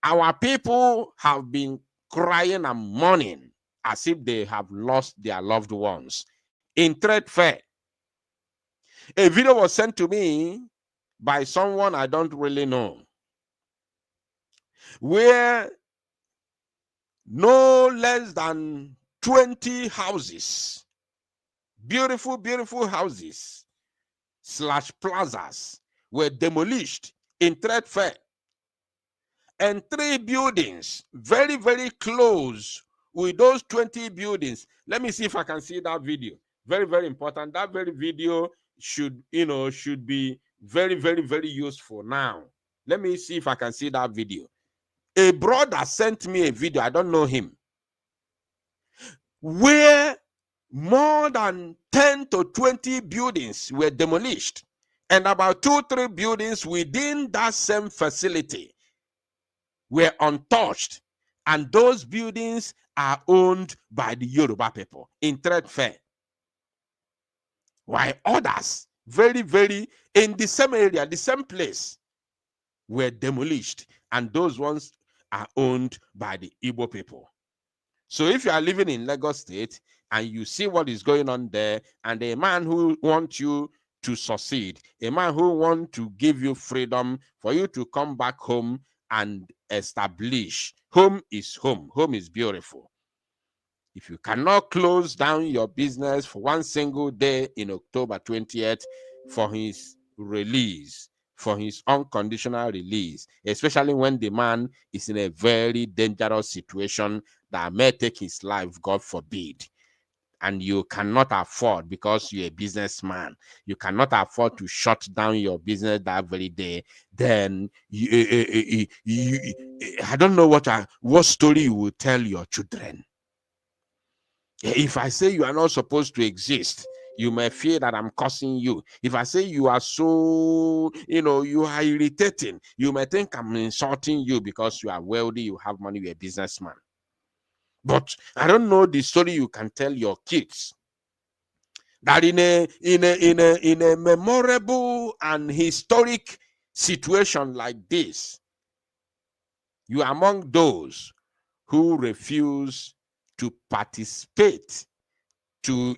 Our people have been crying and mourning as if they have lost their loved ones. In trade fair, a video was sent to me by someone I don't really know, where no less than 20 houses, beautiful, beautiful houses / plazas were demolished in trade fair, and 3 buildings very, very close with those 20 buildings. Let me see if I can see that video. Very, very important. That very video should be very, very, very useful now. Let me see if I can see that video. A brother sent me a video, I don't know him, where more than 10 to 20 buildings were demolished, and about 2-3 buildings within that same facility were untouched, and those buildings are owned by the Yoruba people in trade fair, while others very, very in the same area, the same place, were demolished, and those ones are owned by the Igbo people. So if you are living in Lagos State and you see what is going on there, and a man who wants you to succeed, a man who wants to give you freedom for you to come back home and establish, home is home, home is beautiful. If you cannot close down your business for one single day in October 20th for his release, for his unconditional release, especially when the man is in a very dangerous situation that may take his life, God forbid, and you cannot afford, because you're a businessman, you cannot afford to shut down your business that very day, then I don't know what story you will tell your children. If I say you are not supposed to exist, you may fear that I'm cursing you. If I say you are so, you are irritating, you may think I'm insulting you because you are wealthy, you have money, you're a businessman. But I don't know the story you can tell your kids that in a memorable and historic situation like this, you are among those who refuse to participate, to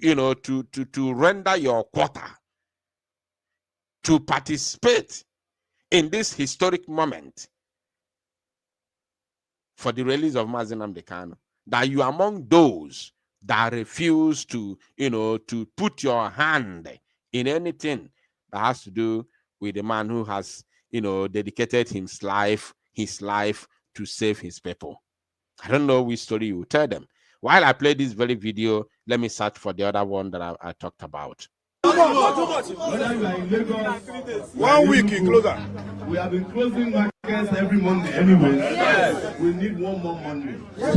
render your quota, to participate in this historic moment for the release of Nnamdi Kanu, that you are among those that refuse to put your hand in anything that has to do with a man who has dedicated his life to save his people. I don't know which story you will tell them. While I play this very video, let me search for the other one that I talked about. Whether you are in Lagos, 1 week in closer. We have been closing markets every Monday anyway. Yes. We need one more Monday. Yes.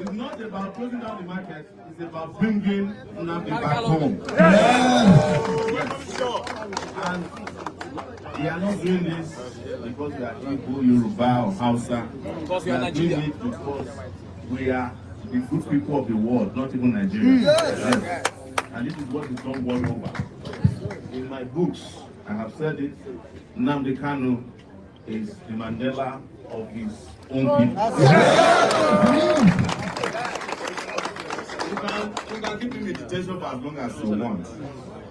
It's not about closing down the market, it's about bringing Nnamdi back home. Yes. And we are not doing this because we are Igbo, Yoruba, or Hausa. We are doing it because we are the good people of the world, not even Nigeria. Yes. And this is what is done world over. In my books, I have said it, Nnamdi Kanu is the Mandela of his own people. You can keep him in detention for as long as you want,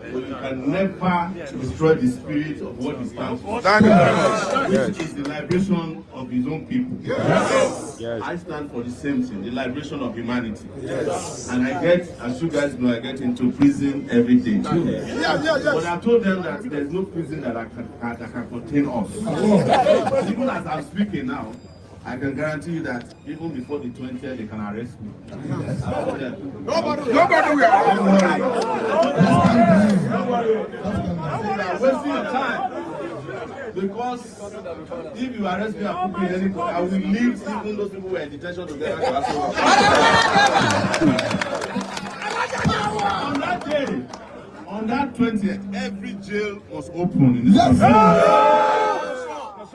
but you can never destroy the spirit of what he stands for, which is the liberation of his own people. Yes. I stand for the same thing, the liberation of humanity. Yes. And I get, as you guys know, I get into prison every day. But I told them that there's no prison that can contain us. Even as I'm speaking now, I can guarantee you that even before the 20th, they can arrest me. Nobody will. Wasting your time. Because if you arrest me and put me in any court, I will leave even those people who are in detention together. On that day, on that 20th, every jail was open in this country.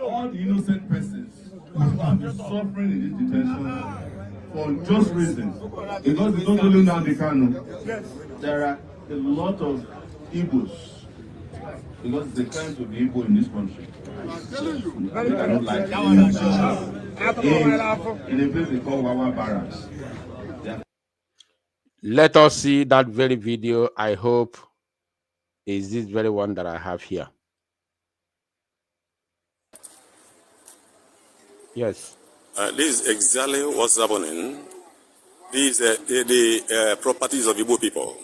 All the innocent persons who have been suffering in this detention for just reasons. Because it's not only Nnamdi Kanu, there are a lot of Igbos. Because it's a crime to be Igbo in this country. I don't like it. In a place they call Wawa Barracks. Let us see that very video. I hope is this very one that I have here. Yes. This is exactly what's happening. These are the properties of Igbo people.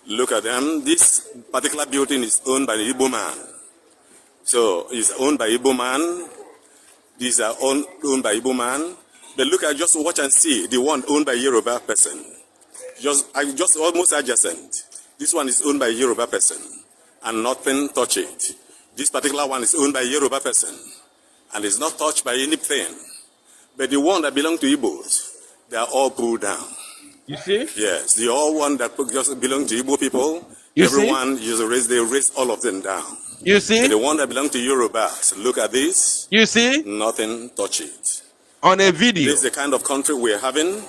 Look at them. This particular building is owned by the Igbo man. So it's owned by Igbo man. These are owned by Igbo man. But look at, just watch and see the one owned by Yoruba person. Just almost adjacent. This one is owned by Yoruba person, and nothing touch it. This particular one is owned by Yoruba person, and is not touched by anything. But the one that belong to Igbos, they are all pulled down. You see? Yes, the all one that just belong to Igbo people, they raise all of them down. You see? But the one that belong to Yorubas, look at this. You see? Nothing touch it. On a video. This is the kind of country we're having.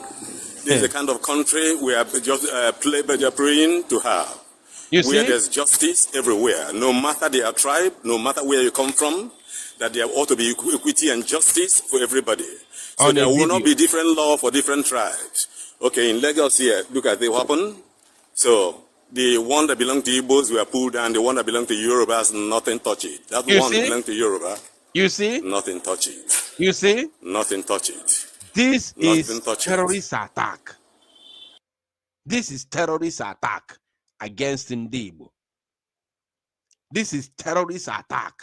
This is the kind of country we are just praying to have. You see? Where there's justice everywhere, no matter their tribe, no matter where you come from, that there ought to be equity and justice for everybody. So there will not be different law for different tribes. Okay, in Lagos here, look at what happened. So the one that belonged to Igbos were pulled down, the one that belonged to Yorubas, nothing touch it. That one that belonged to Yoruba, you see? Nothing touch it. You see? Nothing touch it. This is terrorist attack. This is terrorist attack against Igbo. This is terrorist attack.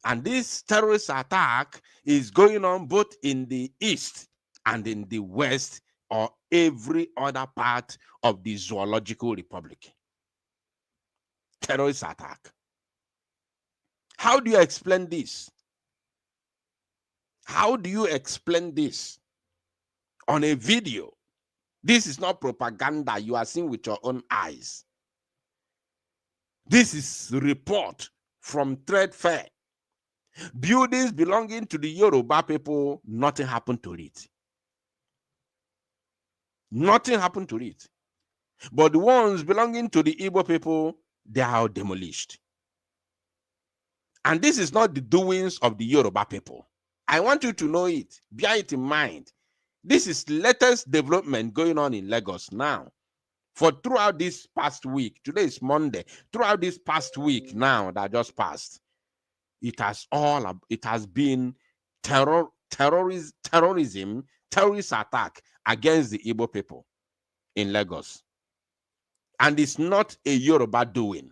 And this terrorist attack is going on both in the east and in the west, or every other part of the Zoological Republic. Terrorist attack. How do you explain this? How do you explain this on a video? This is not propaganda you are seeing with your own eyes. This is report from Trade Fair. Buildings belonging to the Yoruba people, nothing happened to it. Nothing happened to it. But the ones belonging to the Igbo people, they are demolished. And this is not the doings of the Yoruba people. I want you to know it. Bear it in mind. This is latest development going on in Lagos now. For throughout this past week, today is Monday, throughout this past week now that just passed, it has been terrorism, terrorist attack against the Igbo people in Lagos. And it's not a Yoruba doing.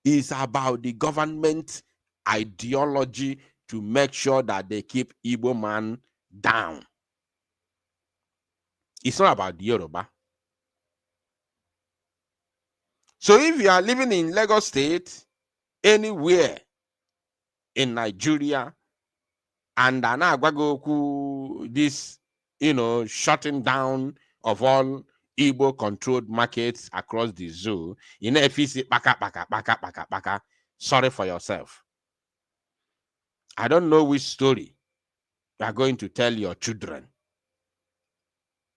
It's about the government ideology to make sure that they keep Igbo man down. It's not about the Yoruba. So if you are living in Lagos State, anywhere in Nigeria, and this, shutting down of all Igbo controlled markets across the zoo, sorry for yourself. I don't know which story you are going to tell your children.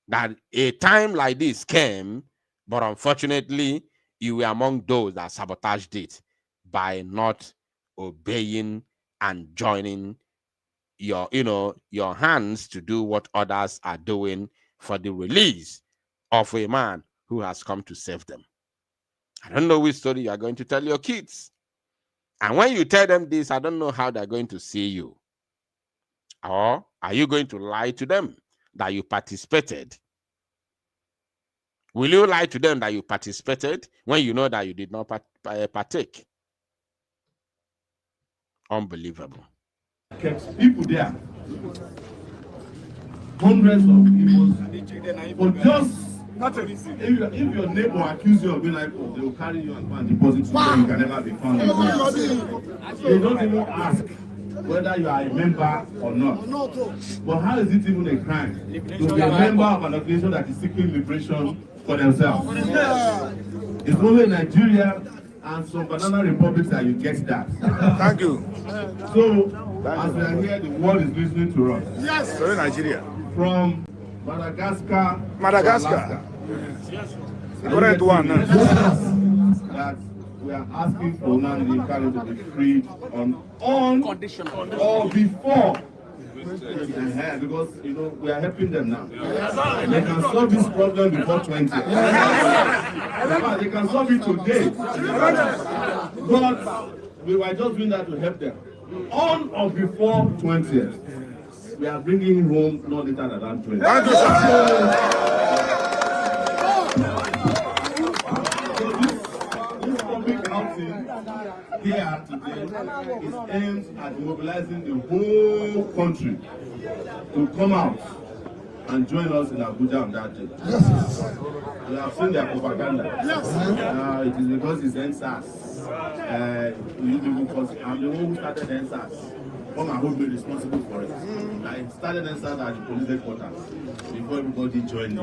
That a time like this came, but unfortunately, you were among those that sabotaged it by not obeying and joining your hands to do what others are doing for the release of a man who has come to save them. I don't know which story you are going to tell your kids. And when you tell them this, I don't know how they're going to see you. Or are you going to lie to them that you participated? Will you lie to them that you participated when you know that you did not partake? Unbelievable. Kept people there. Hundreds of Igbos. But just if your neighbor accuses you of being like, they will carry you and go and deposit you so you can never be found. They don't even ask whether you are a member or not. But how is it even a crime to be a member of an organization that is seeking liberation for themselves? It's only in Nigeria and some banana republics that you get that. Thank you. So, as we are here, the world is listening to us. Yes. Sorry, Nigeria. From Madagascar. Yes. Correct one. That we are asking for Nnamdi Kanu to be freed on condition or before. Because we are helping them now. They can solve this problem before 20. They can solve it today. But we were just doing that to help them. On or before 20th. We are bringing home no later than 20. Thank you, sir. So this public outing here today is aimed at mobilizing the whole country to come out and join us in Abuja on that day. Yes. We have seen their propaganda. Yes. It is because it's NSAS. I'm the one who started NSAS. Come and hold me responsible for it. I started NSAS at the police headquarters before everybody joined it.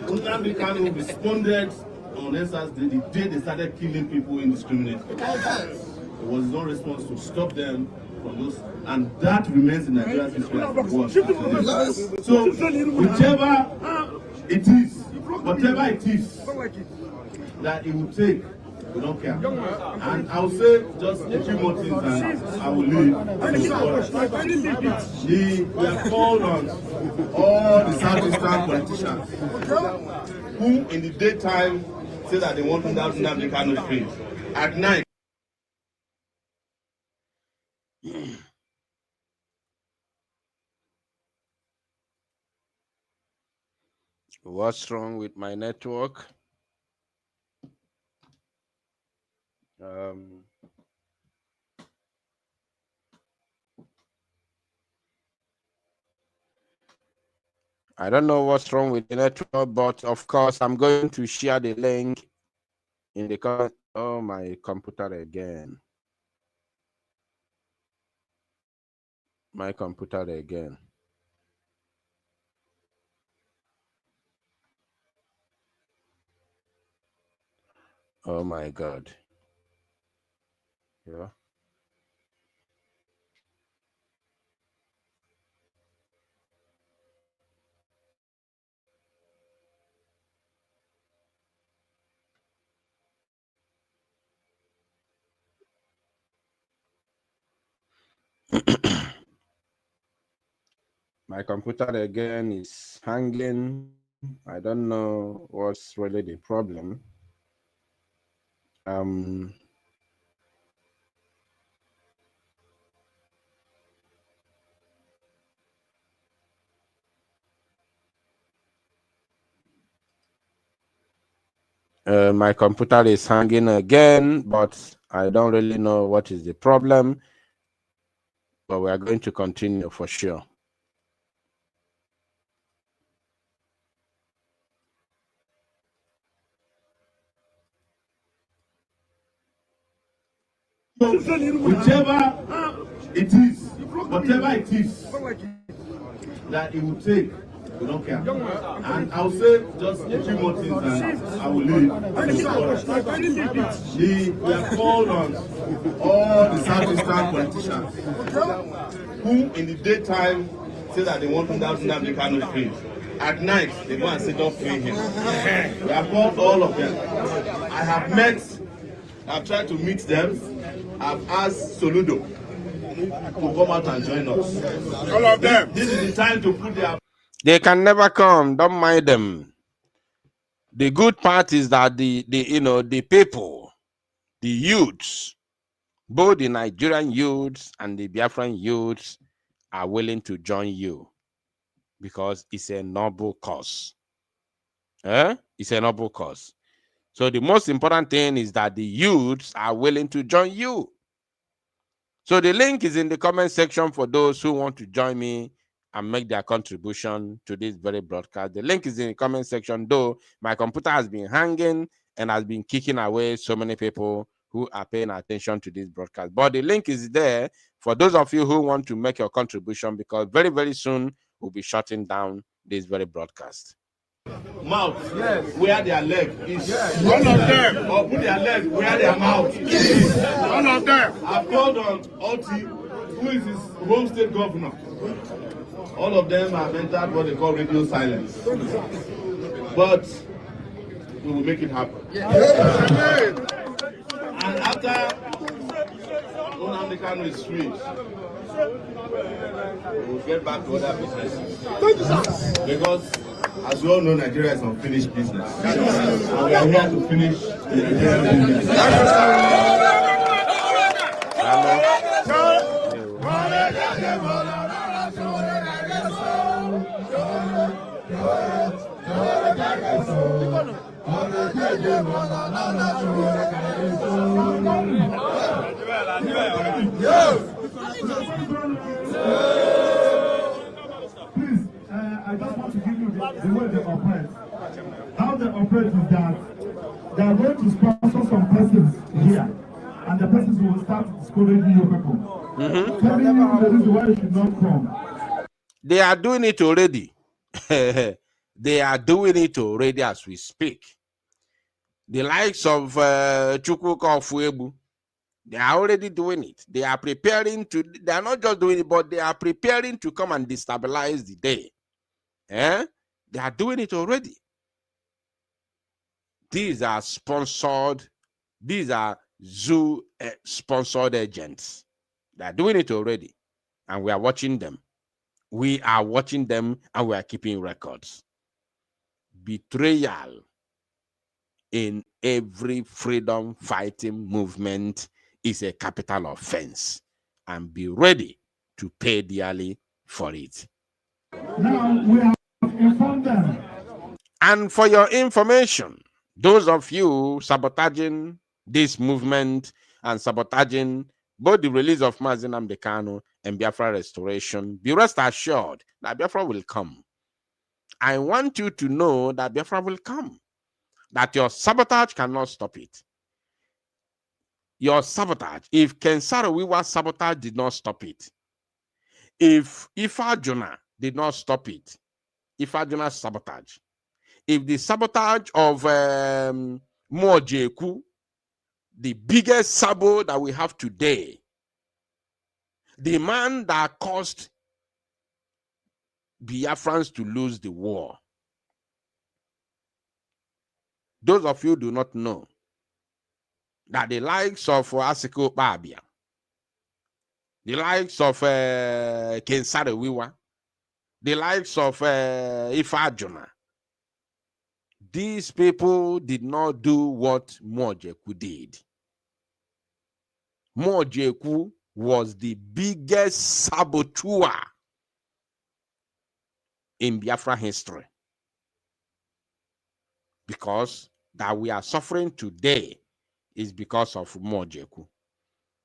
Nnamdi Kanu responded on NSAS the day they started killing people indiscriminately. It was his own response to stop them from those, and that remains in Nigeria's history as it was. So, whichever it is, whatever it is that it will take, we don't care. And I'll say just a few more things and I will leave. We have called on all the Southeastern politicians who in the daytime say that they want Nnamdi Kanu free. At night, what's wrong with my network? I don't know what's wrong with the network, but of course I'm going to share the link in the comment. Oh, my computer again. My computer again. Oh my God. Yeah. My computer again is hanging. I don't know what's really the problem. My computer is hanging again, but I don't really know what is the problem. But we are going to continue for sure. So whichever it is, whatever it is that it will take, we don't care. And I'll say just a few more things and I will leave. We have called on all the Southeastern politicians who in the daytime say that they want Nnamdi Kanu free. At night, they go and say, don't free him. We have called all of them. I have met I've tried to meet them. I've asked Soludo to come out and join us. All of them. This is the time to put their... They can never come. Don't mind them. The good part is that the people, the youths, both the Nigerian youths and the Biafran youths are willing to join you because it's a noble cause. It's a noble cause. So the most important thing is that the youths are willing to join you. So the link is in the comment section for those who want to join me and make their contribution to this very broadcast. The link is in the comment section, though my computer has been hanging and has been kicking away so many people who are paying attention to this broadcast. But the link is there for those of you who want to make your contribution, because very, very soon we'll be shutting down this very broadcast. Mouth, yes, where their leg is. Yes. All of them. Or put their leg where their mouth is. All of them. I've called on Oti, who is his home state governor. All of them have entered what they call radio silence. But we will make it happen. Yes. And after Nnamdi Kanu is free, we will get back to other businesses. Because as you all know, Nigeria is unfinished business. And we are here to finish the Nigerian business. Please, I just want to give you the way they operate. How they operate is that they are going to sponsor some persons here, and the persons will start discouraging you people. Telling you the reason why you should not come. They are doing it already. They are doing it already as we speak. The likes of Chukwuka Fuebu, they are already doing it. They are preparing to, they are not just doing it, but they are preparing to come and destabilize the day. They are doing it already. These are sponsored, these are zoo sponsored agents. They are doing it already. And we are watching them. We are watching them and we are keeping records. Betrayal in every freedom fighting movement is a capital offense, and be ready to pay dearly for it. Now we have informed them. And for your information, those of you sabotaging this movement and sabotaging both the release of Nnamdi Kanu and Biafra restoration, be rest assured that Biafra will come. I want you to know that Biafra will come, that your sabotage cannot stop it. Your sabotage, if Kensaro Wiwa sabotage did not stop it, if Ifa Jonah did not stop it, Ifa Jonah sabotage, if the sabotage of Mojeku, the biggest sabo that we have today, the man that caused Biafrans to lose the war. Those of you do not know that the likes of Asiko Babia, the likes of Kensare Wiwa, the likes of Ifa Jonah, these people did not do what Mojeku did. Mojeku was the biggest saboteur in Biafra history. Because that we are suffering today is because of Mojeku.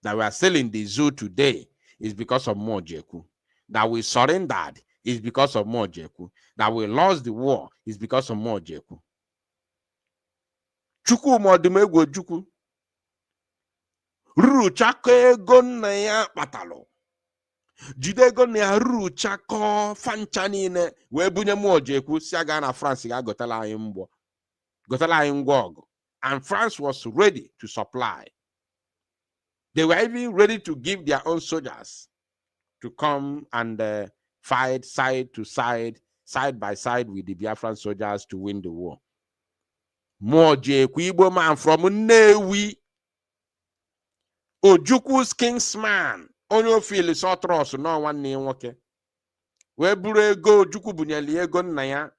That we are still in the zoo today is because of Mojeku. That we surrendered is because of Mojeku. That we lost the war is because of Mojeku. Chuku modumego juku. Ruru chako ego na ya patalo. Jidego na ya ruru chako fanchanine. We bunye Mojeku siaga na France ga gotala imbo. Gotala ingog. And France was ready to supply. They were even ready to give their own soldiers to come and fight side by side with the Biafran soldiers to win the war. Mojeku Igbo man from Nnewi Ojukwu's kingsman. Onyo feel so trust no one name nwoke. We buru ego Ojukwu bunyeli ego nna ya.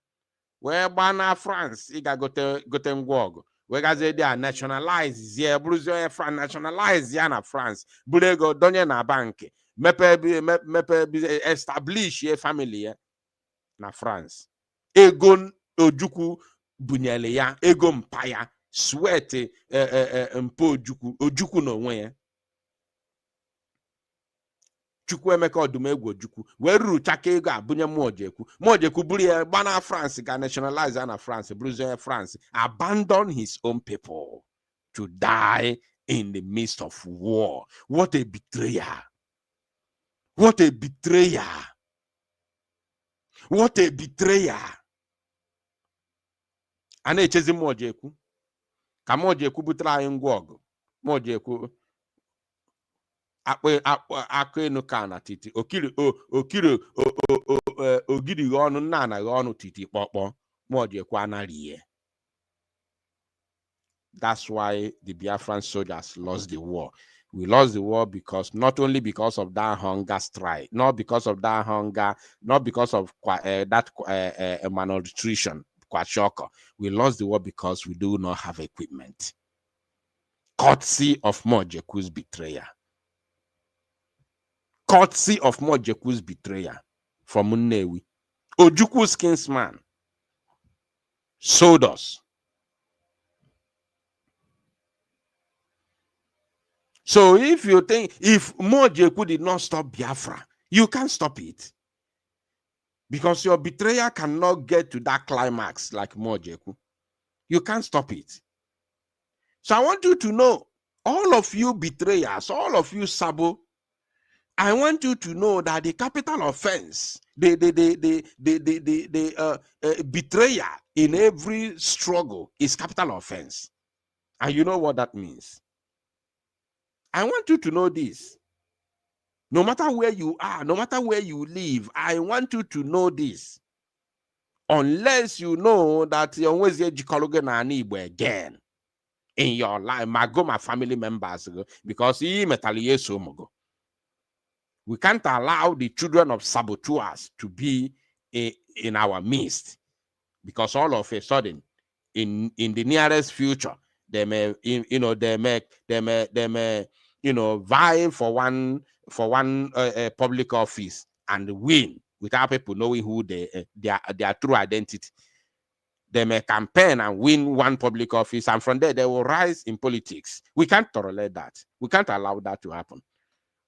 We gbana France iga gote ngwog. We gaze dia nationalize ye bruzo nationalize ya na France. Buru ego donye na bank. Mepe establish ye family ye na France. Ego Ojukwu bunyeli ya ego mpaya. Sweat mpo Ojukwu no onwe ya. Chukwu emeka odumegwu Ojukwu wee ruru chaka ego abunye Mojekwu buru ya gbana France ga nationalize na France bruzo France abandon his own people to die in the midst of war. What a betrayer. What a betrayer. What a betrayer. Ana echezi Mojekwu ka Mojekwu butere anyị ngwa ọgụ. Mojekwu akụ enu ka na titi okiri ogiri ọnụ nna anaghị ọnụ titi kpọkpọ Mojekwu anariye. That's why the Biafran soldiers lost the war. We lost the war because not only because of that hunger strike, not because of that hunger, not because of that malnutrition, kwashiorkor. We lost the war because we do not have equipment. Courtesy of Mojekwu's betrayer. Courtesy of Mojekwu's betrayer from Nnewi. Ojukwu's kinsman sold us. So if you think, if Mojekwu did not stop Biafra, you can't stop it. Because your betrayer cannot get to that climax like Mojekwu. You can't stop it. So I want you to know, all of you betrayers, all of you Sabo, I want you to know that the capital offense, the betrayer in every struggle is capital offense. And you know what that means. I want you to know this. No matter where you are, no matter where you live, I want you to know this. Unless you know that you're always again in your life, my family members, because we can't allow the children of saboteurs to be in our midst, because all of a sudden, in the nearest future, they may, vie for one public office and win without people knowing who their true identity. They may campaign and win one public office, and from there they will rise in politics. We can't tolerate that. We can't allow that to happen.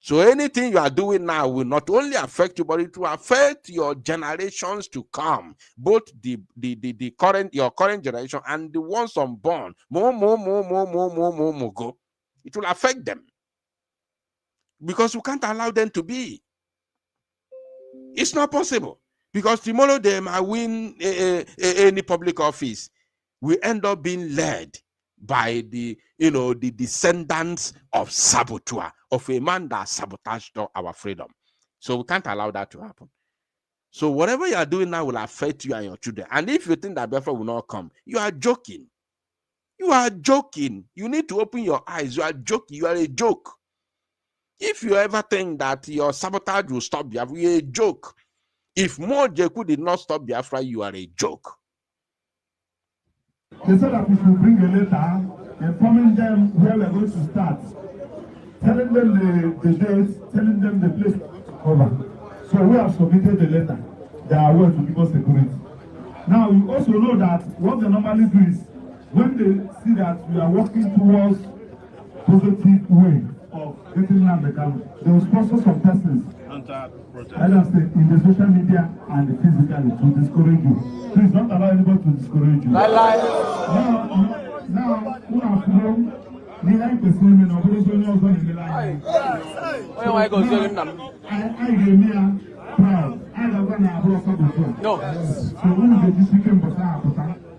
So anything you are doing now will not only affect you, but it will affect your generations to come, both your current generation and the ones unborn. Go. It will affect them, because you can't allow them to be. It's not possible, because tomorrow they might win any public office. We end up being led by the descendants of saboteur, of a man that sabotaged our freedom. So we can't allow that to happen. So whatever you are doing now will affect you and your children. And if you think that Biafra will not come, you are joking. You are joking. You need to open your eyes. You are joking. You are a joke. If you ever think that your sabotage will stop Biafra, you're a joke. If Mojekwu did not stop Biafra, you are a joke. They said that we should bring a letter informing them where we're going to start, telling them the dates, telling them the place to cover. So we have submitted the letter. They are willing to give us security. Now you also know that what they normally do is, when they see that we are working towards positive way of getting Nnamdi Kanu, they will sponsor some persons, in the social media and physically, to discourage you. Please don't allow anybody to discourage you. Now, who are from the line to see me, no, who is only also in the line. I proud. I don't want to have a before. No. So when you get this weekend,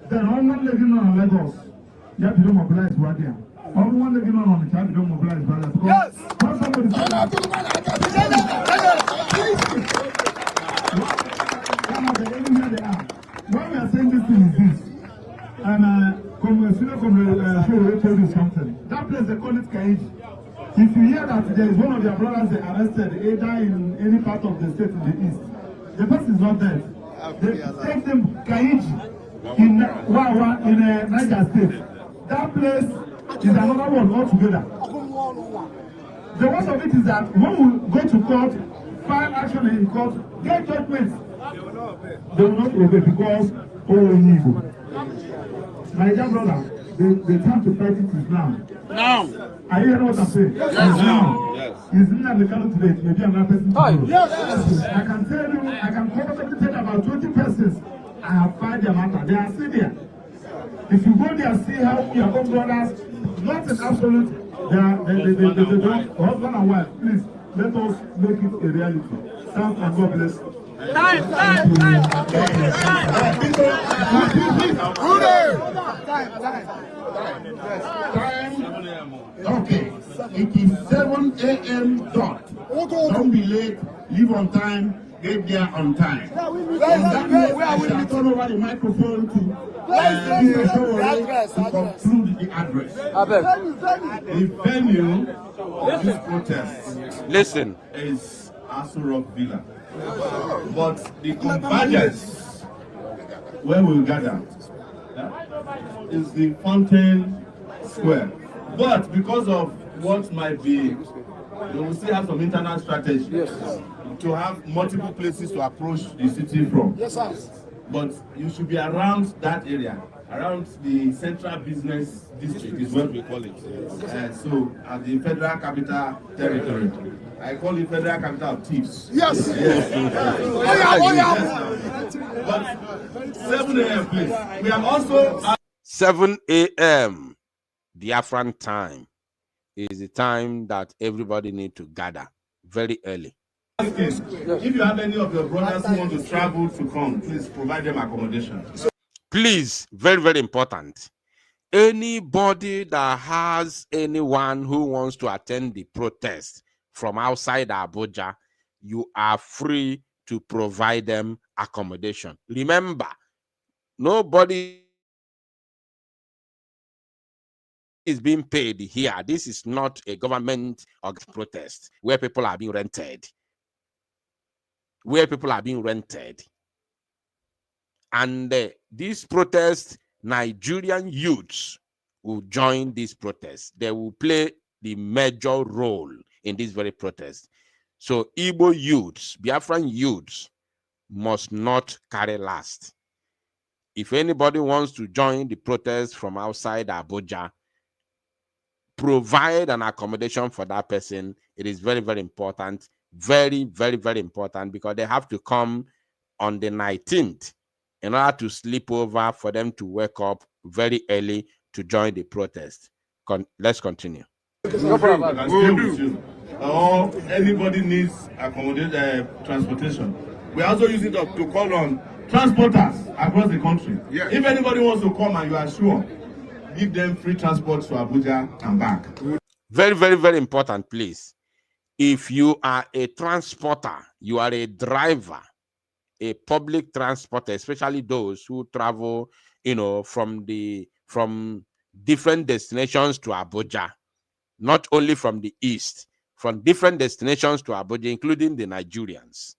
then all one living on Lagos, you have to do mobilize right there. All one living on the child, you don't mobilize right there. Yes. When we are saying this thing is this, and from the Sowore told you something. That place they call it Kaiji. If you hear that there is one of their brothers they arrested either in any part of the state in the east, the person is not dead. They take them Kaiji in Wawa in Niger State. That place is another one altogether. The worst of it is that when we go to court, file action in court, get judgments, they will not obey because my young brother, the time to fight it is now. Now. Are you hearing what I'm saying? Yes. Now. Yes. Is Nnamdi Kanu today? Maybe another person tomorrow. Yes. I can tell you, I can confidently tell you about 20 persons I have filed their matter. They are still there. If you go there, see how your own brothers, not in absolute, they don't, husband and wife, please, let us make it a reality. Thank and God bless you. Time. Okay, it is 7 a.m. dot. Don't be late, leave on time, get there on time. On that note, I shall turn over the microphone to Sowore to conclude the address. The venue of this protest is Aso Rock Villa. But the convergence where we'll gather is the Fountain Square. But because of what might be, we will still have some internal strategy to have multiple places to approach the city from. Yes, sir. But you should be around that area, around the central business district is what we call it. So at the Federal Capital Territory. I call it Federal Capital of Thieves. Yes. But 7 a.m. please. We have also 7 a.m. Biafran time is the time that everybody need to gather very early. If you have any of your brothers who want to travel to come, please provide them accommodation. Please, very, very important. Anybody that has anyone who wants to attend the protest from outside Abuja, you are free to provide them accommodation. Remember, nobody is being paid here. This is not a government protest where people are being rented. And this protest, Nigerian youths will join this protest. They will play the major role in this very protest. So Igbo youths, Biafran youths, must not carry last. If anybody wants to join the protest from outside Abuja, provide an accommodation for that person. It is very, very important. Very, very, very important, because they have to come on the 19th in order to sleep over for them to wake up very early to join the protest. Let's continue. No problem. I can stay with you. Or anybody needs accommodation, transportation. We are also using it to call on transporters across the country. Yeah. If anybody wants to come and you are sure, give them free transport to Abuja and back. Very, very, very important, please. If you are a transporter, you are a driver, a public transporter, especially those who travel, from different destinations to Abuja, not only from the east, from different destinations to Abuja, including the Nigerians.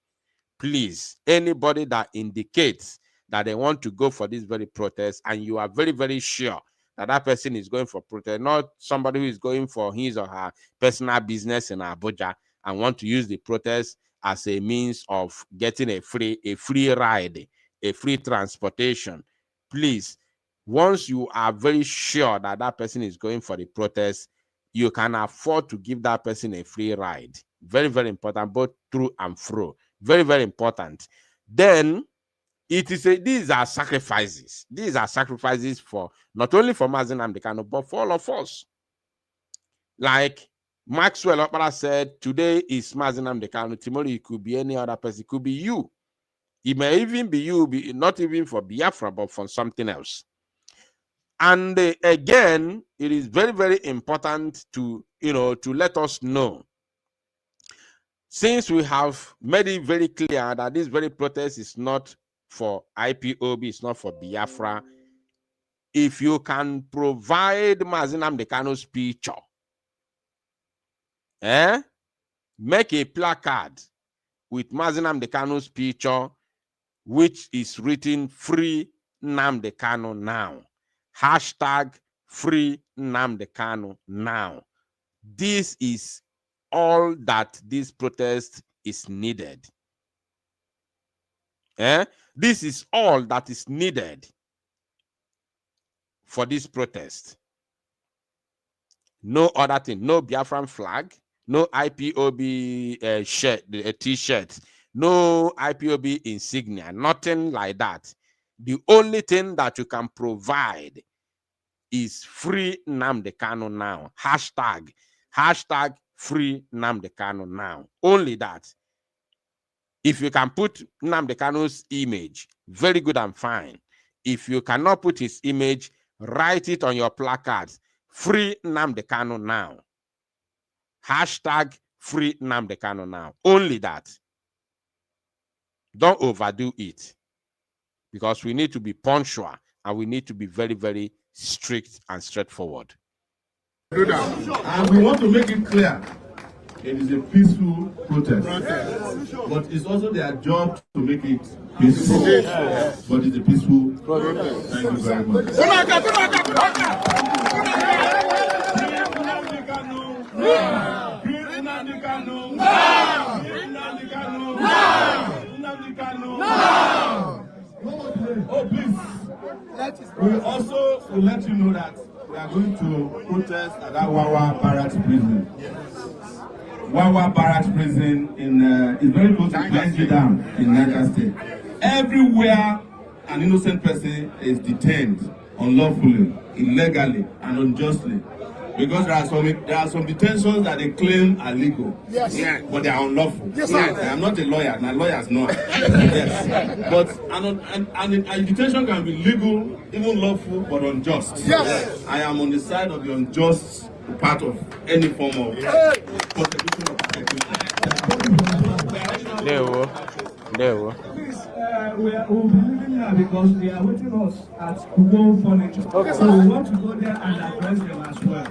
Please, anybody that indicates that they want to go for this very protest and you are very, very sure that that person is going for protest, not somebody who is going for his or her personal business in Abuja and want to use the protest as a means of getting a free ride, a free transportation. Please, once you are very sure that that person is going for the protest, you can afford to give that person a free ride. Very, very important, both through and fro. Very, very important. Then these are sacrifices. These are sacrifices for not only for Nnamdi Kanu, but for all of us. Like Maxwell Opera said, today is Nnamdi Kanu, tomorrow it could be any other person, it could be you. It may even be you, not even for Biafra, but for something else. And again, it is very, very important to let us know, since we have made it very clear that this very protest is not for IPOB, it's not for Biafra. If you can provide Nnamdi Kanu's picture make a placard with Nnamdi Kanu's picture, which is written "Free Nnamdi Kanu now." Hashtag "Free Nnamdi Kanu now." This is all that this protest is needed. This is all that is needed for this protest. No other thing. No Biafran flag. No IPOB shirt, t-shirt. No IPOB insignia. Nothing like that. The only thing that you can provide is "Free Nnamdi Kanu now." Hashtag "Free Nnamdi Kanu now." Only that. If you can put Nnamdi Kanu's image, very good and fine. If you cannot put his image, write it on your placards. "Free Nnamdi Kanu now." Hashtag "Free Nnamdi Kanu now." Only that. Don't overdo it, because we need to be punctual and we need to be very, very strict and straightforward. And we want to make it clear, it is a peaceful protest. But it's also their job to make it peaceful. But it's a peaceful protest. Thank you very much. Oh, please. We also will let you know that we are going to protest at that Wawa Barracks prison. Wawa Barracks prison is very close to Glensley Dam in Niger State. Everywhere an innocent person is detained unlawfully, illegally, and unjustly, because there are some detentions that they claim are legal, but they are unlawful. I am not a lawyer, and lawyers know. Yes, but a detention can be legal, even lawful, but unjust. I am on the side of the unjust part of any form of prosecution of persecution. There we we will be leaving now because they are waiting us at Kugo Furniture. Okay, so we want to go there and address them as well.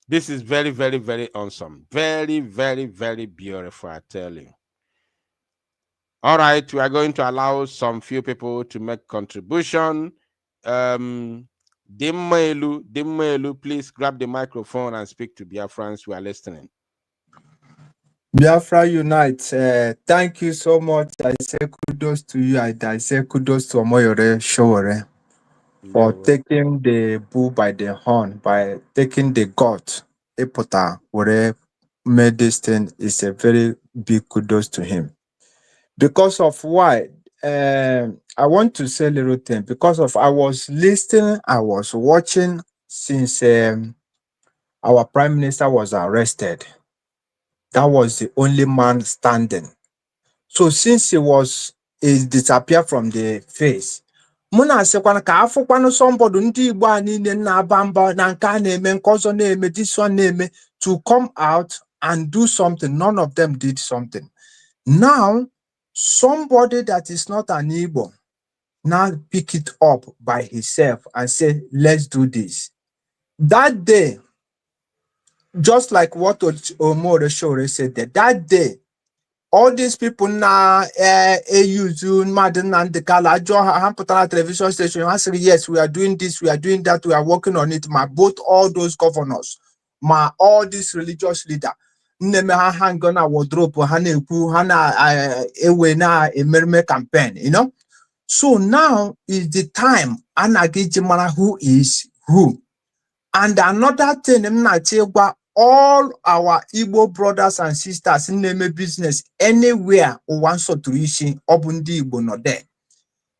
This is very, very, very awesome. Very, very, very beautiful, I tell you. All right, we are going to allow some few people to make contribution. Dimelu, please grab the microphone and speak to Biafrans. We are listening. Biafra Unite, thank you so much. I say kudos to you. I say kudos to Omoyore Sowore for taking the bull by the horn, by taking the God. Epota, where made this thing is a very big kudos to him. Because of why? I want to say a little thing. Because of I was listening, I was watching since our Prime Minister was arrested. That was the only man standing. So since he disappeared from the face, Muna sekwana ka afụkwanụ somebody ndị Igbo a niile na-aba mba na nke a na-eme nke ọzọ na-eme this one na-eme to come out and do something. None of them did something. Now, somebody that is not an Igbo now pick it up by himself and say, let's do this. That day, just like what Omore Sowore said, that day, all these people now, AUZU, Madden and the Kala, Hamputana television station, I said, yes, we are doing this, we are doing that, we are working on it. Both all those governors, all these religious leaders, hang on our wardrobe, campaign, you know. So now is the time, who is who. And another thing, all our Igbo brothers and sisters in the business anywhere who wants to reach Obundi Igbo no there.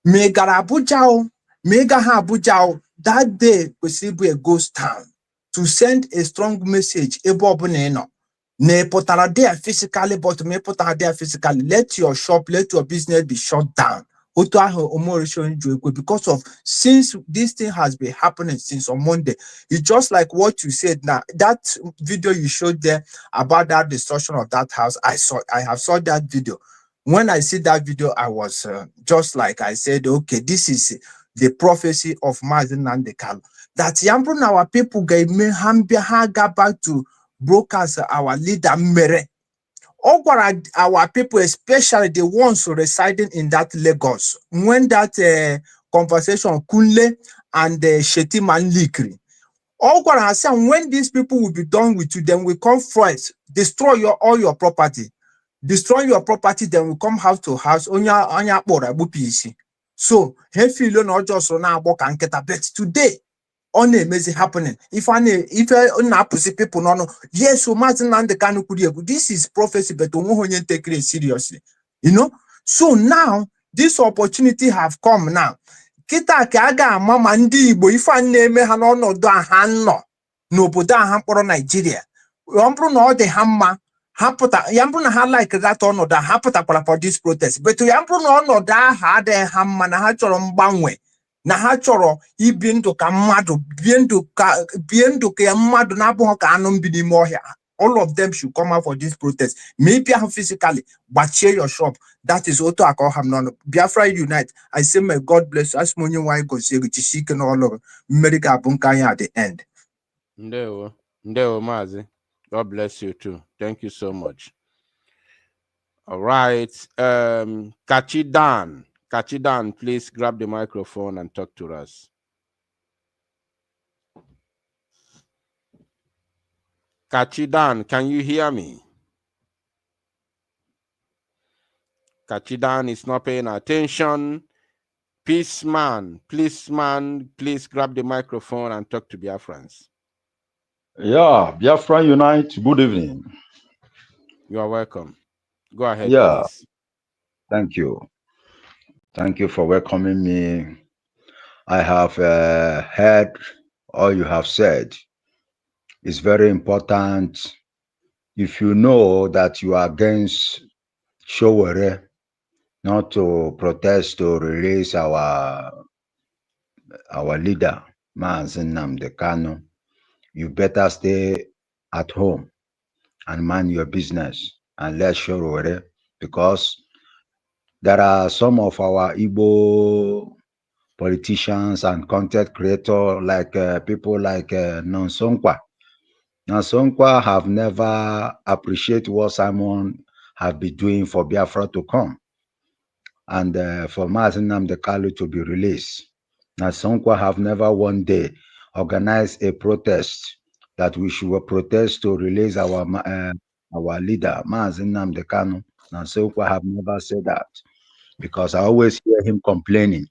Mega Abuja, Mega Abuja, that day was a ghost town to send a strong message. Ebo Buneno. Ne potara there physically, but me potara there physically. Let your shop, let your business be shut down. Because of since this thing has been happening since on Monday, it's just like what you said now. That video you showed there about that destruction of that house, I have saw that video. When I see that video, I was just like I said, okay, this is the prophecy of Nnamdi Kanu. That Yambro our people gave me go back to broadcast our leader Mere. All our people, especially the ones residing in that Lagos, when that conversation Kunle and Shetiman Likri, all when these people will be done with you, then we come first, destroy all your property. Destroy your property, then we come house to house. So, but today, on amazing happening. If people no, yes, so much Nnamdi Kanu this is prophecy, but we take it seriously. You know, so now this opportunity have come now. Kita ka aga mama ndị Igbo ife a na-eme ha n'ọnọdụ ha nọ n'obodo ha mkpọrọ Nigeria. Ọ na ọ dị ha mma ha pụta ya mbụ na ha like that ọnọdụ ha pụtakwara for this protest, but ya mbụ na ọnọdụ ha adịghị ha mma na ha chọrọ mgbanwe na ha chọrọ ibi ndụ ka mmadụ bie ndụ ka mmadụ na-abụghị ka anụ mbi n'ime ọhịa. All of them should come out for this protest. Maybe physically, but share your shop. That is also a call ham non. Biafra unite. I say may God bless us. Money why go see Chishik and all of America Bunkaya at the end. Ndeo Mazi. God bless you too. Thank you so much. All right. Kachidan, please grab the microphone and talk to us. Kachidan, can you hear me? Kachidan is not paying attention. Please grab the microphone and talk to Biafrans. Yeah, Biafra Unite, good evening. You are welcome. Go ahead, please. Thank you. Thank you for welcoming me. I have heard all you have said. It's very important. If you know that you are against Sowore, not to protest to release our leader, Nnamdi Kanu, you better stay at home and mind your business and let Sowore, because there are some of our Igbo politicians and content creators like people like Nonsonkwa. Nonsonkwa have never appreciated what Simon have been doing for Biafra to come and for Nnamdi Kanu to be released. Nonsonkwa have never one day organized a protest that we should protest to release our leader, Nnamdi Kanu. Nonsonkwa have never said that, because I always hear him complaining.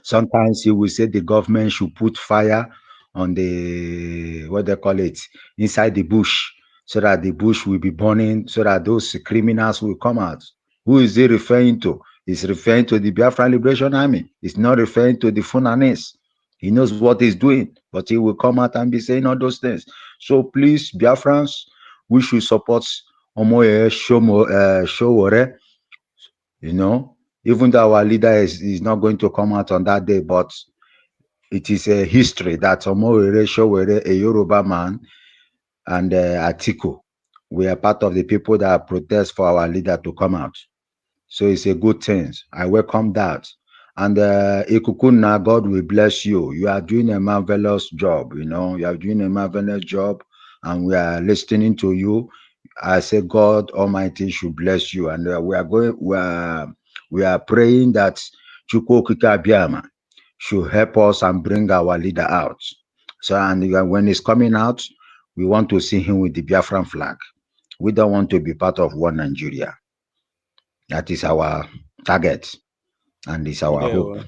Sometimes he will say the government should put fire on the, what they call it, inside the bush, so that the bush will be burning, so that those criminals will come out. Who is he referring to? He's referring to the Biafra Liberation Army. He's not referring to the Funanis. He knows what he's doing, but he will come out and be saying all those things. So please, Biafrans, we should support Omoye Sowore. You know, even though our leader is not going to come out on that day, but it is a history that Omoye Sowore, a Yoruba man, and Atiku, we are part of the people that protest for our leader to come out. So it's a good thing. I welcome that. And Ikukuna, God will bless you. You are doing a marvelous job. You know, you are doing a marvelous job, and we are listening to you. I say God Almighty should bless you, and we are praying that Chukwokika Biama should help us and bring our leader out. So, and when he's coming out, we want to see him with the Biafran flag. We don't want to be part of one Nigeria. That is our target, and it's our hope.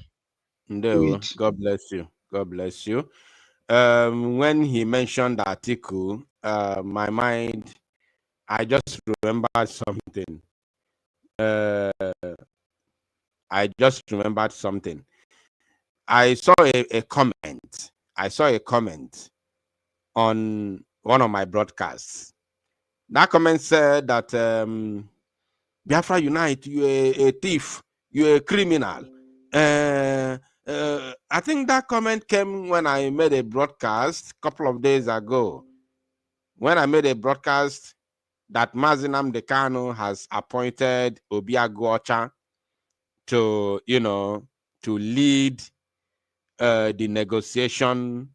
God bless you. God bless you. When he mentioned the article, my mind, I just remembered something. I saw a comment. I saw a comment on one of my broadcasts. That comment said that Biafra Unite, you a thief. you're a criminal. I think that comment came when I made a broadcast a couple of days ago. When I made a broadcast that Nnamdi Kanu has appointed Obiaguocha to, to lead the negotiation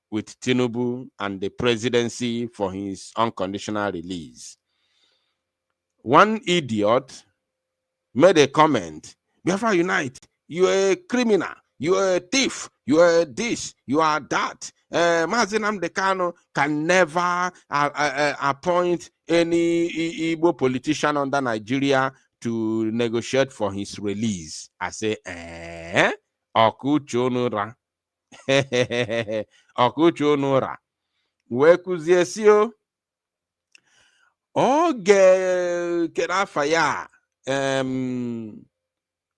with Tinubu and the presidency for his unconditional release. One idiot made a comment, Biafra Unite, you're a criminal, you're a thief, you are this, you are that. Nnamdi Kanu can never appoint any Igbo politician under Nigeria to negotiate for his release. I say, Okuchonura. Okuchonura. Wekuziesio. Oge Kerafaya.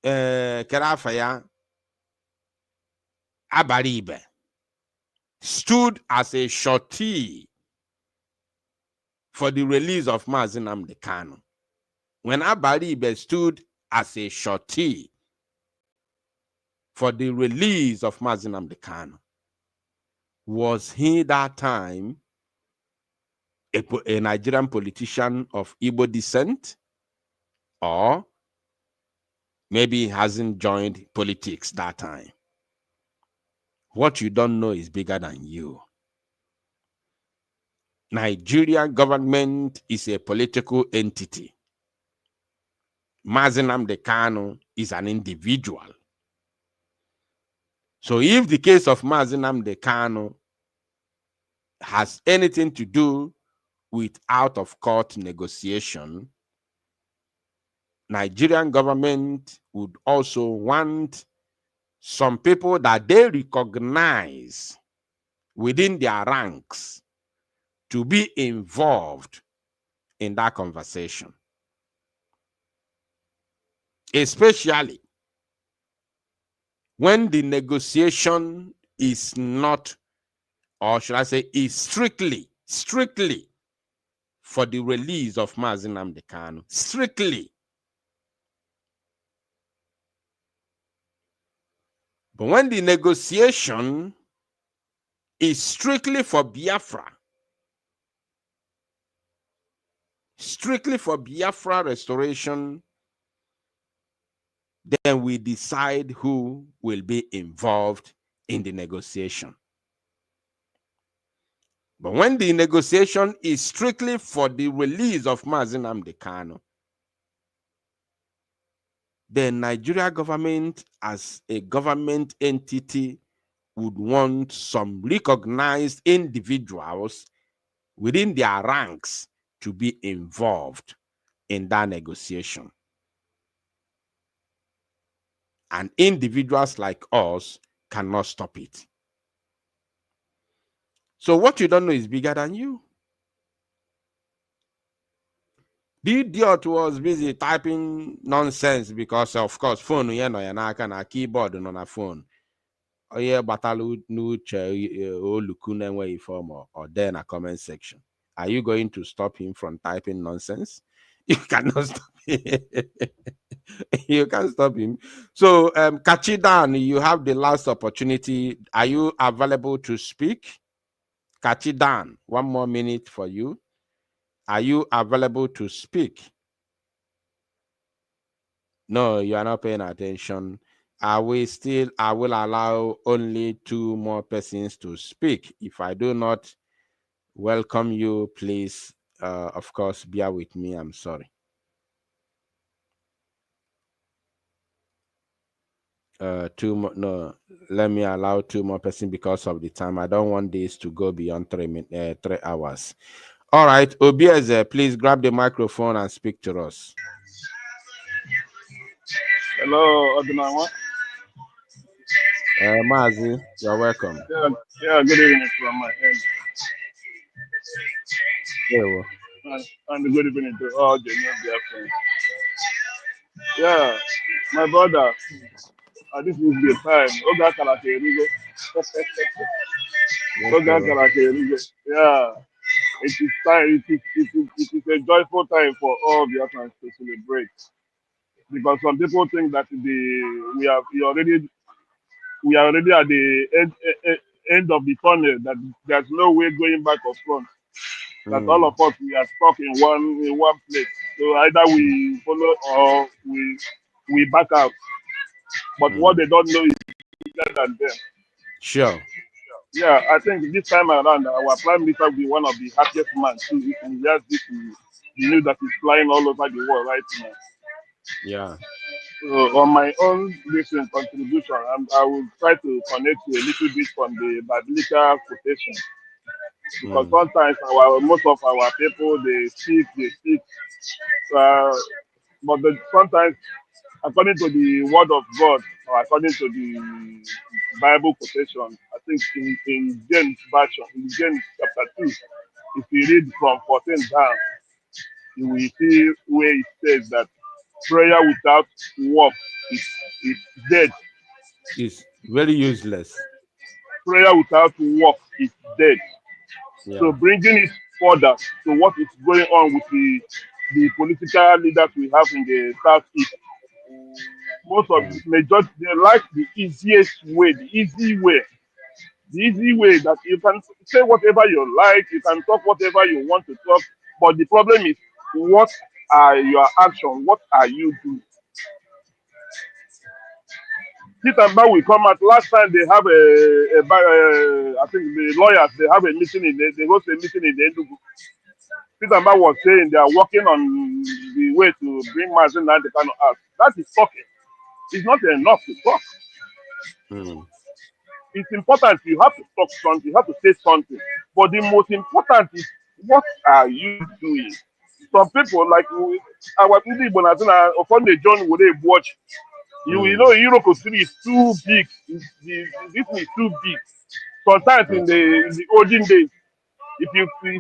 Kerafaya Abaribe stood as a shorty for the release of Nnamdi Kanu. When Abaribe stood as a shorty for the release of Nnamdi Kanu, was he that time a Nigerian politician of Igbo descent, or maybe he hasn't joined politics that time? What you don't know is bigger than you. Nigerian government is a political entity. Nnamdi Kanu is an individual. So if the case of Nnamdi Kanu has anything to do with out-of-court negotiation, Nigerian government would also want some people that they recognize within their ranks to be involved in that conversation. Especially when the negotiation is not, or should I say, is strictly for the release of Nnamdi Kanu. Strictly. But when the negotiation is strictly for Biafra, strictly for Biafra restoration, then we decide who will be involved in the negotiation. But when the negotiation is strictly for the release of Nnamdi Kanu, the Nigeria government as a government entity would want some recognized individuals within their ranks to be involved in that negotiation. And individuals like us cannot stop it. So what you don't know is bigger than you. The idiot was busy typing nonsense because, of course, phone, na keyboard on a phone. Oh, yeah, batalu nuche form or then a comment section. Are you going to stop him from typing nonsense? You cannot stop him. You can't stop him. So, Kachidan, you have the last opportunity. Are you available to speak? Kachidan, 1 more minute for you. Are you available to speak? No, you are not paying attention. I will allow only 2 more persons to speak. If I do not welcome you, please, of course, bear with me. I'm sorry. Two more. No, let me allow 2 more persons because of the time. I don't want this to go beyond 3 hours. All right, Obieze, please grab the microphone and speak to us. Hello, Adinawa. Mazi, you're welcome. Yeah, good evening from my end. And good evening to all the new Biafrans. Yeah, my brother, this is the time. Oga Kalakerigo. Oga Kalakerigo. Yeah, it is time. It is a joyful time for all Biafrans to celebrate. because some people think that we are already at the end of the tunnel, that there's no way going back or front. That all of us, we are stuck in one place. So either we follow or we back out. But what they don't know is bigger than them. Sure. Yeah, I think this time around, our prime minister will be one of the happiest men too. And yes, this is the news that is flying all over the world right now. Yeah. So on my own recent contribution, I will try to connect to a little bit from the biblical quotation, because sometimes most of our people they speak, uh, but sometimes according to the word of God or according to the Bible quotation, I think in James version, in James chapter 2, if you read from 14 down, you will see where it says that prayer without work is dead. It's very useless. Prayer without work is dead. So Yeah. bringing it further to what is going on with the political leaders we have in the southeast, most of the majority they like the easiest way, the easy way that you can say whatever you like, you can talk whatever you want to talk, but the problem is what are your actions? What are you doing? Tinubu will come out. Last time they have I think the lawyers they have a meeting they host a meeting in the Enugu. Tinubu was saying they are working on the way to bring Nnamdi Kanu out. That is talking. It's not enough to talk. It's important. You have to talk something. You have to say something. But the most important is what are you doing? Some people like our people in Bonazina, upon the John would they watch. You know, Europe is too big. This is too big. Sometimes in the olden days, if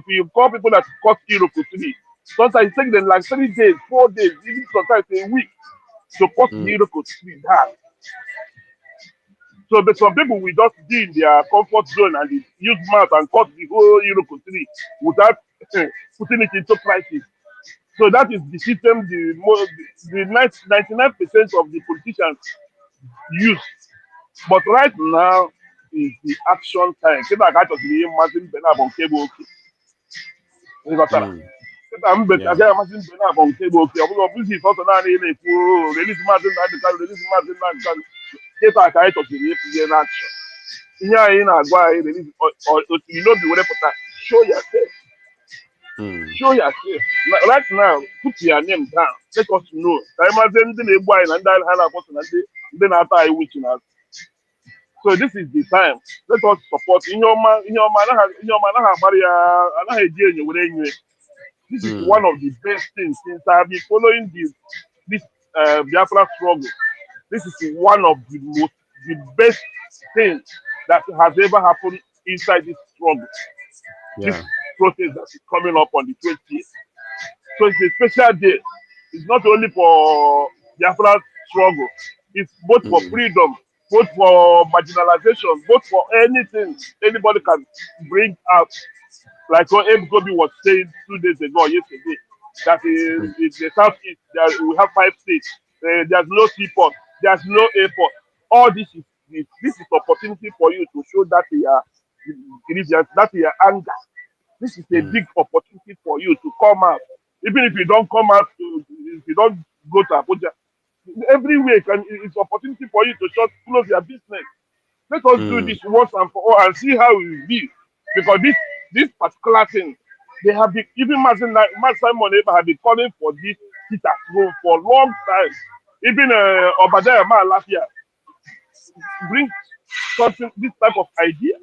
you call people that cut Europe City, sometimes it takes them like 3 days, 4 days, even sometimes a week to cut Europe City down. So but some people will just be in their comfort zone and they use mouth and cut the whole Europe City without putting it into crisis. So that is the system the 99% of the politicians use. But right now is the action time. Kí náà kájọ sí ní Martin Bernard on cable okay. Kí náà Yeah. Martin Bernard on cable okay. Ọ̀pọ̀lọpọ̀ bísí ìfọ́sọ̀ náà ní ilé ìfú release Martin Bernard release Martin Bernard. Kí náà kájọ sí ní ìfúnjẹ náà action. Ihe anyị na-agwa anyị release osimiri n'obi were pụta. Show yourself. Show yourself. Right now, put your name down. Let us know. Ka anyị mazie ndị na-egbu anyị na ndị ha na-akpọtụ na ndị na-ata anyị wichi na so this is the time. Let us support. Ihe ọma anaghị agbara ya anaghị eji enyo were enyo. This is one of the best things since I have been following this Biafra struggle. This is one of the best things that has ever happened inside this struggle. Yeah. This protest that is coming up on the 20th. So it's a special day. It's not only for Biafra struggle. It's both for freedom, both for marginalization, both for anything anybody can bring out. Like what Abe Gobi was saying 2 days ago, yesterday, that in the southeast we have 5 states. There's no seaport, there's no airport. All this is opportunity for you to show that your anger. This is a big opportunity for you to come out. Even if you don't come out, if you don't go to Abuja, every week it's opportunity for you to just close your business. Let us do this once and for all and see how it will be. Because this particular thing, they have been, even Matt Simon Eber have been calling for this sit at home for a long time. Even Obadiah Ma last year bring something, this type of idea.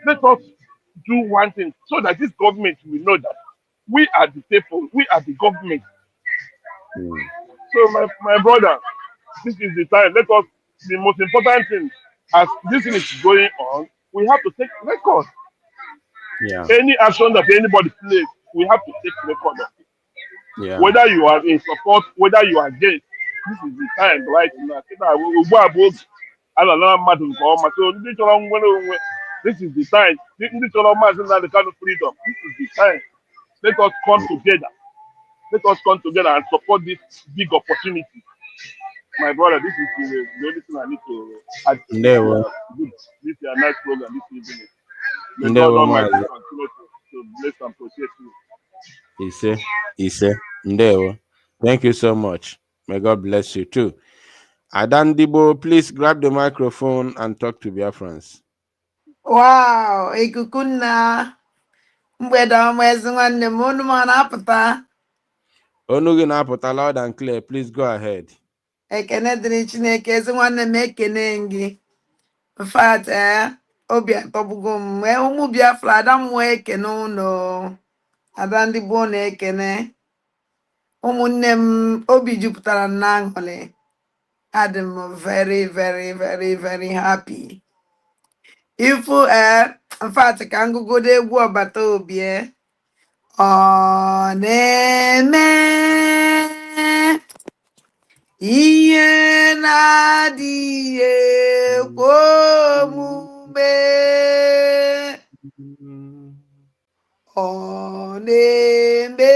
Let us do one thing so that this government will know that we are the people, we are the government. So my brother, this is the time. Let us, the most important thing, as this thing is going on, we have to take record. Yeah. Any action that anybody plays, we have to take record of it. Yeah. Whether you are in support, whether you are against, this is the time right now. So this is the time. This is the kind of freedom. This is the time. Let us come together. Let us come together and support this big opportunity. My brother, this is the only thing I need to add to this Ndewo. good, this nice program this evening. May God Ndewo Almighty mazi. continue to bless and protect you. Ise. Ndewo. Thank you so much. May God bless you too. Adandibo, please grab the microphone and talk to Biafrans. Wow, ikukunna mgbede ọma ezi nwanne m unu ma na-apụta Onugi na-apụta loud and clear. Please go ahead. ekene dịrị Chineke ezi nwanne m ekene gị mfat obi atọgbugo m ụmụ Biafra ada mmụọ ekene ụlọ ada ndị gboo na-ekene ụmụnne m obi jupụtara m na aṅụrị adị m very very very very happy ifu mfat ka ngụgodo egwu ọbata obi ọ na-eme ihe na-adịghị ekwe omume ọ na-eme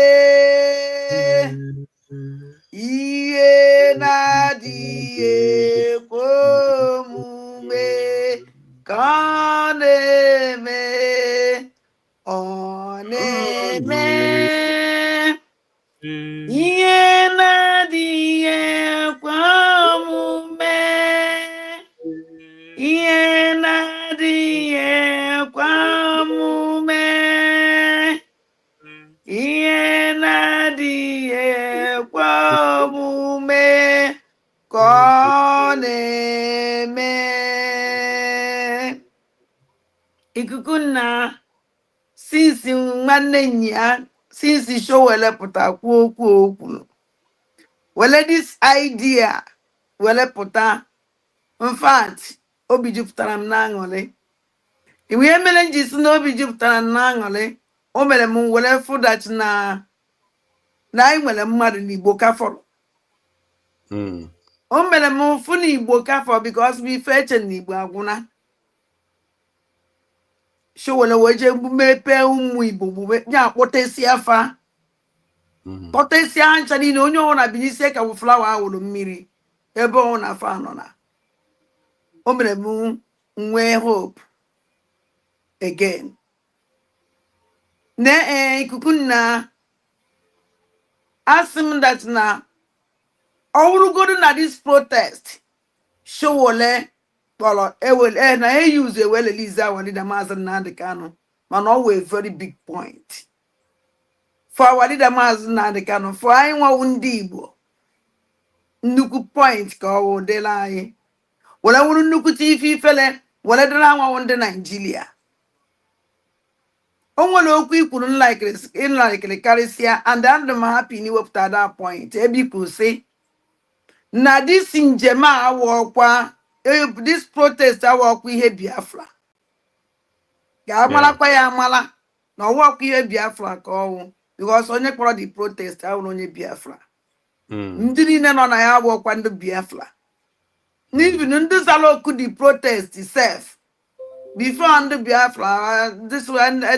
ihe na-adịghị ekwe omume ka ọ na-eme ọ na-eme ihe na-adịghị ekwe omume ihe na-adịghị ekwe omume ihe na-adịghị ekwe omume ka ọ na-eme ikuku nna since nwanne enyi ya since Sowore pụta kwuo okwu wele this idea wele pụta in fact obi jupụtara m n'aṅụrị iwe ihe mere m ji si na obi jupụtara m n'aṅụrị o mere m were fụdachi na anyị nwere mmadụ n'Igbo kafọrọ o mere m fụ na Igbo kafọ because bụ ife eche na Igbo agwụna Sowore wee jee mepee ụmụ Igbo gbube ya kpọtesi afa kpọtesi ha ncha niile onye ọwụna bi n'isi ka bụ flawa ahụrụ mmiri ebe ọ na afa nọ na o mere m nwee hope again na ikuku nna asị m that na ọ wụrụgodu na this protest Sowore kpọrọ ewele na eyuzu ewelelize our leader Maazị Nnamdi Kanu mana ọ wee very big point for our leader Maazị Nnamdi Kanu for anyị nwawu ndị Igbo nnukwu point ka ọ wụ dịla anyị were wuru nnukwute ife ifele were dịla nwawu ndị Naijiria o nwere okwu ikwuru nlarikiri karịsịa and adị m happy na iwepụta that point ebe ikwu sị na this njem a awọkwa this protest awọkwa ihe Biafra ga-amarakwa ya amara na ọwọkwa ihe Biafra ka ọwụ because onye kpọrọ the protest ahụrụ onye Biafra ndị niile nọ na ya awọkwa ndị Biafra n'ivin ndị zara oku the protest sef before ndị Biafra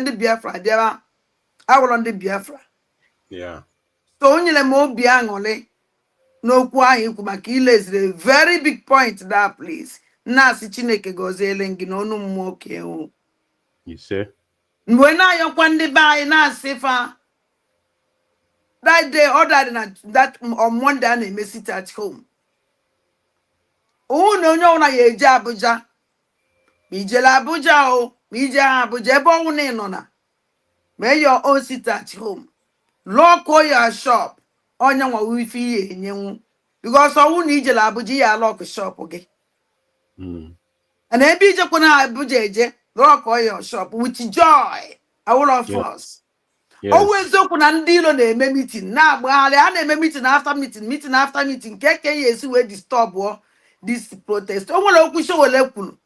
ndị Biafra bịara awụrụ ndị Biafra so o nyere m obi aṅụrị n'okwu ahụ ikwu maka ileziri very big point that place na-asị Chineke gọziele gị na ọnụ mmụọ ka ewu mgbe na-ayọkwa ndị be anyị na-asị fa that day ordered na that on Monday a na-eme sit at home na onye ọbụla ya eje Abuja ma ijele Abuja o ma ije ha Abuja ebe ọnwụ na ịnọ na mee your own sit at home lock your shop onye nwa ife ihe enyenwu because ọnwụ na ijele Abuja ya lock shop gị and ebe ijekwa na Abuja eje lock your shop with joy all of us always okwu na ndị ilo na-eme meeting na-agbagharị a na-eme meeting after meeting nke ka ya esi wee disturb this protest o nwere okwu Sowore kwuru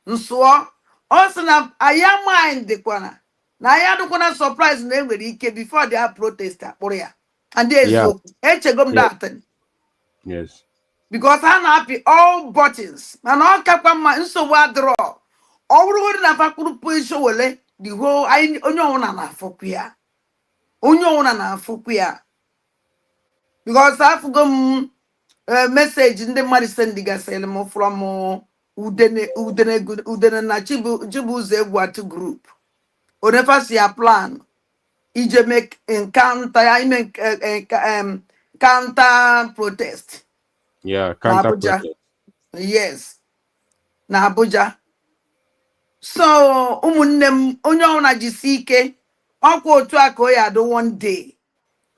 nsụọ ọ sị na aya mind dịkwana na aya dịkwana surprise na enwere ike before the protest akpụrụ ya and eziokwu echego m datin because ha na-apị all buttons mana ọ kakwa mma nsogbu adịrọ ọ bụrụgodị na fakpụrụ Sowore the whole onye ọwụna na-afụkwu ya because afụgo m message ndị mmadụ sendigasịrị m from udene na chibuzo egwu atụ group onefasi ya plan ije make encounter ya ime counter protest Yeah, na counter Abuja. protest. Yes, na Abuja. So ụmụnne m onye ọbụla jisi ike ọkwa otu a ka o ya adụ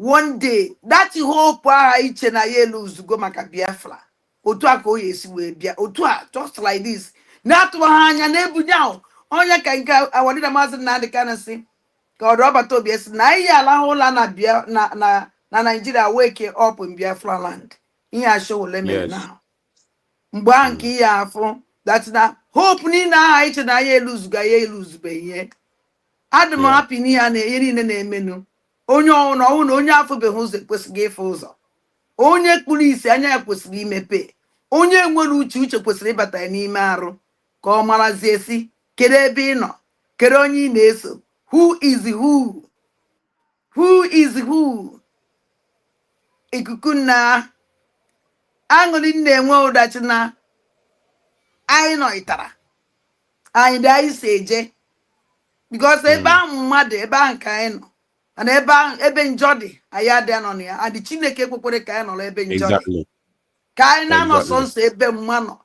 one day that hope agha iche na ya elu uzugo maka Biafra otu a ka o ya esi wee bịa otu a just like this na-atụbaghị anya na-ebunye ahụ onye ka nke awadịna maazị Nnamdi Kanu si ka ọdụ ọbata obi esi na ihe alahụ ụla na Nigeria wake up in Biafra land ihe ashowole mere Yes. na mgbe ahụ nke ihe afọ that na hope niile aha iche na ya eluzugo ya eluzube ihe adị m happy n'ihe a na-enye niile na-emenụ onye ọnwụ na onye afọbeghị ụzọ ekwesịghị ịfụ ụzọ onye kpuru isi anya ya kwesịrị imepe onye nwere uche kwesịrị ịbata ya n'ime arụ ka ọ marazie si kedu ebe ị nọ kedu onye ị na-eso who is who ikuku na aṅụrị na-enwe ụdachi na anyị nọ ịtara anyị dị anyị si eje because ebe ahụ mmadụ ebe ahụ ka anyị nọ and ebe njọ dị anyị adịghị nọ na ya adị Chineke ekwekwere ka anyị nọrọ ebe njọ dị Exactly. ka anyị na-anọ sọ nsọ ebe mma nọ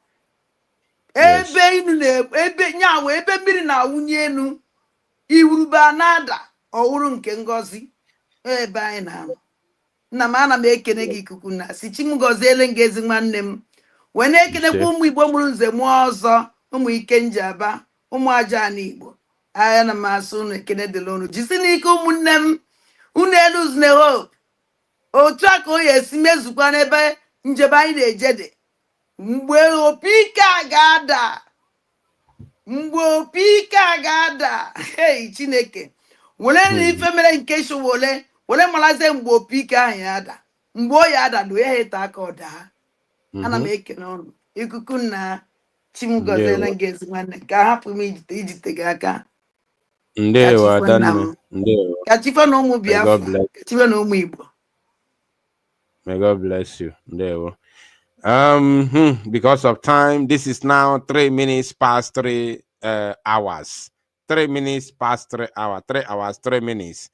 ebe inu na ebe nyawo ebe mmiri na-awụnye enu iwurube na-ada ọwụrụ nke ngọzi ebe anyị na-anọ nna m ana m ekene gị ikuku na si chi m gọziele m gị ezi nwanne m wee na-ekenekwa ụmụ Igbo mụrụ nze mụọ ọzọ ụmụ ike njaba ụmụ aja na Igbo anya na m asụ unu ekene dịla unu jisi n'ike ụmụnne m unu eluzne hope otu a ka o ya esi mezukwa n'ebe njebe anyị na-eje dị mgbe opi ike a ga-ada hei Chineke were na ife mere nke Sowore were marazie mgbe opi ike ahụ ya ada mgbe o ya ada do ya heta aka ọ daa ana m ekene ọnụ ikuku na chimgoziela gị ezi nwanne ka hapụ m ijite gị aka Ndewo Adanne. Ndewo. ka chifo na ụmụ Biafra ka chifo na ụmụ Igbo. May God bless you. Ndewo. Because of time, this is now 3 minutes past 3 hours. 3 minutes past 3 hours. 3 hours, 3 minutes.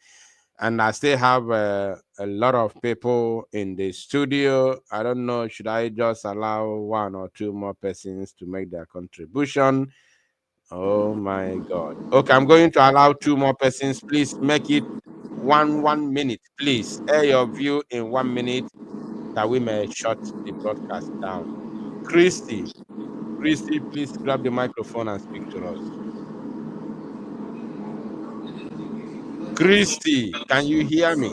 And I still have a lot of people in the studio. I don't know, should I just allow 1 or 2 more persons to make their contribution? Oh my God. Okay, I'm going to allow 2 more persons. Please make it one minute. Please air your view in 1 minute that we may shut the broadcast down. Christy, please grab the microphone and speak to us. Christy, can you hear me?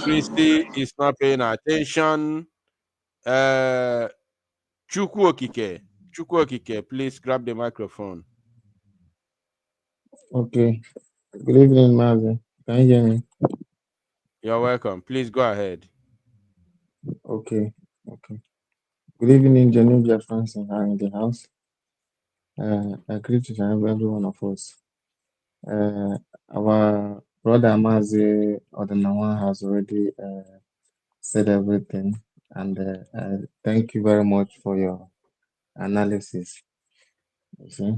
Christy is not paying attention. Chukwu Okike, please grab the microphone. Okay. Good evening, Marvin. Can you hear me? You're welcome. Please go ahead. Okay. Good evening, Genevieve Francis in the house. I greet to every one of us. Our brother Mazi Odenawa has already said everything, and thank you very much for your analysis. You see,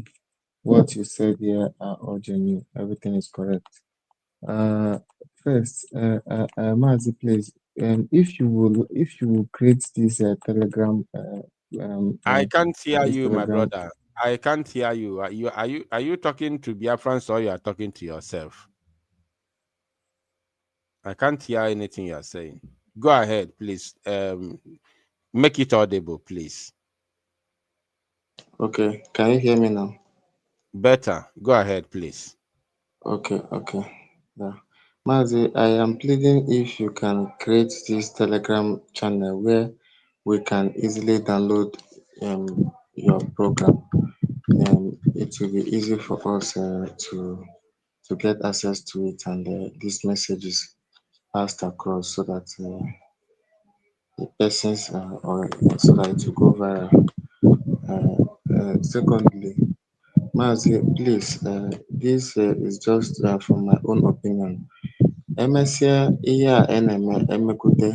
what you said here are all genuine. Everything is correct. First, Mazi, please, if you will create this Telegram. I can't hear this you, my Telegram. brother. I can't hear you. Are you talking to Biafrans or you are talking to yourself? I can't hear anything you are saying. Go ahead, please. Make it audible, please. Okay, can you hear me now? Better. Go ahead, please. Okay. Yeah. Mazi, I am pleading if you can create this Telegram channel where we can easily download your program. It will be easy for us to get access to it, and these messages passed across so that the persons or so that it will go viral. Secondly, Mazi, please, this is just from my own opinion. emesịa ihe a emekwute,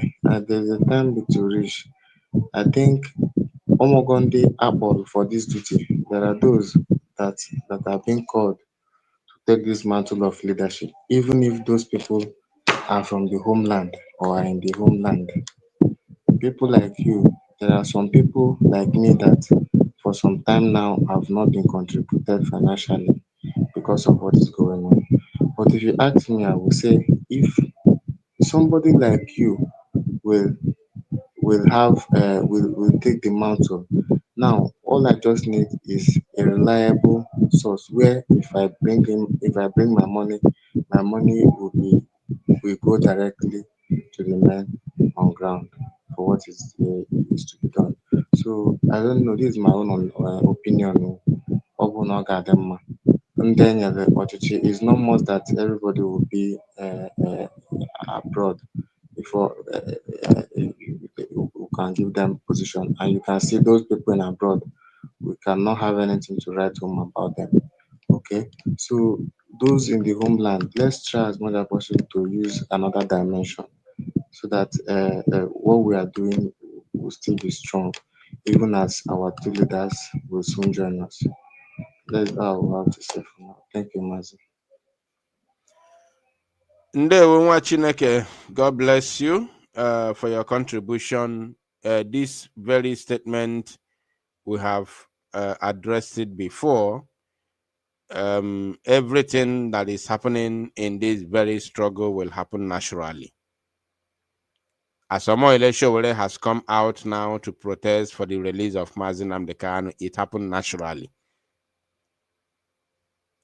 there's a time to reach. I think omogo ndị akpọrọ for this duty, there are those that have been called to take this mantle of leadership, even if those people are from the homeland or are in the homeland. People like you, there are some people like me that for some time now have not been contributed financially because of what is going on. But if you ask me, I will say if somebody like you will will take the mantle. Now all I just need is a reliable source where if I bring my money will go directly to the men on ground for what is to be done. So I don't know, this is my own opinion. Ọ bụ na ọ ga-adị mma, ndị e nyere ọchịchị is not much that everybody will be abroad before we can give them position. And you can see those people in abroad, we cannot have anything to write home about them. Okay, so those in the homeland, let's try as much as possible to use another dimension so that what we are doing will still be strong, even as our two leaders will soon join us. That's all I have to say for now. Thank you, Mazi. Ndewo nwa Chineke, God bless you for your contribution. This very statement, we have addressed it before. Everything that is happening in this very struggle will happen naturally. As Sowore Sowore has come out now to protest for the release of Nnamdi Kanu, it happened naturally.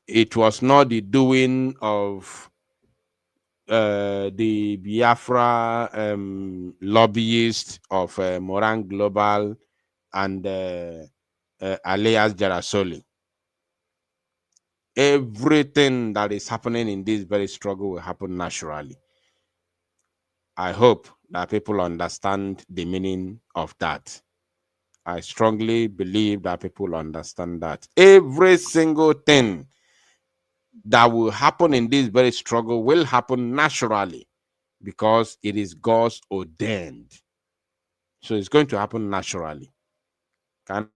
It was not the doing of the Biafra lobbyist of Moran Global and Alias Jarasoli. Everything that is happening in this very struggle will happen naturally. I hope that people understand the meaning of that. I strongly believe that people understand that. Every single thing that will happen in this very struggle will happen naturally because it is God's ordained. So it's going to happen naturally. Because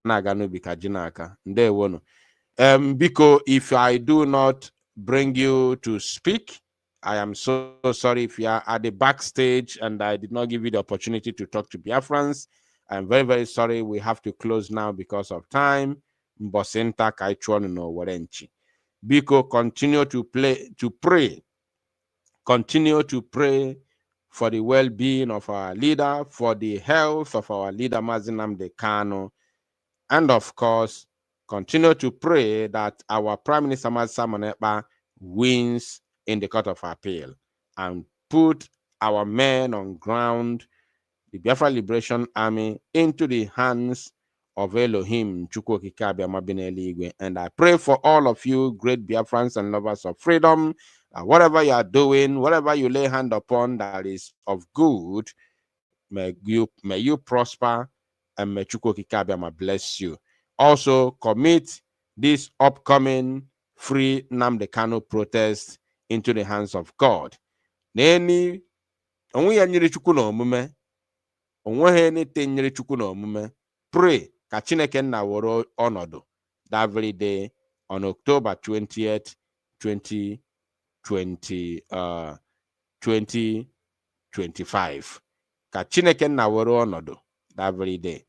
if I do not bring you to speak, I am so sorry if you are at the backstage and I did not give you the opportunity to talk to Biafrans. I'm very, very sorry. We have to close now because of time. Mbosenta kaichuanu no warenchi. Biko, continue to pray. Continue to pray for the well-being of our leader, for the health of our leader, Nnamdi Kanu, and of course, continue to pray that our Prime Minister Mazi Samon wins in the Court of Appeal and put our men on ground, the Biafra Liberation Army, into the hands of Elohim. And I pray for all of you, great Biafrans and lovers of freedom, whatever you are doing, whatever you lay hand upon that is of good, may you prosper, and may Chukwokika bless you. Also, commit this upcoming free Nnamdi Kanu protest into the hands of God. Pray, ka Chineke nna woro onodo that very day on October 20th, 2025. Ka Chineke nna woro onodo that very day.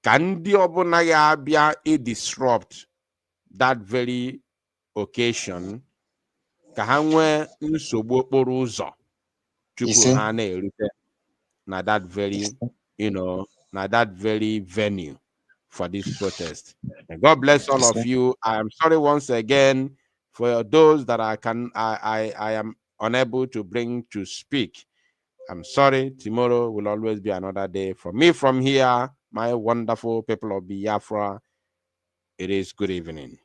Ka ndị ọbụla ya abịa disrupt that very occasion, ka ha nwee nsogbu okporo ụzọ tupu ha na-erute na that very, na that very venue for this protest. And God bless all of you. I am sorry once again for those that I am unable to bring to speak. I'm sorry. Tomorrow will always be another day. For me from here, my wonderful people of Biafra, it is good evening.